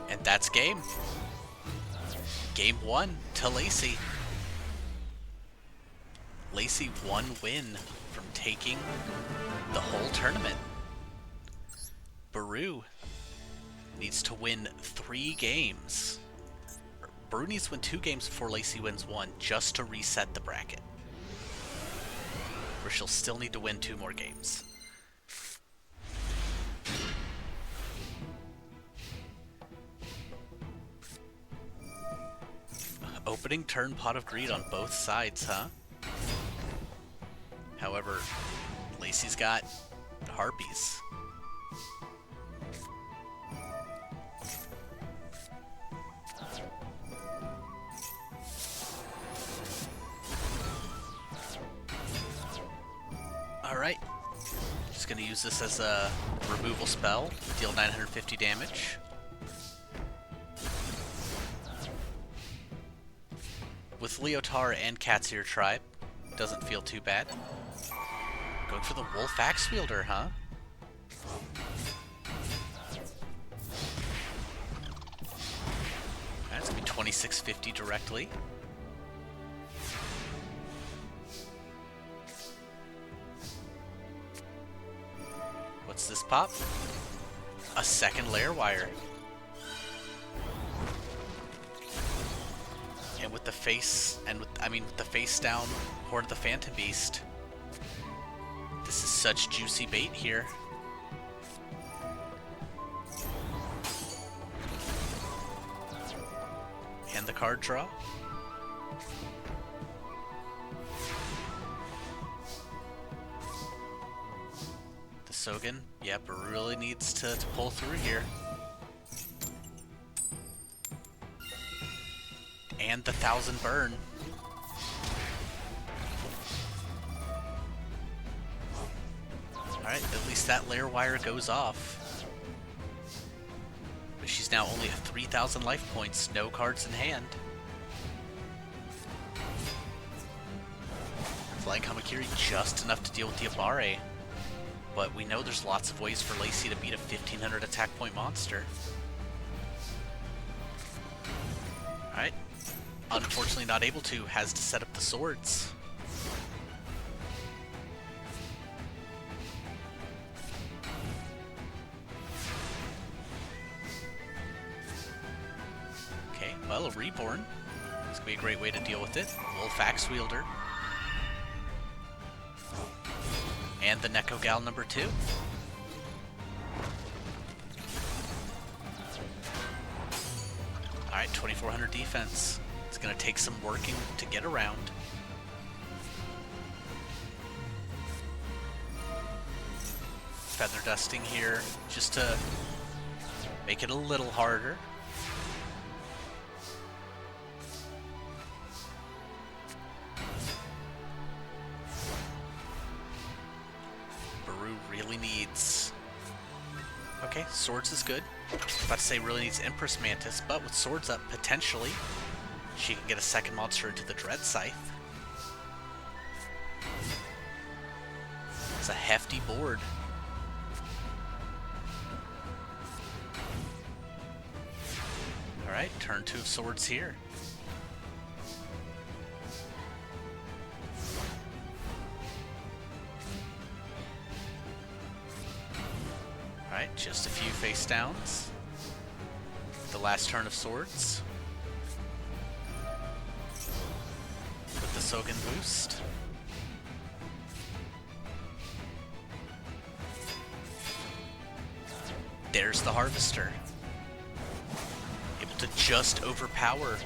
And that's game. Game 1 to Lacey. Lacey 1 win from taking the whole tournament. Picrew needs to win 3 games. Picrew needs to win 2 games before Lacey wins 1 just to reset the bracket. where she'll still need to win 2 more games. Opening turn Pot of Greed on both sides, huh? However, Lacey's got Harpies. Alright. Just gonna use this as a removal spell, deal 950 damage. With Leotard and Cat's Ear Tribe, doesn't feel too bad. Going for the Wolf Axe Wielder, huh? That's gonna be 2650 directly. What's this pop? A second Lair Wire. And with the face, and with the face down Horde of the Phantom Beast, this is such juicy bait here. And the card draw. The Sogan, yep, really needs to pull through here. And the 1000 burn. Alright, at least that Lair Wire goes off. But she's now only at 3000 life points, no cards in hand. Flying Kamakiri just enough to deal with the Abare. But we know there's lots of ways for Lacey to beat a 1500 attack point monster. Alright. Unfortunately not able to, has to set up the swords. Okay, well, a Reborn. This could be a great way to deal with it. Wolf Axe Wielder. And the Neko Gal number 2. Alright, 2400 defense. It's going to take some working to get around. Feather dusting here just to make it a little harder. Baru really needs... Okay, swords is good. About to say really needs Empress Mantis, but with swords up, potentially she can get a second monster into the Dread Scythe. It's a hefty board. Alright, turn 2 of swords here. Alright, just a few face downs. The last turn of swords. With the Sogan boost. There's the Harvester. Able to just overpower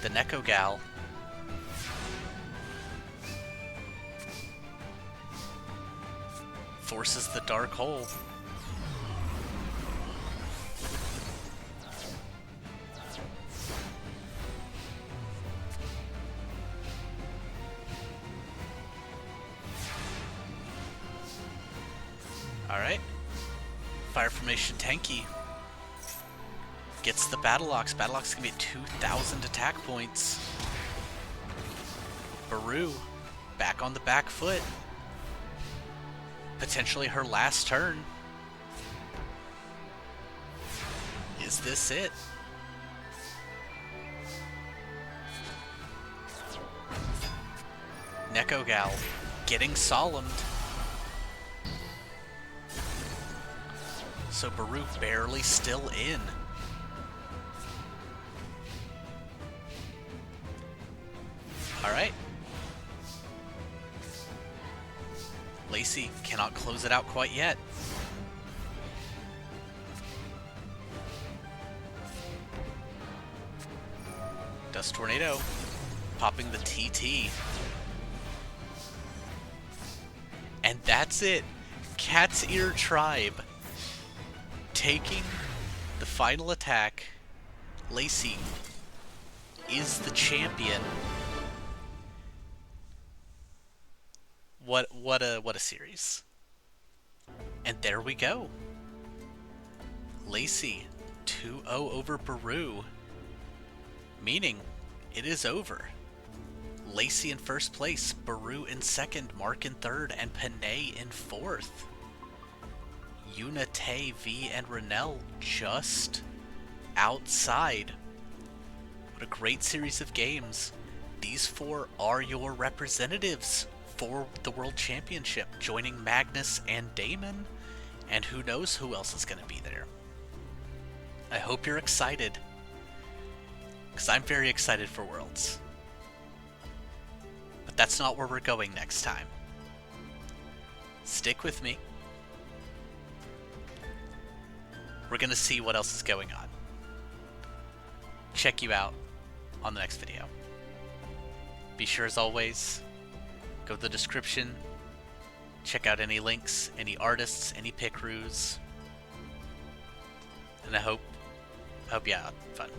the Neko Gal. Forces the Dark Hole. Alright. Fire Formation Tanky gets the Battle Ox. Battle Ox is going to be at 2000 attack points. Baru back on the back foot. Potentially her last turn. Is this it? Neko Gal getting solemned. So Baru barely still in. Alright. Lacey cannot close it out quite yet. Dust Tornado, popping the TT. And that's it. Cat's Ear Tribe taking the final attack. Lacey is the champion. What a series. And there we go. Lacey 2-0 over Picrew. Meaning it is over. Lacey in first place, Picrew in second, Mark in third, and Panay in fourth. Yuna, Tay, V, and Renelle just outside. What a great series of games. These four are your representatives for the World Championship, joining Magnus and Damon, and who knows who else is going to be there. I hope you're excited, because I'm very excited for Worlds. But that's not where we're going next time. Stick with me. We're going to see what else is going on. Check you out on the next video. Be sure, as always, go to the description, check out any links, any artists, any Picrews, and I hope you had fun.